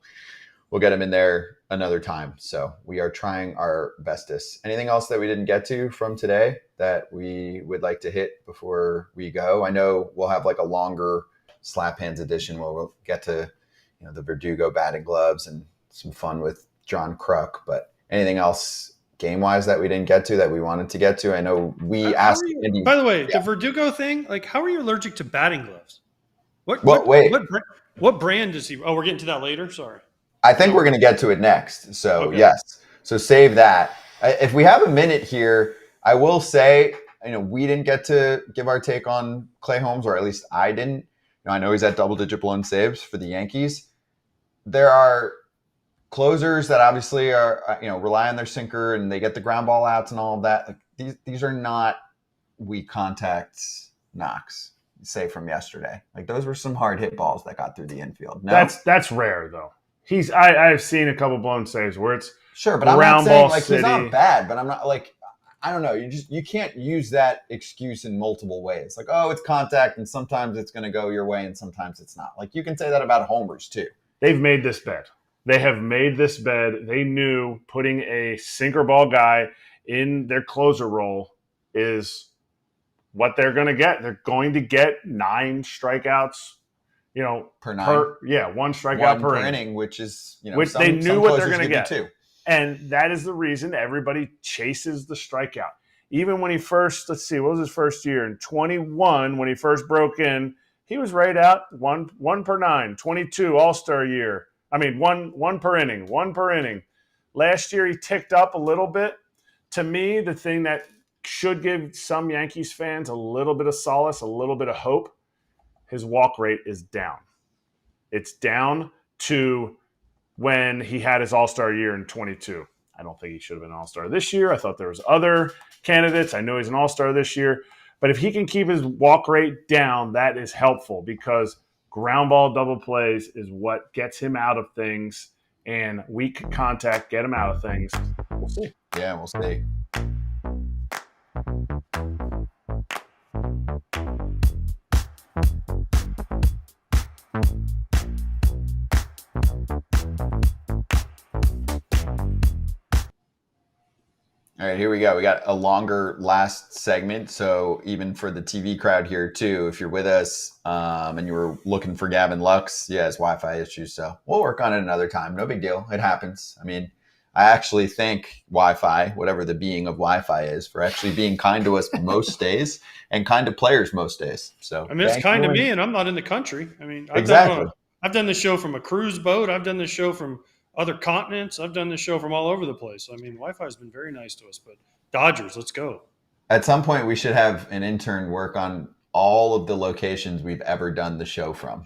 [SPEAKER 1] get him in there another time. So we are trying our bestest. Anything else that we didn't get to from today that we would like to hit before we go? I know we'll have like a longer slap hands edition where we'll get to the Verdugo batting gloves and some fun with John Kruk. But anything else game-wise that we didn't get to that we wanted to get to? I know we asked Andy.
[SPEAKER 3] By the way, the Verdugo thing, like, how are you allergic to batting gloves? What brand is he? Oh, we're getting to that later? Sorry.
[SPEAKER 1] I think we're going to get to it next. So, yes. So save that. If we have a minute here, I will say, we didn't get to give our take on Clay Holmes, or at least I didn't. I know he's at double-digit blown saves for the Yankees. There are closers that obviously are, rely on their sinker and they get the ground ball outs and all of that. Like these are not weak contact knocks, say from yesterday. Like those were some hard hit balls that got through the infield. No?
[SPEAKER 2] That's rare though. I've seen a couple blown saves where it's
[SPEAKER 1] sure, but I'm not saying like he's not bad, but I'm not like, I don't know. You can't use that excuse in multiple ways. Like, oh, it's contact and sometimes it's going to go your way and sometimes it's not. Like you can say that about homers too.
[SPEAKER 2] They've made this bed. They have made this bed. They knew putting a sinker ball guy in their closer role is what they're going to get. They're going to get 9 strikeouts,
[SPEAKER 1] per 9.
[SPEAKER 2] One strikeout per
[SPEAKER 1] inning, which is,
[SPEAKER 2] which they knew what they're going to get. Too. And that is the reason everybody chases the strikeout. Even when he first, what was his first year? In 21, when he first broke in, he was right out one per 9, 22 All-Star year. I mean, one per inning. Last year, he ticked up a little bit. To me, the thing that should give some Yankees fans a little bit of solace, a little bit of hope, his walk rate is down. It's down to when he had his All-Star year in 22. I don't think he should have been an All-Star this year. I thought there was other candidates. I know he's an All-Star this year. But if he can keep his walk rate down, that is helpful because ground ball double plays is what gets him out of things, and weak contact get him out of things. We'll see.
[SPEAKER 1] Yeah, we'll see. All right, here we go. We got a longer last segment. So even for the TV crowd here too, if you're with us and you were looking for Gavin Lux, he has Wi-Fi issues. So we'll work on it another time. No big deal. It happens. I mean, I actually thank Wi-Fi, whatever the being of Wi-Fi is, for actually being kind to us most days and kind to players most days. So
[SPEAKER 3] I mean, it's kind to me, and I'm not in the country. I mean, I've done the show from a cruise boat. I've done the show from other continents. I've done this show from all over the place. I mean, Wi-Fi has been very nice to us, but Dodgers, let's go.
[SPEAKER 1] At some point, we should have an intern work on all of the locations we've ever done the show from.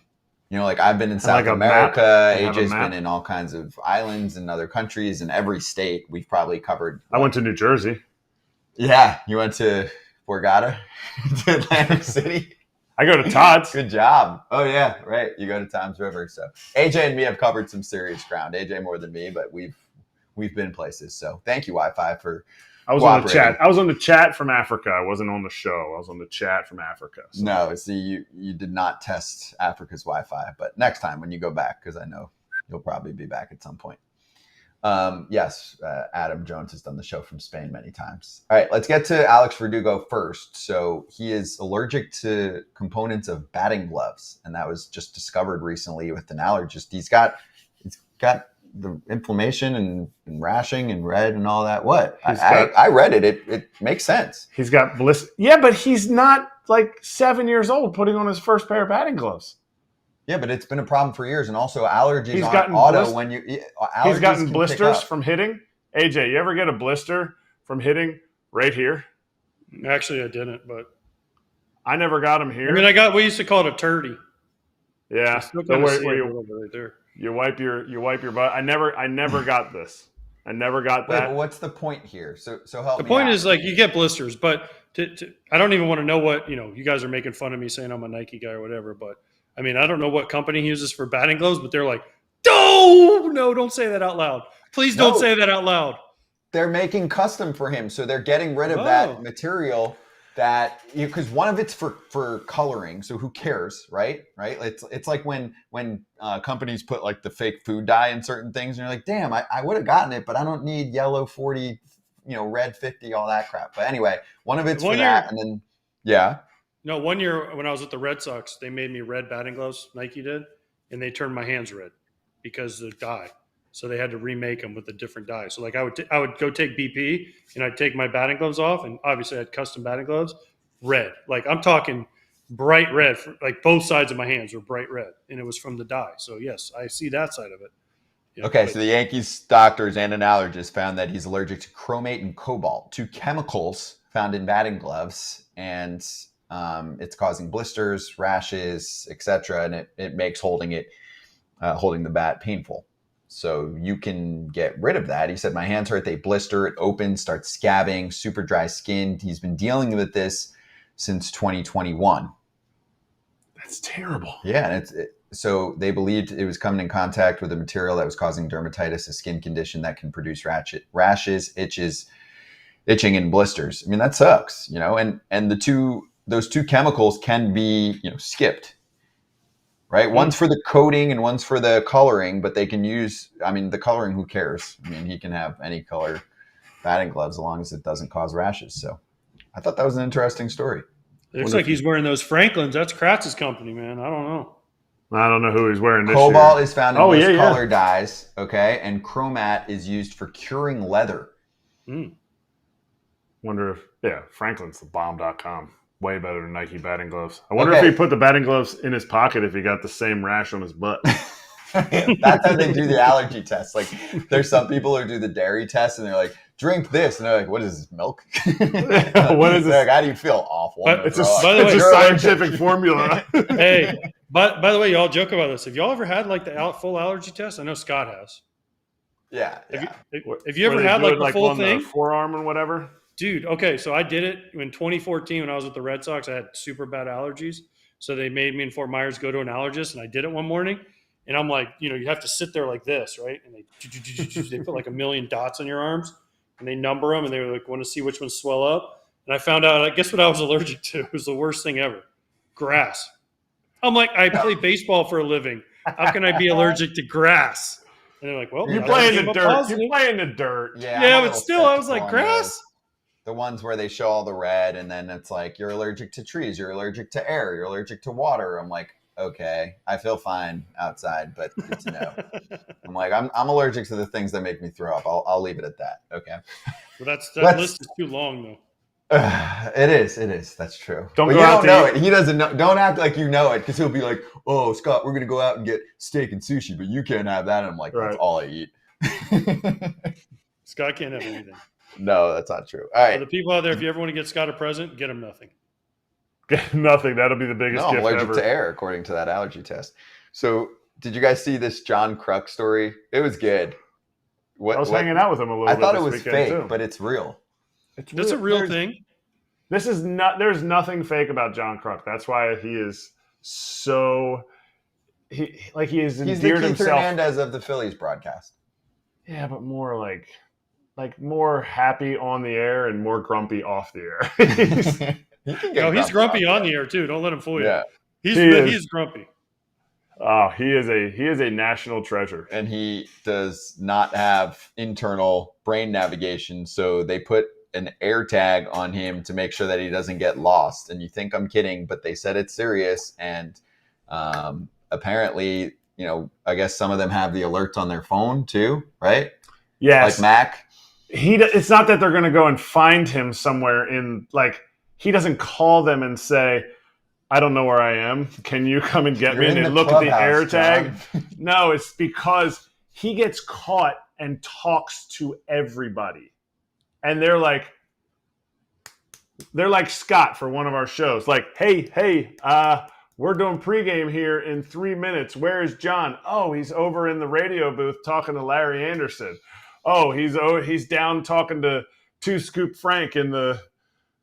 [SPEAKER 1] Like I've been in South America. AJ's been in all kinds of islands and other countries, and every state we've probably covered.
[SPEAKER 2] I went to New Jersey.
[SPEAKER 1] Yeah, you went to Borgata, to Atlantic City.
[SPEAKER 2] I go to Todd's.
[SPEAKER 1] Good job. Oh, yeah, right. You go to Tom's River. So AJ and me have covered some serious ground. AJ more than me, but we've been places. So thank you, Wi-Fi, for
[SPEAKER 2] I was on the chat. I was on the chat from Africa. I wasn't on the show. I was on the chat from Africa. So.
[SPEAKER 1] No, see, you did not test Africa's Wi-Fi. But next time when you go back, because I know you'll probably be back at some point. Yes, Adam Jones has done the show from Spain many times. All right, let's get to Alex Verdugo first. So he is allergic to components of batting gloves, and that was just discovered recently with an allergist. He's got the inflammation and rashing and red and all that. What? I read it. It makes sense.
[SPEAKER 2] He's got bliss. Yeah, but he's not like 7 years old putting on his first pair of batting gloves.
[SPEAKER 1] Yeah, but it's been a problem for years, and also allergies aren't auto when you.
[SPEAKER 2] He's gotten blisters from hitting. AJ, you ever get a blister from hitting right here?
[SPEAKER 3] Actually, I didn't, but
[SPEAKER 2] I never got them here.
[SPEAKER 3] I mean, we used to call it a turdy.
[SPEAKER 2] Yeah, you wipe your butt. I never got this. I never got that.
[SPEAKER 1] Wait, what's the point here? So help me.
[SPEAKER 3] The point is, like, you get blisters, but I don't even want to know what you guys are making fun of me saying I'm a Nike guy or whatever, but. I mean, I don't know what company he uses for batting gloves, but they're like, no, don't say that out loud. Please don't say that out loud.
[SPEAKER 1] they're making custom for him, so they're getting rid of that material. That because one of it's for coloring, so who cares, right? It's like when companies put like the fake food dye in certain things, and you're like, damn, I would have gotten it, but I don't need yellow 40, red 50, all that crap. But anyway, one of it's for that, and then
[SPEAKER 3] No, one year when I was at the Red Sox, they made me red batting gloves, Nike did, and they turned my hands red because of the dye. So they had to remake them with a different dye. So like I would go take BP and I'd take my batting gloves off, and obviously I had custom batting gloves, red. Like I'm talking bright red, like both sides of my hands were bright red, and it was from the dye. So yes, I see that side of it.
[SPEAKER 1] Okay, so the Yankees doctors and an allergist found that he's allergic to chromate and cobalt, two chemicals found in batting gloves, and it's causing blisters, rashes, etc., and it makes holding the bat painful. So you can get rid of that. He said, my hands hurt, they blister, it opens, starts scabbing, super dry skin. He's been dealing with this since 2021.
[SPEAKER 2] That's terrible.
[SPEAKER 1] Yeah, and so they believed it was coming in contact with a material that was causing dermatitis, a skin condition that can produce rashes, itching, and blisters. I mean, that sucks, and those two chemicals can be, skipped. Right. One's for the coating and one's for the coloring, but they can use, the coloring, who cares? He can have any color batting gloves as long as it doesn't cause rashes. So I thought that was an interesting story.
[SPEAKER 3] It looks like he's wearing those Franklins. That's Kratz's company, man. I don't know.
[SPEAKER 2] I don't know who he's wearing this
[SPEAKER 1] Cobalt
[SPEAKER 2] year.
[SPEAKER 1] is found in most color dyes. Okay. And chromat is used for curing leather.
[SPEAKER 2] Wonder if, Franklin's the bomb.com. Way better than Nike batting gloves. I wonder if he put the batting gloves in his pocket if he got the same rash on his butt.
[SPEAKER 1] That's how they do the allergy test. Like, there's some people who do the dairy test, and they're like, drink this. And they're like, what is this, milk?
[SPEAKER 2] What is this?
[SPEAKER 1] Like, how do you feel? Awful.
[SPEAKER 2] It's a scientific formula.
[SPEAKER 3] Hey, by the way, y'all joke about this. Have y'all ever had like the full allergy test? I know Scott has.
[SPEAKER 1] Yeah.
[SPEAKER 3] Have you ever had like the full thing?
[SPEAKER 2] The forearm or whatever?
[SPEAKER 3] Dude, okay, so I did it in 2014 when I was with the Red Sox. I had super bad allergies. So they made me and Fort Myers go to an allergist, and I did it one morning. And I'm like, you have to sit there like this, right? And they put like a million dots on your arms, and they number them, and they were like, want to see which ones swell up. And I found out, guess what I was allergic to? It was the worst thing ever. Grass. I'm like, I play baseball for a living. How can I be allergic to grass? And they're like, well,
[SPEAKER 2] you're playing the dirt. You're playing the dirt.
[SPEAKER 3] Yeah, but still, I was like, grass?
[SPEAKER 1] The ones where they show all the red, and then it's like, you're allergic to trees, you're allergic to air, you're allergic to water. I'm like, okay, I feel fine outside, but good to know. I'm like, I'm allergic to the things that make me throw up. I'll leave it at that. Okay.
[SPEAKER 3] Well, that list is too long, though.
[SPEAKER 1] It is. That's true.
[SPEAKER 2] Don't
[SPEAKER 1] know it. He doesn't know. Don't act like you know it, because he'll be like, oh, Scott, we're going to go out and get steak and sushi, but you can't have that. And I'm like, that's all I eat.
[SPEAKER 3] Scott can't have anything.
[SPEAKER 1] No, that's not true. All right.
[SPEAKER 3] For the people out there, if you ever want to get Scott a present, get him nothing.
[SPEAKER 2] Get nothing. That'll be the biggest gift ever.
[SPEAKER 1] I'm allergic to air, according to that allergy test. So, did you guys see this John Kruk story? It was good.
[SPEAKER 2] I was hanging out with him a little bit.
[SPEAKER 1] I thought it was fake, but it's real.
[SPEAKER 3] It's a real thing.
[SPEAKER 2] This is not. There's nothing fake about John Kruk. That's why he is so. He's the Keith
[SPEAKER 1] himself. Hernandez of the Phillies broadcast.
[SPEAKER 2] Yeah, but more like more happy on the air and more grumpy off the air.
[SPEAKER 3] He's grumpy on the air too. Don't let him fool you.
[SPEAKER 1] Yeah.
[SPEAKER 3] He's grumpy.
[SPEAKER 2] Oh, he is a national treasure.
[SPEAKER 1] And he does not have internal brain navigation, so they put an air tag on him to make sure that he doesn't get lost. And you think I'm kidding, but they said it's serious. And apparently, I guess some of them have the alerts on their phone too, right?
[SPEAKER 2] Yes.
[SPEAKER 1] Like Mac.
[SPEAKER 2] It's not that they're going to go and find him somewhere he doesn't call them and say, I don't know where I am. Can you come and get me? And they look at the air tag. No, it's because he gets caught and talks to everybody. And they're like Scott for one of our shows. Like, hey, we're doing pregame here in 3 minutes. Where is John? Oh, he's over in the radio booth talking to Larry Anderson. Oh, he's down talking to Two Scoop Frank in the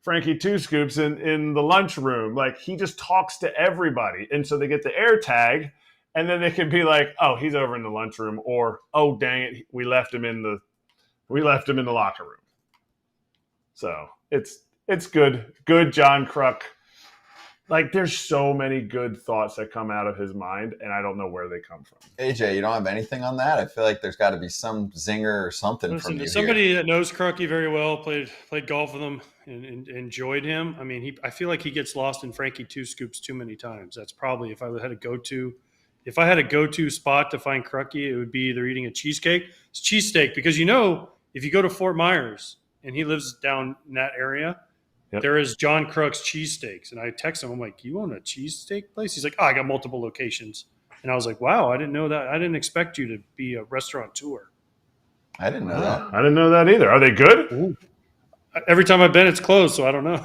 [SPEAKER 2] Frankie Two Scoops in the lunchroom. Like, he just talks to everybody. And so they get the air tag, and then they can be like, oh, he's over in the lunchroom, or, oh, dang it, we left him in We left him in the locker room. So it's good. Good John Kruk. Like, there's so many good thoughts that come out of his mind, and I don't know where they come from.
[SPEAKER 1] AJ, you don't have anything on that? I feel like there's got to be some zinger or something from you
[SPEAKER 3] somebody
[SPEAKER 1] here.
[SPEAKER 3] that knows Krucky very well, played golf with him, and enjoyed him. I mean, I feel like he gets lost in Frankie Two Scoops too many times. That's probably if I had a go-to spot to find Krucky, it would be either eating a cheesecake. It's cheesesteak because if you go to Fort Myers and he lives down in that area. Yep. There is John Kruk's cheesesteaks. And I text him, I'm like, you own a cheesesteak place? He's like, I got multiple locations. And I was like, wow, I didn't know that. I didn't expect you to be a restaurateur.
[SPEAKER 1] I didn't know that.
[SPEAKER 2] I didn't know that either. Are they good?
[SPEAKER 3] Ooh. Every time I've been, it's closed, so I don't know.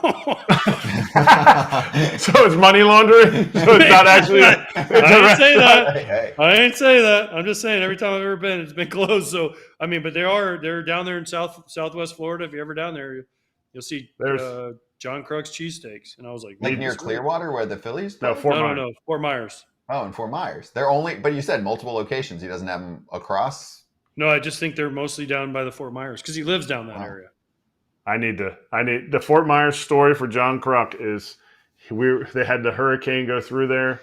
[SPEAKER 2] So it's money laundering? So it's not actually
[SPEAKER 3] I didn't say that.
[SPEAKER 1] Hey.
[SPEAKER 3] I didn't say that. I'm just saying every time I've ever been, it's been closed. So, I mean, but they're down there in Southwest Florida. If you're ever down there, you'll see John Kruk's cheesesteaks. And I was like
[SPEAKER 1] near Clearwater where the Phillies play?
[SPEAKER 2] No,
[SPEAKER 3] Fort Myers.
[SPEAKER 1] Oh, in Fort Myers. But you said multiple locations. He doesn't have them across?
[SPEAKER 3] No, I just think they're mostly down by the Fort Myers because he lives down that area.
[SPEAKER 2] I need the Fort Myers story for John Kruk is they had the hurricane go through there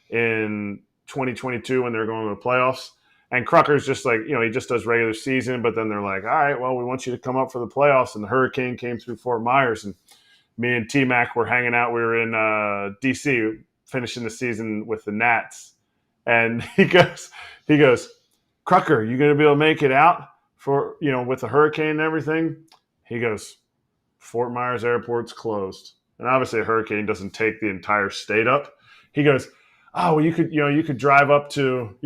[SPEAKER 2] in 2022 when they were going to the playoffs. And Krucker's just like, he just does regular season, but then they're like, all right, well, we want you to come up for the playoffs. And the hurricane came through Fort Myers. And me and T-Mac were hanging out. We were in D.C. finishing the season with the Nats. And he goes, Krucker, you going to be able to make it out for, with the hurricane and everything? He goes, Fort Myers Airport's closed. And obviously a hurricane doesn't take the entire state up. He goes, oh, well, you could drive up to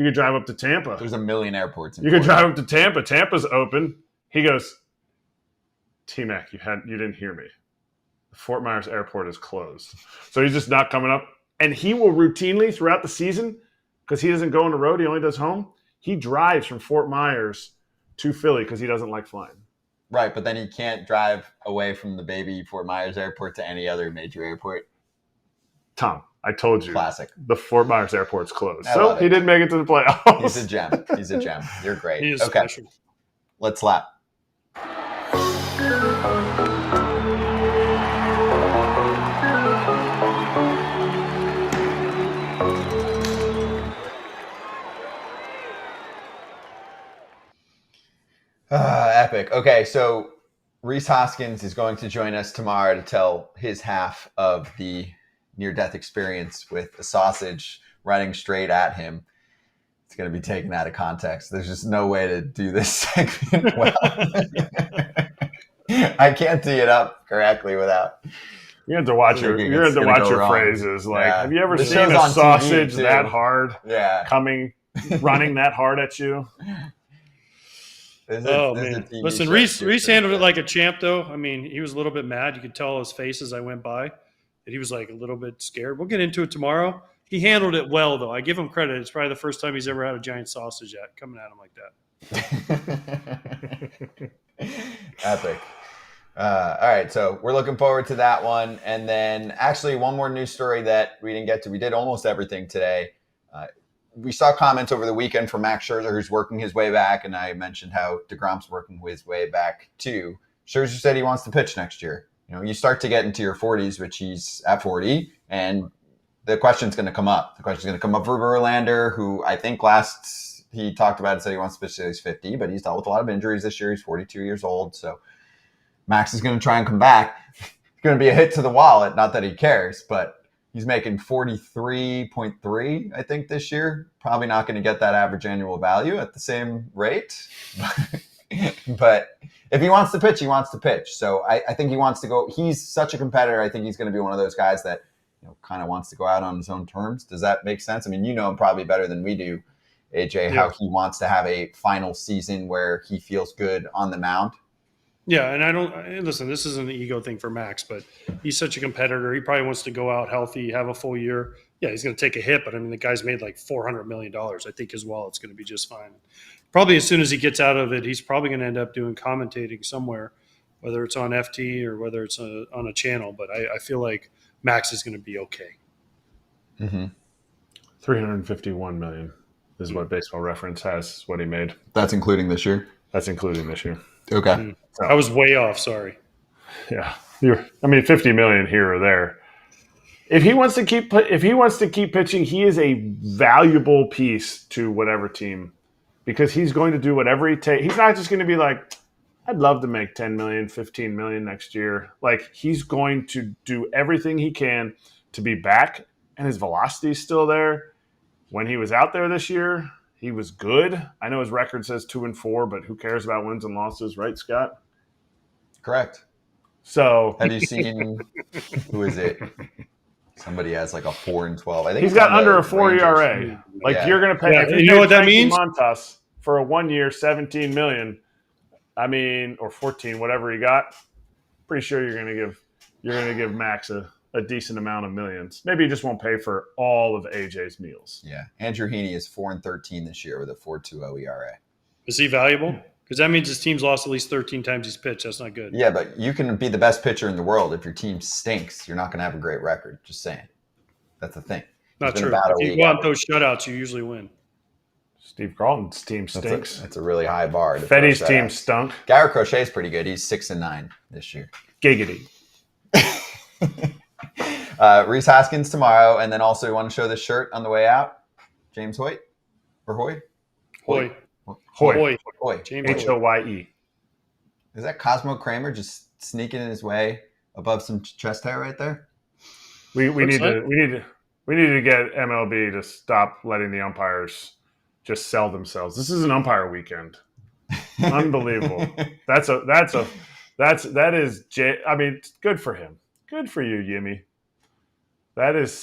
[SPEAKER 2] Tampa.
[SPEAKER 1] There's a million airports in
[SPEAKER 2] You
[SPEAKER 1] Florida.
[SPEAKER 2] could drive up to Tampa. Tampa's open. He goes, T-Mac, you didn't hear me. The Fort Myers Airport is closed. So he's just not coming up. And he will routinely throughout the season, because he doesn't go on the road, he only does home, he drives from Fort Myers to Philly because he doesn't like flying.
[SPEAKER 1] Right, but then he can't drive away from the baby Fort Myers Airport to any other major airport.
[SPEAKER 2] Tom, I told you.
[SPEAKER 1] Classic.
[SPEAKER 2] The Fort Myers Airport's closed.
[SPEAKER 1] So
[SPEAKER 2] he didn't make it to the playoffs.
[SPEAKER 1] He's a gem. You're great.
[SPEAKER 3] He is
[SPEAKER 1] okay.
[SPEAKER 3] special.
[SPEAKER 1] Let's slap. Epic. Okay, so Reese Hoskins is going to join us tomorrow to tell his half of the near-death experience with a sausage running straight at him. It's going to be taken out of context. There's just no way to do this segment well. I can't tee it up correctly without.
[SPEAKER 2] You have to watch your phrases. Like, have you ever seen a sausage that hard?
[SPEAKER 1] Yeah.
[SPEAKER 2] Running that hard at you?
[SPEAKER 3] Man. Listen, Reese handled it like a champ, though. I mean, he was a little bit mad. You could tell his face as I went by that he was like a little bit scared. We'll get into it tomorrow. He handled it well, though. I give him credit. It's probably the first time he's ever had a giant sausage coming at him like
[SPEAKER 1] that. Epic. All right, so we're looking forward to that one. And then actually one more news story that we didn't get to. We did almost everything today. We saw comments over the weekend from Max Scherzer, who's working his way back, and I mentioned how DeGrom's working his way back too. Scherzer said he wants to pitch next year. You start to get into your 40s, which he's at 40, and the question's going to come up. The question's going to come up for Verlander, who I think last he talked about it, said he wants to pitch till he's 50, but he's dealt with a lot of injuries this year. He's 42 years old, so Max is going to try and come back. It's going to be a hit to the wallet, not that he cares, but he's making 43.3, I think, this year. Probably not going to get that average annual value at the same rate. But if he wants to pitch, he wants to pitch. So I think he wants to go. He's such a competitor. I think he's going to be one of those guys that kind of wants to go out on his own terms. Does that make sense? I mean, you know him probably better than we do, AJ, how he wants to have a final season where he feels good on the mound.
[SPEAKER 3] Yeah, and listen, this isn't an ego thing for Max, but he's such a competitor. He probably wants to go out healthy, have a full year. Yeah, he's going to take a hit, but I mean, the guy's made like $400 million. I think his wallet's going to be just fine. Probably as soon as he gets out of it, he's probably going to end up doing commentating somewhere, whether it's on FT or whether it's on a channel. But I feel like Max is going to be okay.
[SPEAKER 1] Mm-hmm.
[SPEAKER 2] $351 million is what Baseball Reference has, what he made.
[SPEAKER 1] That's including this year?
[SPEAKER 2] That's including this year.
[SPEAKER 1] Okay.
[SPEAKER 2] So,
[SPEAKER 3] I was way off. Sorry.
[SPEAKER 2] yeah, $50 million here or there. If he wants to keep pitching, he is a valuable piece to whatever team, because he's going to do whatever he takes. He's not just going to be like, I'd love to make 10 million, 15 million next year. Like, he's going to do everything he can to be back, and his velocity is still there. When he was out there this year, he was good. I know his record says 2-4, but who cares about wins and losses, right, Scott?
[SPEAKER 1] Correct.
[SPEAKER 2] So
[SPEAKER 1] Have you seen who is it? Somebody has like a 4-12. I think
[SPEAKER 2] he's
[SPEAKER 1] it's
[SPEAKER 2] got
[SPEAKER 1] on
[SPEAKER 2] under
[SPEAKER 1] the
[SPEAKER 2] a 4
[SPEAKER 1] Rangers.
[SPEAKER 2] ERA. Like,
[SPEAKER 1] Yeah.
[SPEAKER 2] you're going to pay.
[SPEAKER 3] Yeah,
[SPEAKER 2] if
[SPEAKER 3] you know what that
[SPEAKER 2] Frankie
[SPEAKER 3] means?
[SPEAKER 2] Montas for a 1 year, 17 million. I mean, or 14, whatever he got. Pretty sure you're going to give Max a decent amount of millions. Maybe he just won't pay for all of AJ's meals.
[SPEAKER 1] Yeah. Andrew Heaney is 4-13 this year with a 4.20 ERA.
[SPEAKER 3] Is he valuable? Because that means his team's lost at least 13 times he's pitched. That's not good.
[SPEAKER 1] Yeah, but you can be the best pitcher in the world. If your team stinks, you're not going to have a great record. Just saying. That's the thing.
[SPEAKER 3] Not
[SPEAKER 1] It's been
[SPEAKER 3] true.
[SPEAKER 1] about a
[SPEAKER 3] If you
[SPEAKER 1] week
[SPEAKER 3] go out
[SPEAKER 1] out.
[SPEAKER 3] those shutouts, you usually win.
[SPEAKER 2] Steve Carlton's team stinks.
[SPEAKER 1] That's a really high bar. to
[SPEAKER 2] Fetty's
[SPEAKER 1] throw
[SPEAKER 2] team
[SPEAKER 1] shutouts.
[SPEAKER 2] stunk.
[SPEAKER 1] Garrett Crochet's pretty good. He's 6-9 this year.
[SPEAKER 2] Giggity.
[SPEAKER 1] Reese Hoskins tomorrow, and then also you want to show this shirt on the way out? James Hoyt or Hoy?
[SPEAKER 3] Hoy.
[SPEAKER 2] Hoy.
[SPEAKER 1] Hoy.
[SPEAKER 3] James Hoy.
[SPEAKER 2] H-O-Y-E.
[SPEAKER 1] Is that Cosmo Kramer just sneaking in his way above some chest hair right there?
[SPEAKER 2] We
[SPEAKER 3] Looks
[SPEAKER 2] need
[SPEAKER 3] like-
[SPEAKER 2] to get MLB to stop letting the umpires just sell themselves. This is an umpire weekend. Unbelievable. I mean, good for him. Good for you, Yimmy. That is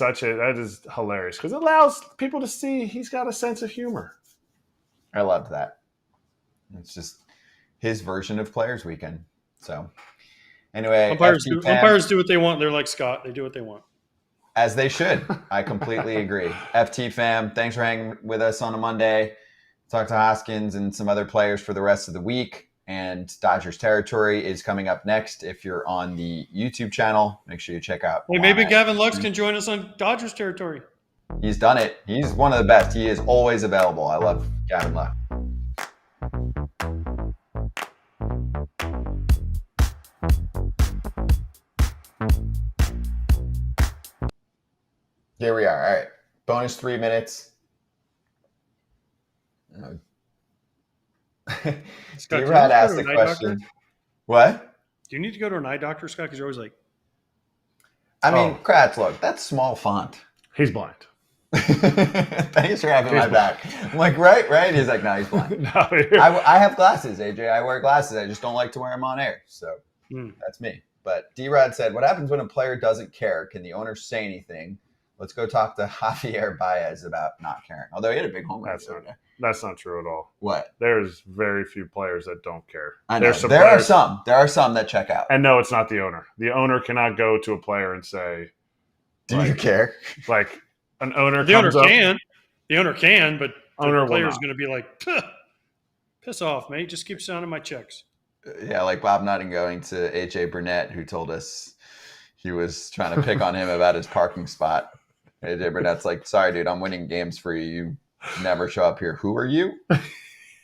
[SPEAKER 2] hilarious, because it allows people to see he's got a sense of humor.
[SPEAKER 1] I loved that. It's just his version of Players Weekend. So, anyway,
[SPEAKER 3] Umpires
[SPEAKER 1] FT
[SPEAKER 3] do,
[SPEAKER 1] Fam,
[SPEAKER 3] umpires do what they want. They're like Scott. They do what they want.
[SPEAKER 1] as they should. I completely agree. FT fam, thanks for hanging with us on a Monday. Talk to Hoskins and some other players for the rest of the week. And Dodgers territory is coming up next. If you're on the YouTube channel, make sure you check out.
[SPEAKER 3] Hey, maybe
[SPEAKER 1] Juan.
[SPEAKER 3] Gavin Lux can join us on Dodgers territory.
[SPEAKER 1] He's done it. He's one of the best. He is always available. I love Gavin Lux. Here we are. All right. Bonus 3 minutes.
[SPEAKER 3] Scott,
[SPEAKER 1] D-Rod
[SPEAKER 3] do you
[SPEAKER 1] asked
[SPEAKER 3] need
[SPEAKER 1] a
[SPEAKER 3] to go to an eye
[SPEAKER 1] question.
[SPEAKER 3] doctor?
[SPEAKER 1] What?
[SPEAKER 3] Do you need to go to an eye doctor, Scott? Because you're always like,
[SPEAKER 1] I mean, Kratz, look, that's small font.
[SPEAKER 2] He's blind.
[SPEAKER 1] Thanks for having my back. I'm like, right? He's like, no, he's blind.
[SPEAKER 2] No,
[SPEAKER 1] I have glasses, AJ. I wear glasses. I just don't like to wear them on air. So that's me. But D-Rod said, what happens when a player doesn't care? Can the owner say anything? Let's go talk to Javier Baez about not caring. Although he had a big home run the other day.
[SPEAKER 2] That's not true at all.
[SPEAKER 1] What?
[SPEAKER 2] There's very few players that don't care.
[SPEAKER 1] I know.
[SPEAKER 2] There's some
[SPEAKER 1] There are
[SPEAKER 2] players-
[SPEAKER 1] some. There are some that check out.
[SPEAKER 2] And no, it's not the owner. The owner cannot go to a player and say,
[SPEAKER 1] Do you care?
[SPEAKER 2] like, an owner
[SPEAKER 3] the owner
[SPEAKER 2] comes up.
[SPEAKER 3] can. The owner can, but
[SPEAKER 2] Owner
[SPEAKER 3] the
[SPEAKER 2] will
[SPEAKER 3] player's
[SPEAKER 2] not.
[SPEAKER 3] going to be like, piss off, mate. Just keep signing my checks.
[SPEAKER 1] Yeah, like Bob Nutting going to AJ Burnett, who told us he was trying to pick on him about his parking spot. AJ Burnett's like, sorry, dude, I'm winning games for you. You never show up here. Who are you? It's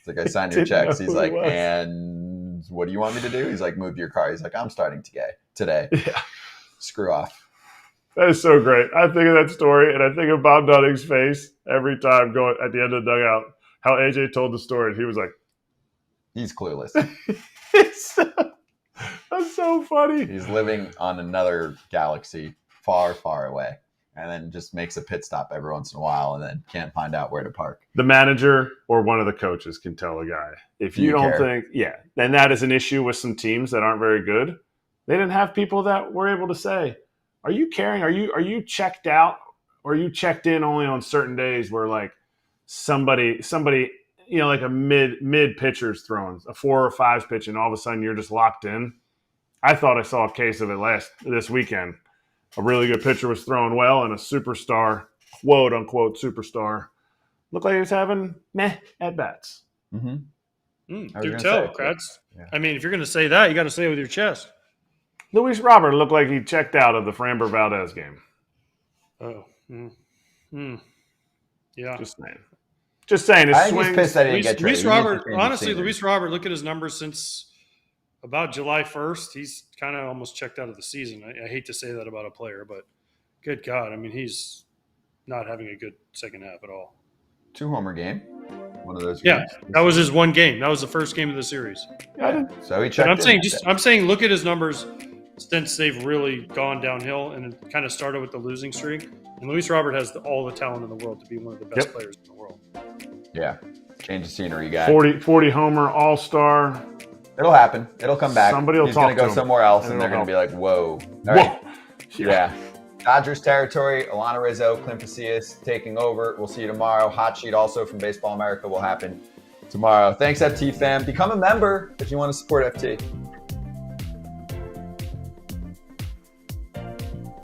[SPEAKER 1] like, I signed your
[SPEAKER 2] Didn't know
[SPEAKER 1] checks. He's
[SPEAKER 2] who
[SPEAKER 1] like,
[SPEAKER 2] it was.
[SPEAKER 1] and what do you want me to do? He's like, move your car. He's like, I'm starting today.
[SPEAKER 2] Yeah.
[SPEAKER 1] Screw off.
[SPEAKER 2] That is so great. I think of that story, and I think of Bob Nutting's face every time going at the end of the dugout, how AJ told the story. And he was like,
[SPEAKER 1] He's clueless.
[SPEAKER 2] that's so funny.
[SPEAKER 1] He's living on another galaxy far, far away. And then just makes a pit stop every once in a while and then can't find out where to park.
[SPEAKER 2] The manager or one of the coaches can tell a guy. If you
[SPEAKER 1] You
[SPEAKER 2] don't
[SPEAKER 1] care.
[SPEAKER 2] think, then that is an issue with some teams that aren't very good. They didn't have people that were able to say, are you caring? Are you checked out? Or are you checked in only on certain days where like somebody, like a mid pitcher's throwing a 4 or 5 pitch and all of a sudden you're just locked in? I thought I saw a case of it this weekend. A really good pitcher was throwing well, and a superstar, quote unquote superstar, looked like he was having meh at bats.
[SPEAKER 1] Mm-hmm. I was
[SPEAKER 3] Do
[SPEAKER 1] gonna
[SPEAKER 3] tell,
[SPEAKER 1] say,
[SPEAKER 3] Kratz.
[SPEAKER 1] yeah.
[SPEAKER 3] I mean, if you're going to say that, you got to say it with your chest.
[SPEAKER 2] Luis Robert looked like he checked out of the Framber Valdez game.
[SPEAKER 3] Oh. Yeah.
[SPEAKER 2] Just saying. Just saying, his
[SPEAKER 1] I think he's
[SPEAKER 2] swings.
[SPEAKER 1] pissed that he didn't get
[SPEAKER 3] Luis
[SPEAKER 1] traded.
[SPEAKER 3] Robert, honestly, Luis Robert, look at his numbers since about July 1st. He's kind of almost checked out of the season. I hate to say that about a player, but good God. I mean, he's not having a good second half at all.
[SPEAKER 1] 2-homer game. One of those
[SPEAKER 3] Yeah,
[SPEAKER 1] games.
[SPEAKER 3] that was his one game. That was the first game of the series.
[SPEAKER 1] Yeah. So he
[SPEAKER 3] But
[SPEAKER 1] checked
[SPEAKER 3] I'm saying look at his numbers since they've really gone downhill, and it kind of started with the losing streak. And Luis Robert has all the talent in the world to be one of the best players in the world.
[SPEAKER 1] Yeah. Change of scenery guy.
[SPEAKER 2] 40 homer all-star.
[SPEAKER 1] It'll happen. It'll come back.
[SPEAKER 2] Somebody will
[SPEAKER 1] He's
[SPEAKER 2] talk
[SPEAKER 1] going to go
[SPEAKER 2] to him,
[SPEAKER 1] somewhere else,
[SPEAKER 2] and
[SPEAKER 1] and they're
[SPEAKER 2] it'll
[SPEAKER 1] going to be like, whoa.
[SPEAKER 2] Whoa.
[SPEAKER 1] All right. Yeah. Dodgers territory. Alana Rizzo, Clint Pasillas taking over. We'll see you tomorrow. Hot sheet also from Baseball America will happen tomorrow. Thanks, FT fam. Become a member if you want to support FT.